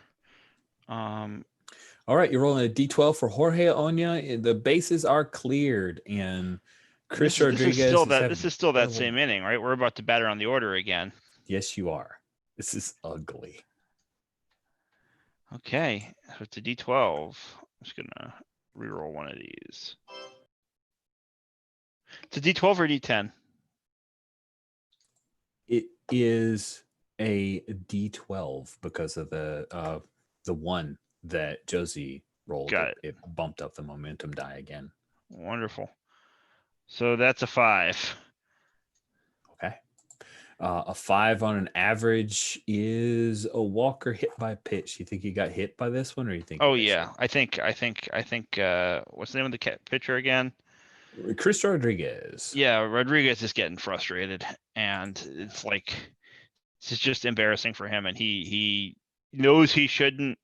All right, you're rolling a D12 for Jorge Oña. The bases are cleared, and Chris Rodriguez. This is still that same inning, right? We're about to batter on the order again. Yes, you are. This is ugly. Okay, so it's a D12. I'm just gonna reroll one of these. It's a D12 or D10? It is a D12 because of the one that Josie rolled. Got it. It bumped up the momentum die again. Wonderful. So that's a 5. Okay. A 5 on an average is a walker hit by pitch. You think he got hit by this one, or you think? Oh yeah, I think. What's the name of the pitcher again? Chris Rodriguez. Yeah, Rodriguez is getting frustrated, and it's like it's just embarrassing for him, and he knows he shouldn't.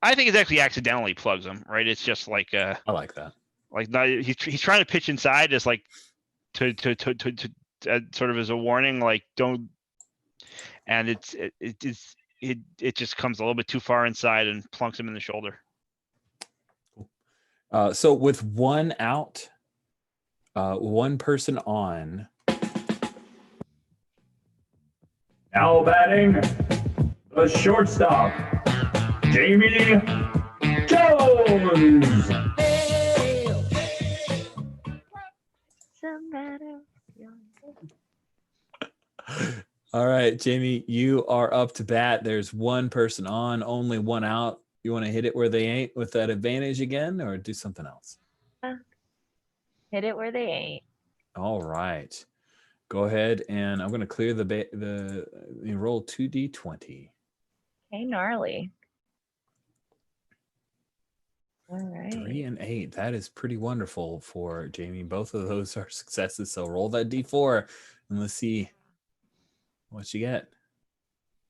I think it's actually accidentally plugs him, right? It's just like I like that. Like he's trying to pitch inside, as like to sort of as a warning, like don't. And it just comes a little bit too far inside and plunks him in the shoulder. So with one out, one person on. Now batting, the shortstop, Jamie Jones. All right, Jamie, you are up to bat. There's one person on, only one out. You want to hit it where they ain't with that advantage again, or do something else? Hit it where they ain't. All right. Go ahead, and I'm going to clear you roll 2d20. Okay, gnarly. All right. 3 and 8. That is pretty wonderful for Jamie. Both of those are successes. So roll that d4, and let's see what you get.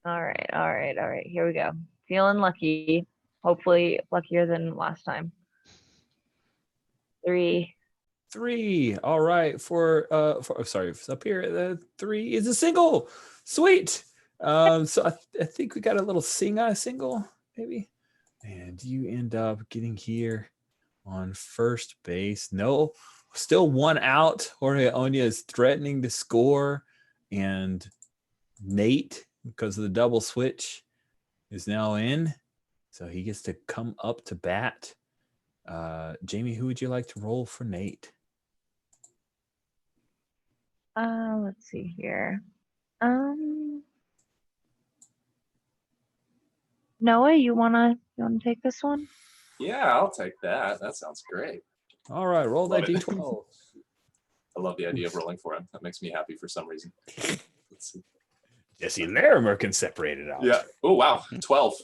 All right. Here we go. Feeling lucky. Hopefully luckier than last time. 3. 3. All right. Sorry, it's up here. The 3 is a single. Sweet. So I think we got a little single, maybe. And you end up getting here on first base. No, still one out. Jorge Oña is threatening to score, and Nate, because of the double switch, is now in. So he gets to come up to bat. Jamie, who would you like to roll for Nate? Let's see here. Noah, you wanna take this one? Yeah, I'll take that. That sounds great. All right, roll that Love it. d12. I love the idea of rolling for him. That makes me happy for some reason. Let's see. Jesse Larimer can separate it out. Yeah. Oh wow, 12.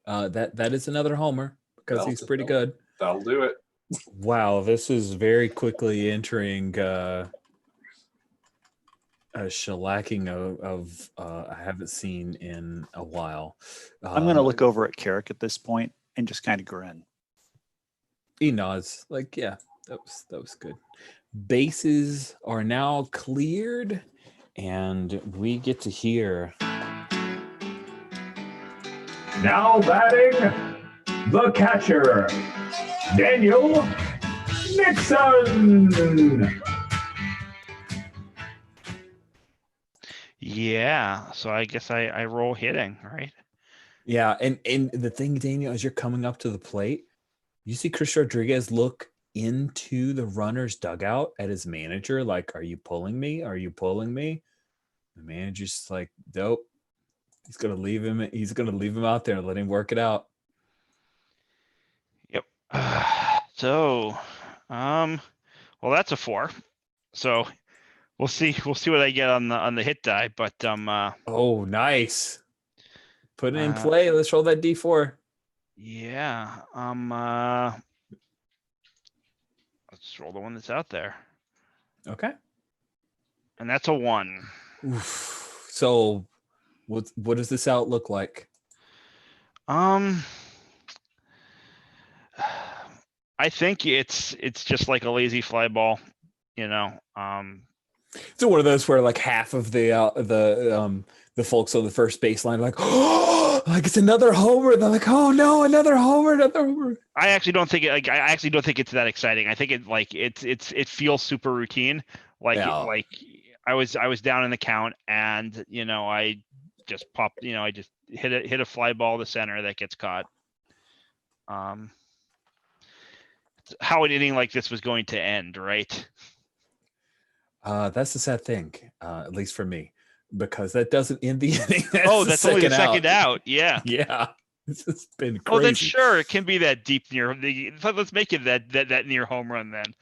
That is another homer because he's pretty good. That'll do it. Wow, this is very quickly entering a shellacking of I haven't seen in a while. I'm going to look over at Carrick at this point and just kind of grin. He nods like, yeah, that was good. Bases are now cleared, and we get to hear. Now batting, the catcher, Daniel Nixon. Yeah, so I guess I roll hitting, right? Yeah, and the thing, Daniel, as you're coming up to the plate, you see Chris Rodriguez look into the runner's dugout at his manager, like, "Are you pulling me? Are you pulling me?" The manager's just like, "Nope." He's gonna leave him. He's gonna leave him out there and let him work it out. Yep. So, well, that's a 4. So we'll see. We'll see what I get on the hit die. But Oh, nice. Put it in play. Let's roll that D4. Yeah. Let's roll the one that's out there. Okay. And that's a 1. Oof. So, what does this out look like? I think it's just like a lazy fly ball, you know. So one of those where like half of the folks on the first baseline are like, oh, like it's another homer. They're like, oh no, another homer. I actually don't think it's that exciting. I think it feels super routine. Like I was down in the count, and I just popped. I just hit a fly ball to center that gets caught. How an inning like this was going to end, right? That's the sad thing, at least for me, because that doesn't end the inning. That's only the second out. Yeah. Yeah. This has been crazy. Oh, then sure, it can be that deep near. Let's make it that near home run then.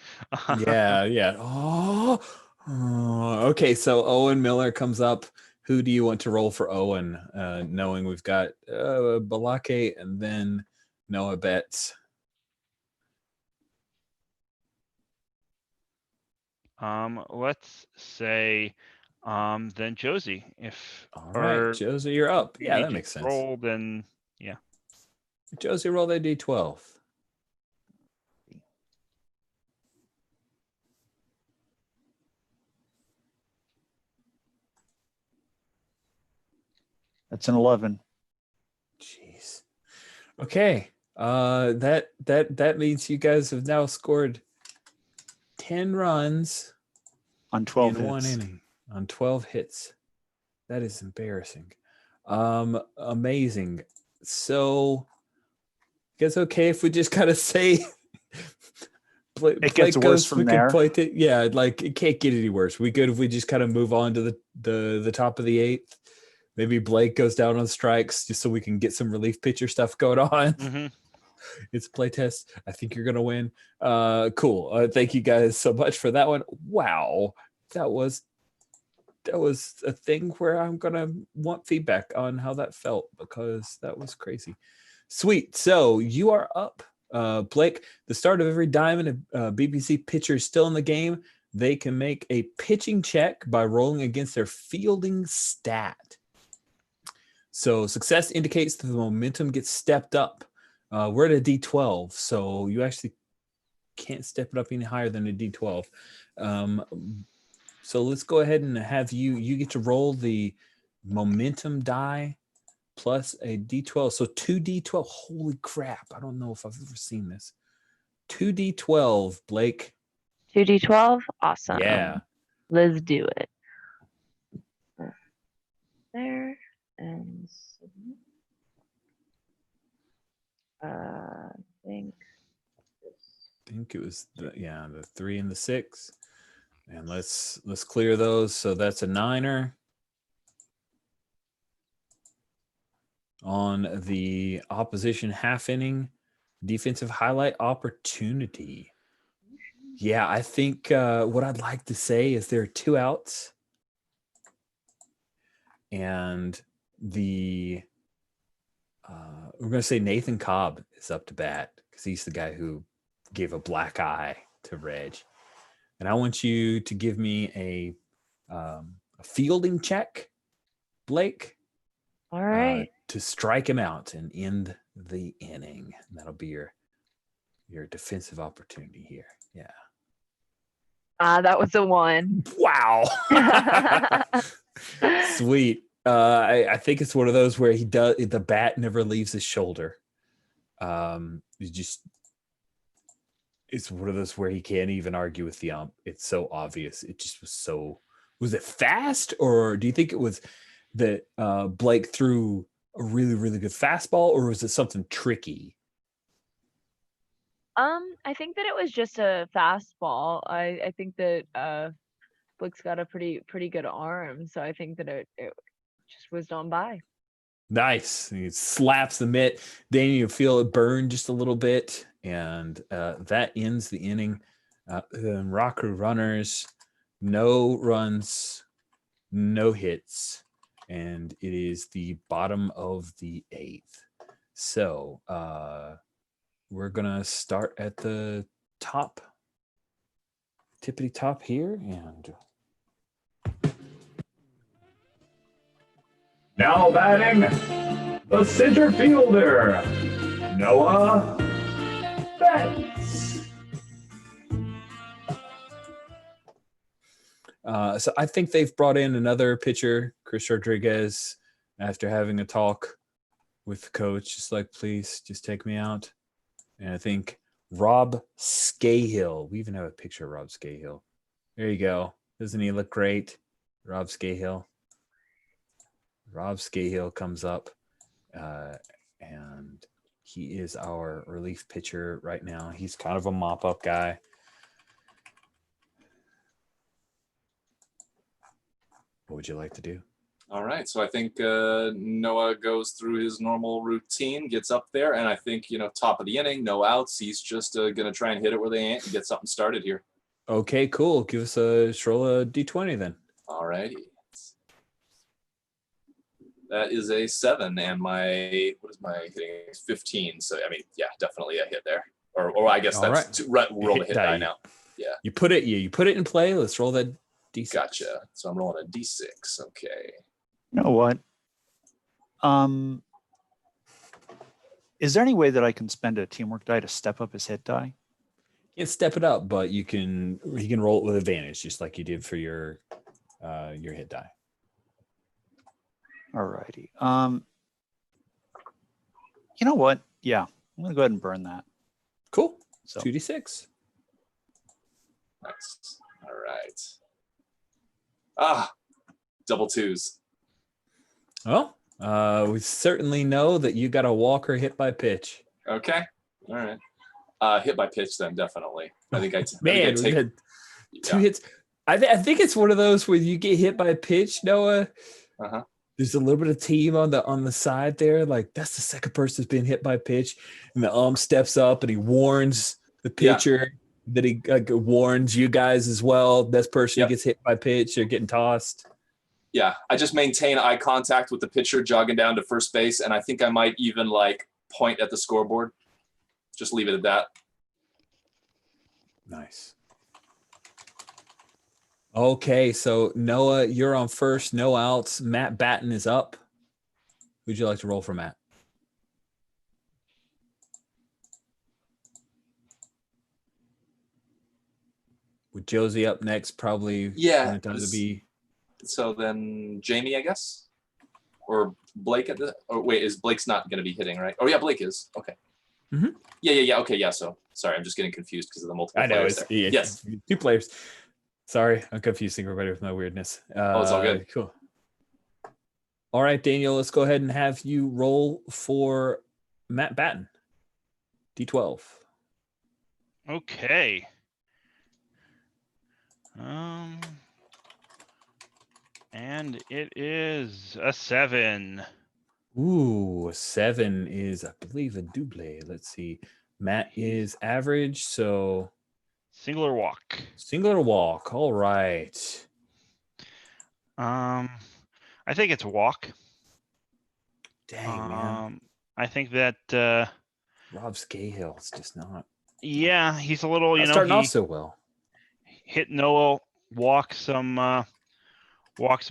Yeah. Oh, okay. So Owen Miller comes up. Who do you want to roll for Owen? Knowing we've got Balake and then Noah Betts. Let's say then Josie. All right, Josie, you're up. Yeah, that makes sense. Roll, then yeah. Josie, roll that D12. That's an 11. Jeez. Okay. That means you guys have now scored 10 runs on 12 in hits. one inning on 12 hits. That is embarrassing. Amazing. So, you guys okay if we just kind of say it gets worse from there? Yeah, like it can't get any worse. We good if we just kind of move on to the top of the 8th. Maybe Blake goes down on strikes just so we can get some relief pitcher stuff going on. Mm-hmm. It's a play test. I think you're gonna win. Cool. Thank you guys so much for that one. Wow, that was a thing where I'm gonna want feedback on how that felt, because that was crazy. Sweet. So you are up, Blake. The start of every Diamond BBC pitcher is still in the game. They can make a pitching check by rolling against their fielding stat. So success indicates that the momentum gets stepped up. We're at a D12, so you actually can't step it up any higher than a D12. So let's go ahead and have you get to roll the momentum die plus a D12. So 2D12. Holy crap. I don't know if I've ever seen this. 2D12, Blake. 2D12? Awesome. Yeah. Let's do it. There. And I think it was the 3 and the 6. And let's clear those. So that's a 9er. On the opposition half inning, defensive highlight opportunity. Yeah, I think what I'd like to say is there are 2 outs. And we're going to say Nathan Cobb is up to bat because he's the guy who gave a black eye to Reg. And I want you to give me a fielding check, Blake. All right. To strike him out and end the inning. And that'll be your defensive opportunity here. Yeah. That was a 1. Wow. Sweet. I think it's one of those where the bat never leaves his shoulder. It's one of those where he can't even argue with the ump. It's so obvious. It just was it fast, or do you think it was that Blake threw a really, really good fastball, or was it something tricky? I think that it was just a fastball. I think that Blick's got a pretty good arm, so I think that it just whizzed on by. Nice. He slaps the mitt. Then you feel it burn just a little bit, and that ends the inning. Rocker runners, no runs, no hits, and it is the bottom of the 8th. So we're gonna start at the top, tippity top here, and Now batting, the center fielder, Noah Betts. So I think they've brought in another pitcher, Chris Rodriguez, after having a talk with the coach, just like, please just take me out. And I think Rob Scahill, we even have a picture of Rob Scahill. There you go. Doesn't he look great? Rob Scahill. Rob Scahill comes up, and he is our relief pitcher right now. He's kind of a mop-up guy. What would you like to do? All right, so I think Noah goes through his normal routine, gets up there, and I think, top of the inning, no outs. He's just going to try and hit it where they ain't and get something started here. Okay, cool. Give us roll a D20 then. All righty. That is a 7, and what is my hitting? 15. So, I mean, yeah, definitely a hit there. Or I guess that's right. Roll the hit die now. Yeah. You put it in play. Let's roll that D6. Gotcha. So I'm rolling a D6. Okay. You know what? Is there any way that I can spend a teamwork die to step up his hit die? You can't step it up, but you can roll it with advantage, just like you did for your hit die. All righty. You know what? Yeah, I'm gonna go ahead and burn that. Cool. So 2d6. Nice. All right. Double 2s. Well, we certainly know that you got a walker hit by pitch. Okay. All right. Hit by pitch then, definitely. I think I Man, take two hits. I think it's one of those where you get hit by a pitch, Noah. Uh-huh. There's a little bit of team on the side there. Like, that's the second person that's been hit by a pitch. And the steps up and he warns the pitcher that he warns you guys as well. This person gets hit by pitch or getting tossed. Yeah, I just maintain eye contact with the pitcher jogging down to first base, and I think I might even point at the scoreboard. Just leave it at that. Nice. Okay, so Noah, you're on first, no outs. Matt Batten is up. Who'd you like to roll for Matt? With Josie up next, probably. Yeah. Time to be. So then Jamie, I guess, or Blake is Blake's not going to be hitting, right? Oh yeah, Blake is. Okay. Mm-hmm. Yeah. Okay, yeah. So sorry, I'm just getting confused because of the multiple. I know players there. Yes, 2 players. Sorry, I'm confusing everybody with my weirdness. It's all good. Cool. All right, Daniel, let's go ahead and have you roll for Matt Batten. D12. Okay. And it is a 7. Ooh, a 7 is, I believe, a double. Let's see. Matt is average, so singular walk. Singular walk. All right. I think it's a walk. Dang, man. I think that Rob Scahill's just not. Yeah, he's a little, starting off so well. Hit Noah, walks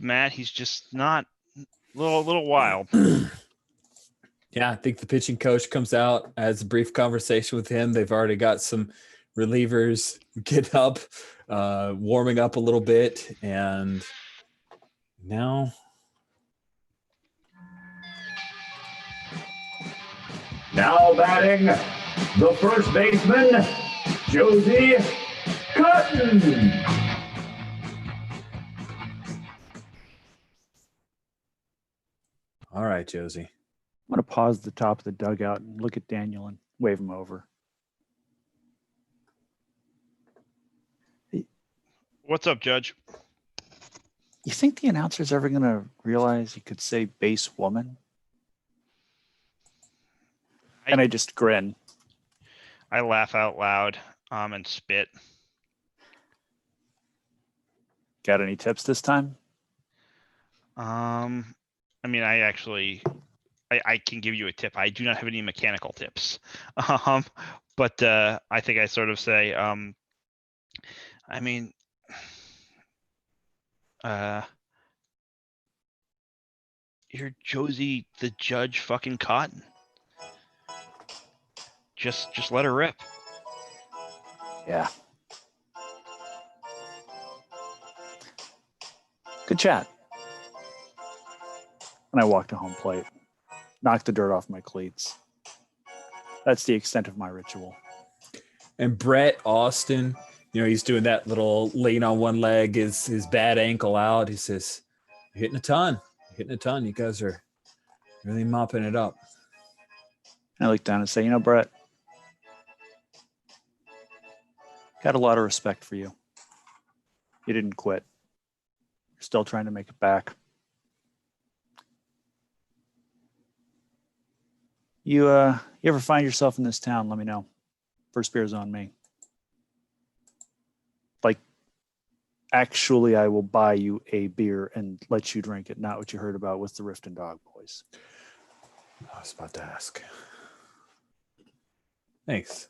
Matt. He's just not a little wild. Yeah, I think the pitching coach comes out, has a brief conversation with him. They've already got some relievers get up, warming up a little bit, and now batting, the first baseman, Josie Cotton. All right, Josie. going to pause at the top of the dugout and look at Daniel and wave him over. What's up, Judge? You think the announcer's ever going to realize he could say base woman? And I just grin. I laugh out loud and spit. Got any tips this time? I mean, I can give you a tip. I do not have any mechanical tips. But I think I sort of say, I mean, you're Josie the Judge fucking Cotton. Just let her rip. Yeah. Good chat. And I walk to home plate, knock the dirt off my cleats. That's the extent of my ritual. And Brett Austin, he's doing that little lean on one leg, his bad ankle out. He says, "You're hitting a ton. You're hitting a ton. You guys are really mopping it up." And I look down and say, Brett, got a lot of respect for you. You didn't quit. You're still trying to make it back. You ever find yourself in this town, let me know. First beer's on me. Like, actually, I will buy you a beer and let you drink it, not what you heard about with the Rift and Dog Boys. I was about to ask. Thanks.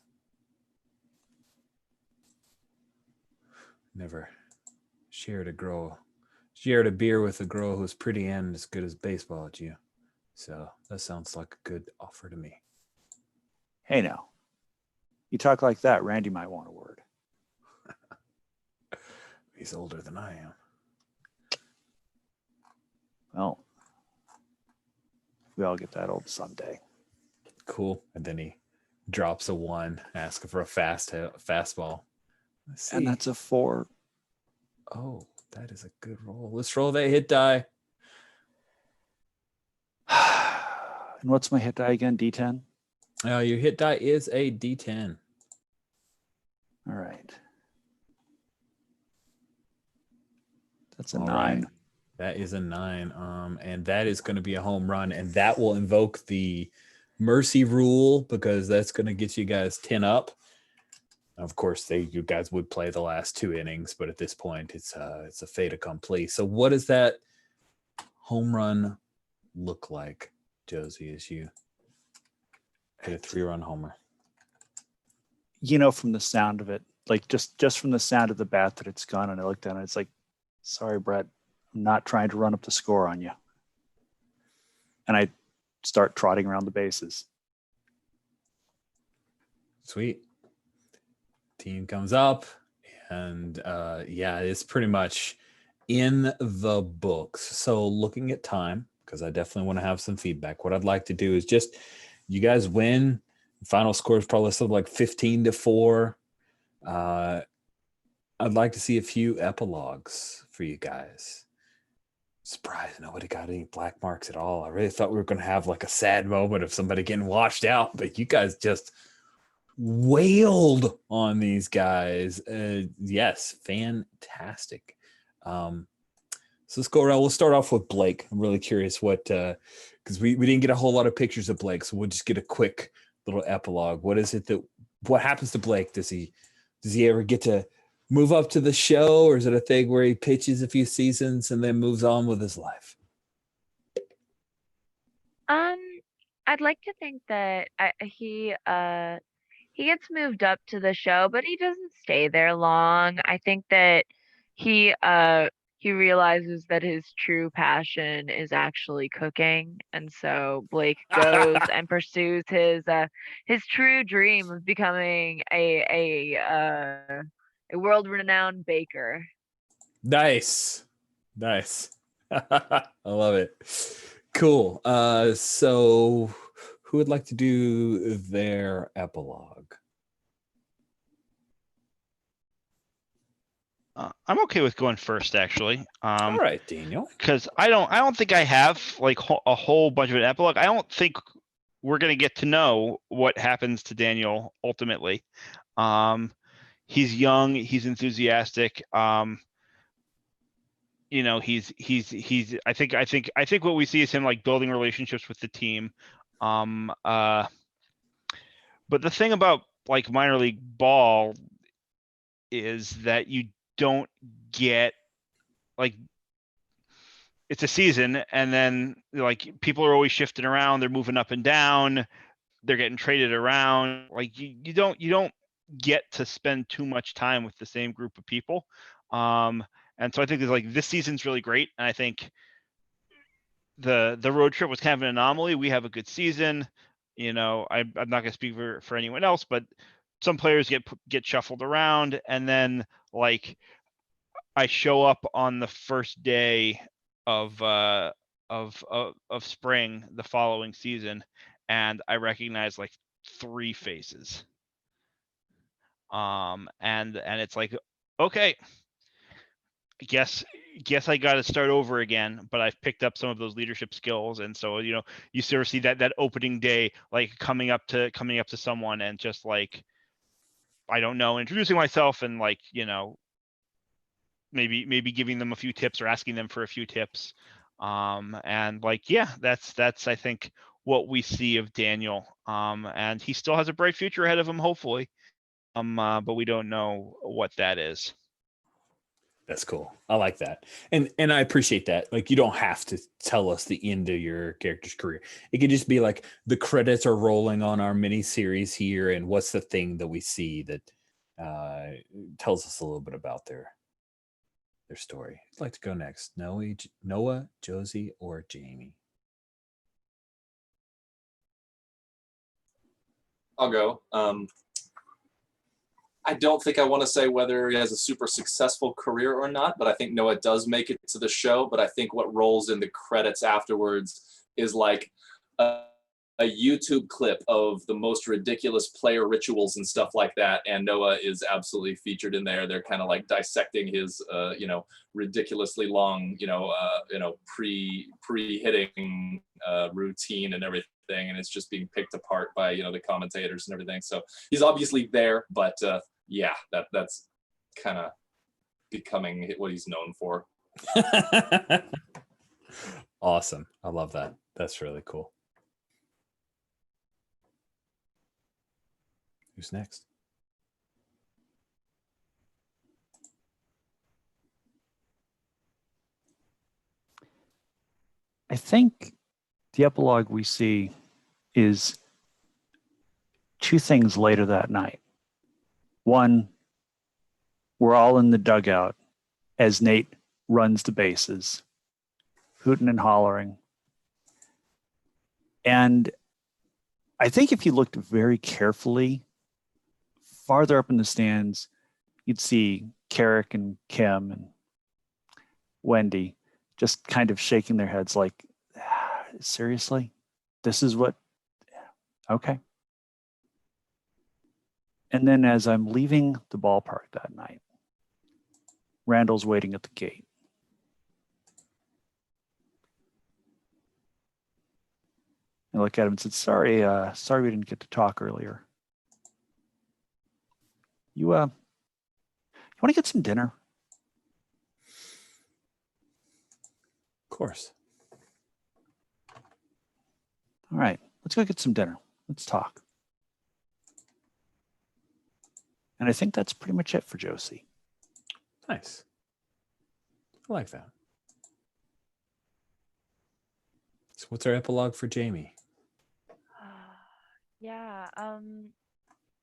Never shared a beer with a girl who's pretty and as good as baseball at you. So that sounds like a good offer to me. Hey now, you talk like that, Randy might want a word. He's older than I am. Well, we all get that old someday. Cool. And then he drops a 1, asking for a fastball. Let's see. And that's a 4. Oh, that is a good roll. Let's roll that hit die. And what's my hit die again? D10? Your hit die is a D10. All right. That's a All 9. right. That is a 9. And that is going to be a home run. And that will invoke the mercy rule because that's going to get you guys 10 up. Of course, you guys would play the last 2 innings, but at this point, it's a fait accompli. So what does that home run look like, Josie, as you hit a 3-run homer? From the sound of it, like just from the sound of the bat that it's gone, and I look down and it's like, sorry, Brett, I'm not trying to run up the score on you. And I start trotting around the bases. Sweet. Team comes up, and it's pretty much in the books. So looking at time, because I definitely want to have some feedback, what I'd like to do is just, you guys win. Final score is probably something like 15-4. I'd like to see a few epilogues for you guys. Surprised nobody got any black marks at all. I really thought we were going to have like a sad moment of somebody getting washed out, but you guys just wailed on these guys. Yes, fantastic. So let's go around. We'll start off with Blake. I'm really curious what, because we didn't get a whole lot of pictures of Blake, so we'll just get a quick little epilogue. What happens to Blake? Does he ever get to move up to the show, or is it a thing where he pitches a few seasons and then moves on with his life? I'd like to think that he gets moved up to the show, but he doesn't stay there long. I think that he realizes that his true passion is actually cooking, and so Blake goes and pursues his true dream of becoming a world-renowned baker. Nice. I love it. Cool. So who would like to do their epilogue? I'm okay with going first, actually. All right, Daniel. Because I don't think I have like a whole bunch of an epilogue. I don't think we're gonna get to know what happens to Daniel ultimately. He's young, he's enthusiastic. I think what we see is him like building relationships with the team. But the thing about like minor league ball is that you don't get like it's a season, and then like people are always shifting around, they're moving up and down, they're getting traded around. Like you don't get to spend too much time with the same group of people. And so I think it's like this season's really great, and I think the road trip was kind of an anomaly. We have a good season. I'm not going to speak for anyone else, but some players get shuffled around, and then like I show up on the first day of spring the following season, and I recognize like 3 faces. And it's like, okay, guess I got to start over again, but I've picked up some of those leadership skills, and so you sort of see that opening day, like coming up to someone and just like, I don't know, introducing myself and like maybe giving them a few tips or asking them for a few tips, and like that's I think what we see of Daniel, and he still has a bright future ahead of him, hopefully, but we don't know what that is. That's cool. I like that. And I appreciate that. Like, you don't have to tell us the end of your character's career. It could just be like the credits are rolling on our mini series here, and what's the thing that we see that tells us a little bit about their story. I'd like to go next. Noah, Josie, or Jamie? I'll go. I don't think I want to say whether he has a super successful career or not, but I think Noah does make it to the show. But I think what rolls in the credits afterwards is like a YouTube clip of the most ridiculous player rituals and stuff like that. And Noah is absolutely featured in there. They're kind of like dissecting his, ridiculously long, pre-hitting routine and everything. And it's just being picked apart by, the commentators and everything. So he's obviously there, but yeah, that's kind of becoming what he's known for. Awesome. I love that. That's really cool. Who's next? I think the epilogue we see is 2 things later that night. One, we're all in the dugout as Nate runs the bases, hooting and hollering. And I think if you looked very carefully, farther up in the stands, you'd see Carrick and Kim and Wendy just kind of shaking their heads like, seriously? This is what? Okay. And then as I'm leaving the ballpark that night, Randall's waiting at the gate. I look at him and said, sorry we didn't get to talk earlier. You want to get some dinner? Of course. All right, let's go get some dinner. Let's talk. And I think that's pretty much it for Josie. Nice. I like that. So what's our epilogue for Jamie? Yeah.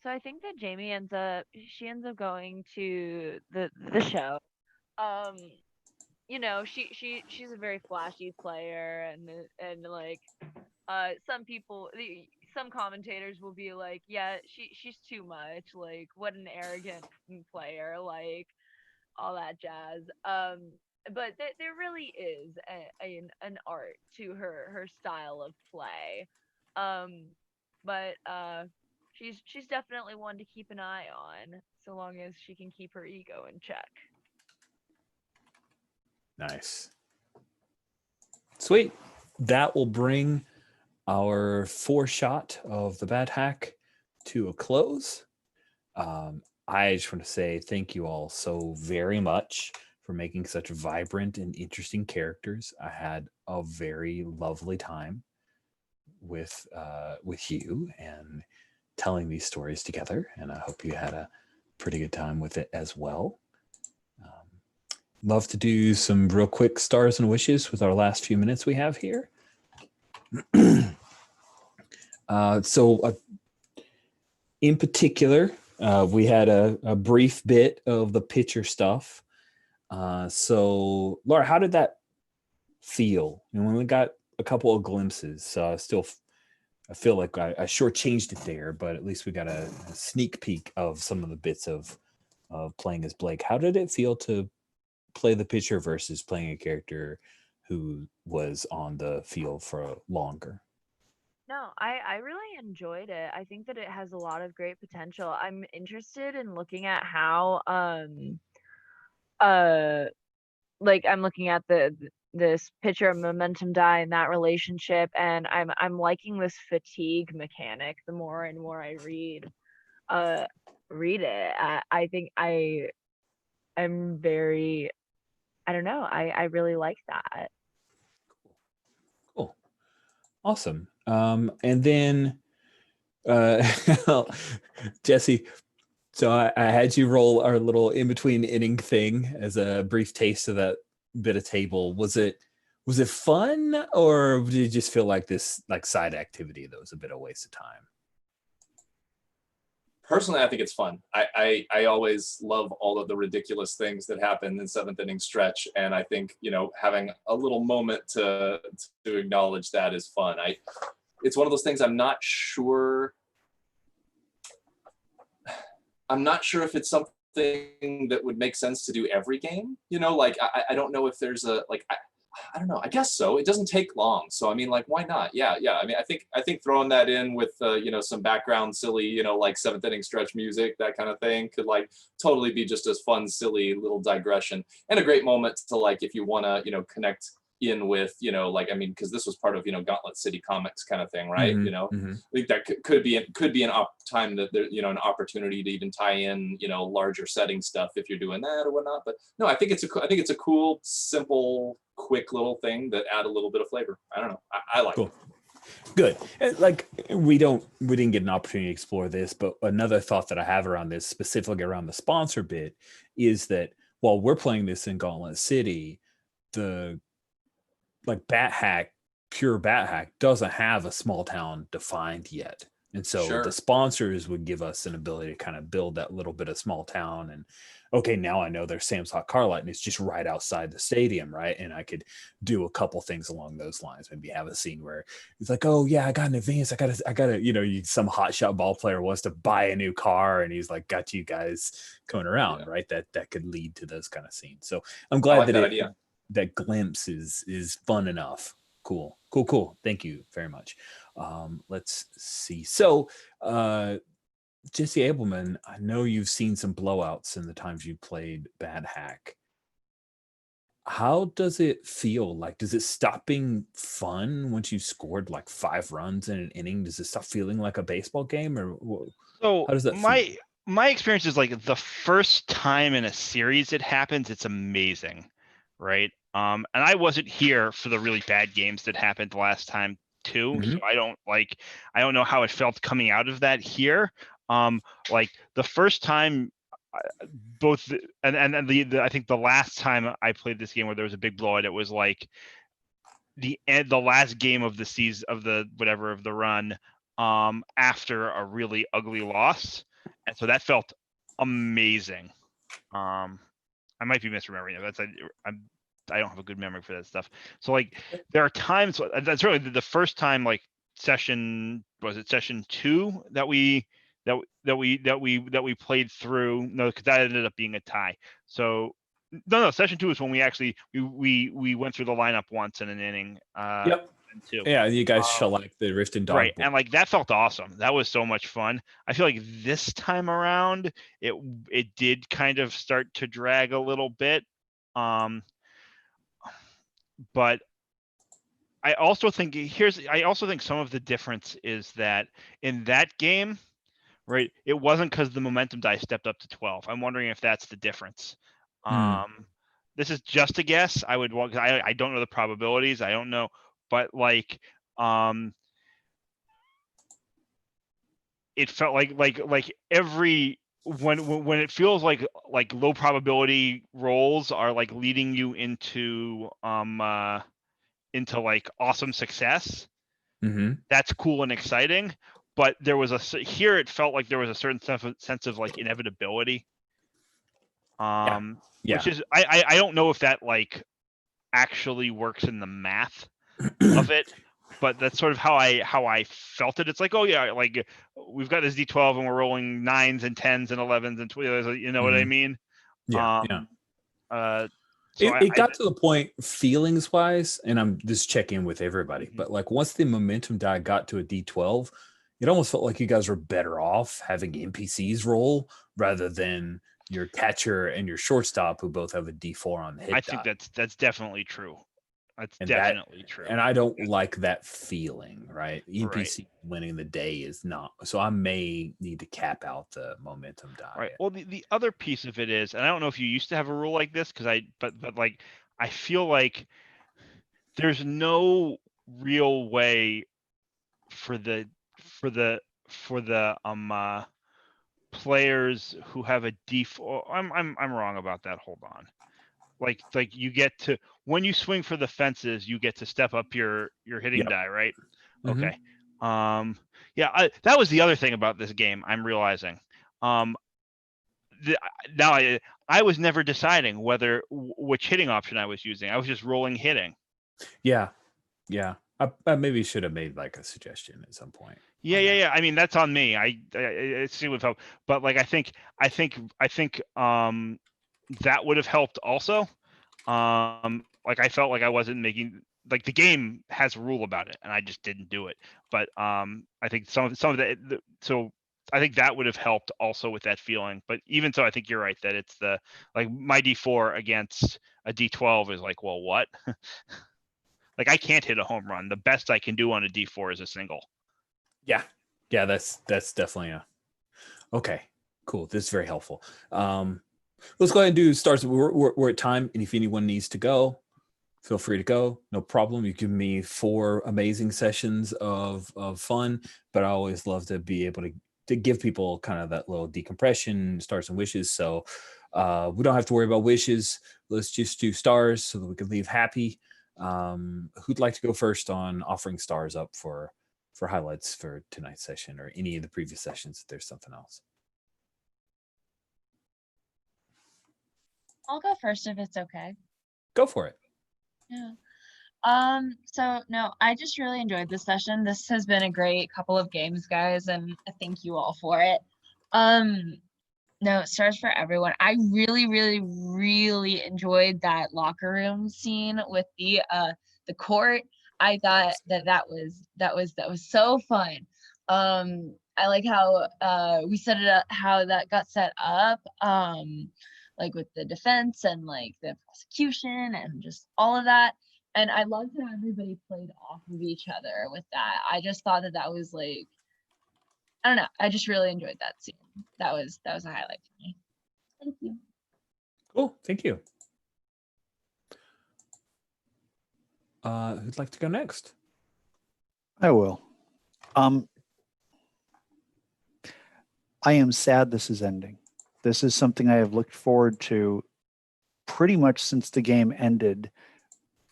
So I think that Jamie ends up going to the show. She's a very flashy player, and like some commentators will be like, yeah, she's too much, like what an arrogant player, like all that jazz. But there really is an art to her style of play. But she's definitely one to keep an eye on, so long as she can keep her ego in check. Nice. Sweet. That will bring our 4-shot of the Bad Hack to a close. I just want to say thank you all so very much for making such vibrant and interesting characters. I had a very lovely time with you and telling these stories together, and I hope you had a pretty good time with it as well. Love to do some real quick stars and wishes with our last few minutes we have here. In particular, we had a brief bit of the pitcher stuff. So, Laura, how did that feel? And when we got a couple of glimpses, I feel like I shortchanged it there, but at least we got a sneak peek of some of the bits of playing as Blake. How did it feel to play the pitcher versus playing a character who was on the field for longer? No, I really enjoyed it. I think that it has a lot of great potential. I'm interested in looking at how like I'm looking at this picture of momentum die in that relationship, and I'm liking this fatigue mechanic the more and more I read it. I think I'm very, I don't know, I really like that. Cool. Awesome. And then Jesse, so I had you roll our little in-between inning thing as a brief taste of that bit of table. Was it fun, or did you just feel like this side activity that was a bit of a waste of time? Personally, I think it's fun. I always love all of the ridiculous things that happen in 7th inning stretch, and I think having a little moment to acknowledge that is fun. It's one of those things I'm not sure if it's something that would make sense to do every game. I don't know if there's I don't know. I guess so. It doesn't take long, so I mean, why not? Yeah. I mean, I think throwing that in with some background silly 7th inning stretch music, that kind of thing, could totally be just as fun, silly little digression, and a great moment to if you want to connect in with I mean, because this was part of Gauntlet City Comics kind of thing, right? Mm-hmm. I think that could be an time that there an opportunity to even tie in larger setting stuff if you're doing that or whatnot. But no, I think it's a cool, simple, quick little thing that add a little bit of flavor. I don't know. I like it. Good. We didn't get an opportunity to explore this, but another thought that I have around this, specifically around the sponsor bit, is that while we're playing this in Gauntlet City, the pure Bat Hack doesn't have a small town defined yet. And so the sponsors would give us an ability to kind of build that little bit of small town. And okay, now I know there's Sam's Hot Car Lot and it's just right outside the stadium, right? And I could do a couple things along those lines. Maybe have a scene where it's like, oh yeah, I got an advance. I gotta, some hotshot ball player wants to buy a new car and he's got you guys coming around, right? That could lead to those kind of scenes. So I'm glad that glimpse is fun enough. Cool. Thank you very much. Let's see. So, Jesse Abelman, I know you've seen some blowouts in the times you played Bad Hack. How does it feel? Does it stop being fun once you've scored 5 runs in an inning? Does it stop feeling like a baseball game, or so how does that feel? My experience is the first time in a series it happens, it's amazing, right? And I wasn't here for the really bad games that happened the last time too. Mm-hmm. So I don't know how it felt coming out of that here. The first time, I think the last time I played this game where there was a big blowout, it was the last game of the season of the run, after a really ugly loss, and so that felt amazing. I might be misremembering it. I don't have a good memory for that stuff. So there are times that's really the first time session 2 that we played through. No, because that ended up being a tie. So no, session 2 is when we actually we went through the lineup once in an inning. Yep. Yeah, you guys shellacked the Rift and Dog. Right, and that felt awesome. That was so much fun. I feel like this time around it did kind of start to drag a little bit. but I also think some of the difference is that in that game, right, it wasn't because the momentum die stepped up to 12. I'm wondering if that's the difference. This is just a guess. I don't know the probabilities. I don't know, but like it felt like every when it feels like low probability rolls are like leading you into like awesome success. That's cool and exciting, but there was here it felt like there was a certain sense of like inevitability, which is I don't know if that like actually works in the math of it, but that's sort of how I felt it. It's like, oh yeah, like we've got this D12 and we're rolling 9s and 10s and 11s and 12s, you know what I mean? So it got to the point, feelings wise, and I'm just checking with everybody, but like once the momentum die got to a D12, it almost felt like you guys were better off having NPCs roll rather than your catcher and your shortstop who both have a D4 on the hit die. I think that's definitely true. That's definitely true. And I don't like that feeling, right? NPC winning the day is not. So I may need to cap out the momentum die. Right. Well, the other piece of it is, and I don't know if you used to have a rule like this, but like I feel like there's no real way for the players who have a D4. I'm wrong about that. Hold on. Like you get to, when you swing for the fences, you get to step up your hitting die, right? Okay. That was the other thing about this game I'm realizing. Now I was never deciding which hitting option I was using. I was just rolling hitting. Yeah. I maybe should have made like a suggestion at some point. Yeah. I mean, that's on me. I see what help, but like I think that would have helped also. Like I felt like I wasn't making, like the game has a rule about it and I just didn't do it. But I think some of the so I think that would have helped also with that feeling. But even so, I think you're right that it's the like my D4 against a D12 is like, well, what? Like I can't hit a home run. The best I can do on a D4 is a single. Yeah, that's definitely okay. Cool. This is very helpful. Let's go ahead and do stars. We're at time, and if anyone needs to go, feel free to go. No problem. You give me 4 amazing sessions of fun, but I always love to be able to give people kind of that little decompression, stars and wishes. So we don't have to worry about wishes. Let's just do stars so that we can leave happy. Who'd like to go first on offering stars up for highlights for tonight's session or any of the previous sessions if there's something else? I'll go first if it's okay. Go for it. Yeah. So no, I just really enjoyed this session. This has been a great couple of games, guys, and I thank you all for it. No, stars for everyone. I really, really, really enjoyed that locker room scene with the court. I thought that was so fun. I like how we set it up, how that got set up. Like with the defense and like the prosecution and just all of that. And I loved how everybody played off of each other with that. I just thought that was like, I don't know. I just really enjoyed that scene. That was a highlight for me. Thank you. Cool. Thank you. Who'd like to go next? I will. I am sad this is ending. This is something I have looked forward to pretty much since the game ended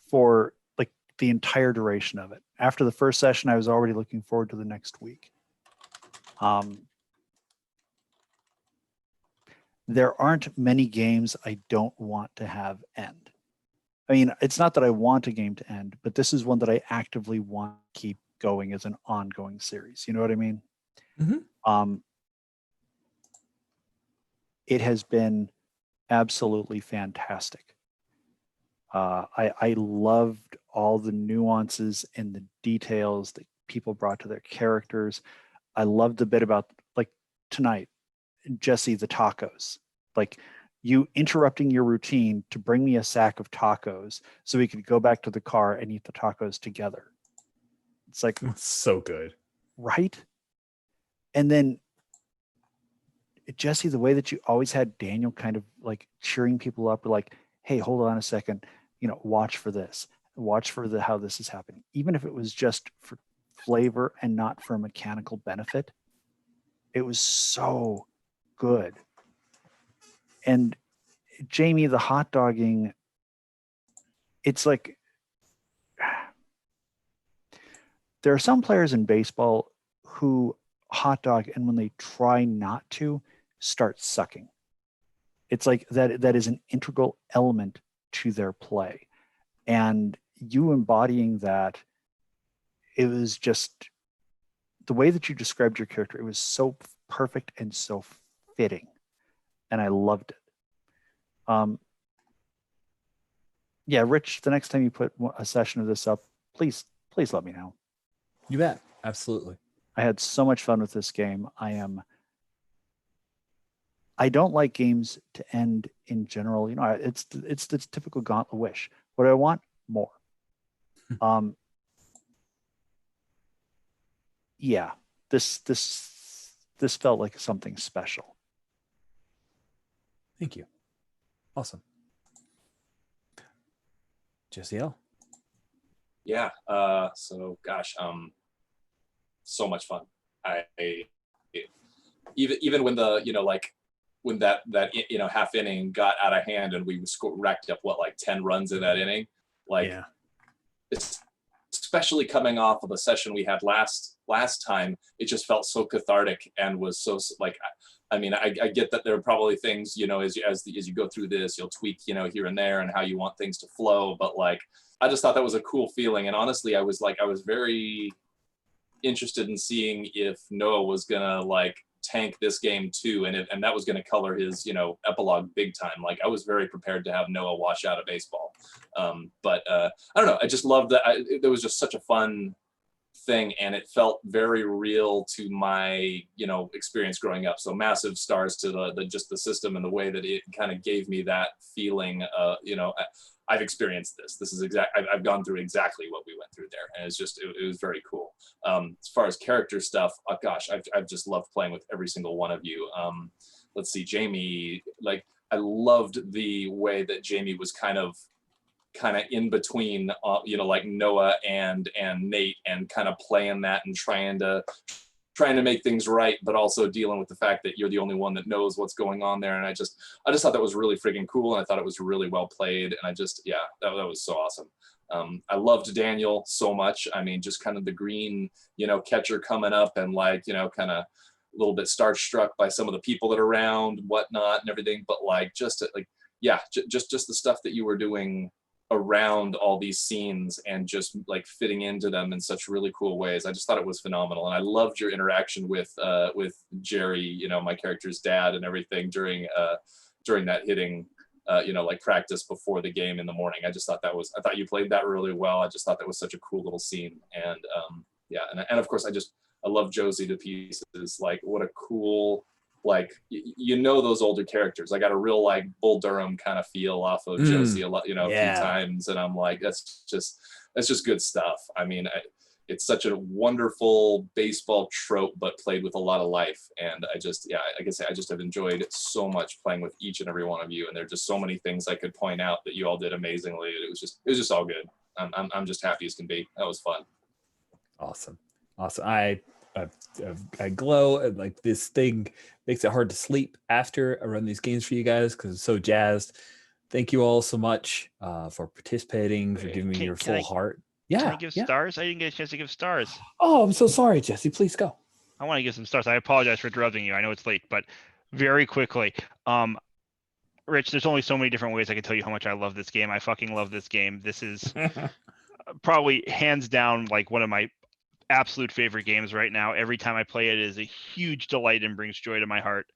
for like the entire duration of it. After the first session, I was already looking forward to the next week. There aren't many games I don't want to have end. I mean, it's not that I want a game to end, but this is one that I actively want to keep going as an ongoing series. You know what I mean? It has been absolutely fantastic. I loved all the nuances and the details that people brought to their characters. I loved the bit about like tonight, Jesse the tacos. Like you interrupting your routine to bring me a sack of tacos so we could go back to the car and eat the tacos together. It's like, So good. right? And then Jesse, the way that you always had Daniel kind of like cheering people up, like, hey, hold on a second, watch for this, watch for how this is happening, even if it was just for flavor and not for mechanical benefit. It was so good. And Jamie, the hot dogging, it's like there are some players in baseball who hot dog, and when they try not to, start sucking. It's like that is an integral element to their play. And you embodying that, it was just the way that you described your character, it was so perfect and so fitting. And I loved it. Yeah, Rich, the next time you put a session of this up, please let me know. You bet. Absolutely. I had so much fun with this game. I don't like games to end in general. It's the typical Gauntlet wish. What do I want? More. Yeah, this felt like something special. Thank you. Awesome. Jesse L. Yeah. So gosh, so much fun. Even when when that half inning got out of hand and we racked up 10 runs in that inning, Yeah. Especially coming off of the session we had last time, it just felt so cathartic and was so I get that there are probably things, as you go through this, you'll tweak, here and there and how you want things to flow. But I just thought that was a cool feeling. And honestly, I was very interested in seeing if Noah was gonna tank this game too, and that was gonna color his, epilogue big time. I was very prepared to have Noah wash out of baseball. But I don't know. I just loved that. It was just such a fun thing, and it felt very real to my experience growing up. So massive stars to the system and the way that it kind of gave me that feeling. I've experienced this. This is I've gone through exactly what we went through there, and it was very cool. As far as character stuff, gosh, I've just loved playing with every single one of you. Let's see, Jamie. I loved the way that Jamie was kind of in between, Noah and Nate, and kind of playing that and trying to make things right, but also dealing with the fact that you're the only one that knows what's going on there. And I just thought that was really freaking cool. And I thought it was really well played. And that was so awesome. I loved Daniel so much. Just kind of the green, catcher coming up and kind of a little bit starstruck by some of the people that are around, whatnot and everything. But just the stuff that you were doing around all these scenes and just fitting into them in such really cool ways. I just thought it was phenomenal. And I loved your interaction with Jerry, my character's dad, and everything during that hitting, practice before the game in the morning. I thought you played that really well. I just thought that was such a cool little scene. And and of course I love Josie to pieces. What a cool, those older characters. I got a real Bull Durham kind of feel off of Josie a lot, a few times, and I'm that's just good stuff. It's such a wonderful baseball trope, but played with a lot of life. And I just have enjoyed so much playing with each and every one of you. And there are just so many things I could point out that you all did amazingly. It was just all good. I'm just happy as can be. That was fun. Awesome. I glow. This thing makes it hard to sleep after I run these games for you guys because I'm so jazzed. Thank you all so much for participating, for giving me your full heart. Yeah. Can I give stars? I didn't get a chance to give stars. Oh, I'm so sorry, Jesse. Please go. I want to give some stars. I apologize for interrupting you. I know it's late, but very quickly. Rich, there's only so many different ways I can tell you how much I love this game. I fucking love this game. This is probably hands down one of my absolute favorite games right now. Every time I play it is a huge delight and brings joy to my heart.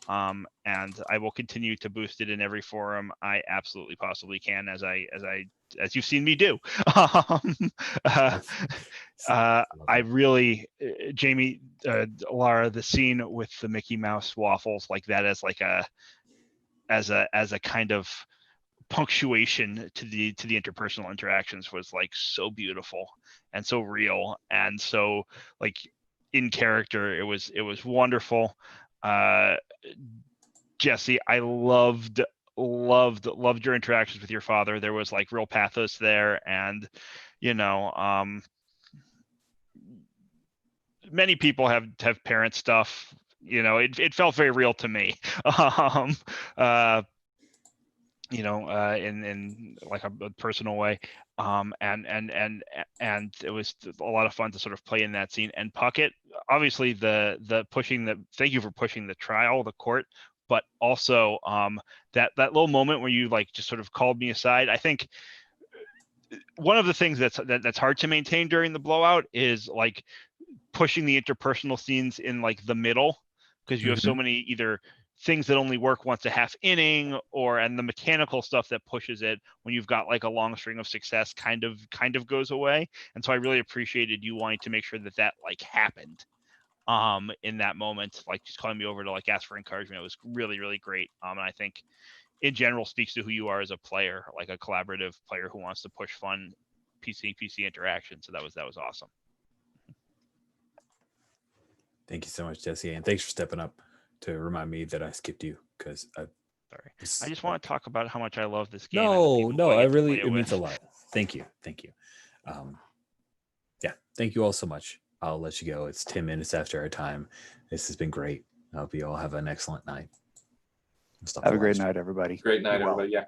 And I will continue to boost it in every forum I absolutely possibly can, as you've seen me do. I really, Jamie, Lara, the scene with the Mickey Mouse waffles, that as as a kind of punctuation to the interpersonal interactions was like so beautiful and so real and so like in character. It was wonderful. Jesse, I loved your interactions with your father. There was like real pathos there, and many people have parent stuff. It felt very real to me. In like a personal way. And it was a lot of fun to sort of play in that scene. And Puckett, obviously thank you for pushing the court, but also that little moment where you like just sort of called me aside. I think one of the things that's hard to maintain during the blowout is like pushing the interpersonal scenes in like the middle, because you have so many either things that only work once a half inning, and the mechanical stuff that pushes it when you've got like a long string of success kind of goes away. And so I really appreciated you wanting to make sure that like happened in that moment, like just calling me over to like ask for encouragement. It was really, really great. And I think in general speaks to who you are as a player, like a collaborative player who wants to push fun PC interaction. So that was awesome. Thank you so much, Jesse, and thanks for stepping up to remind me that I skipped you, because I just want to talk about how much I love this game. It means a lot. Thank you. Yeah, thank you all so much. I'll let you go. It's 10 minutes after our time. This has been great. I hope you all have an excellent night. Have a great night, everybody. Great night, everybody. Yeah.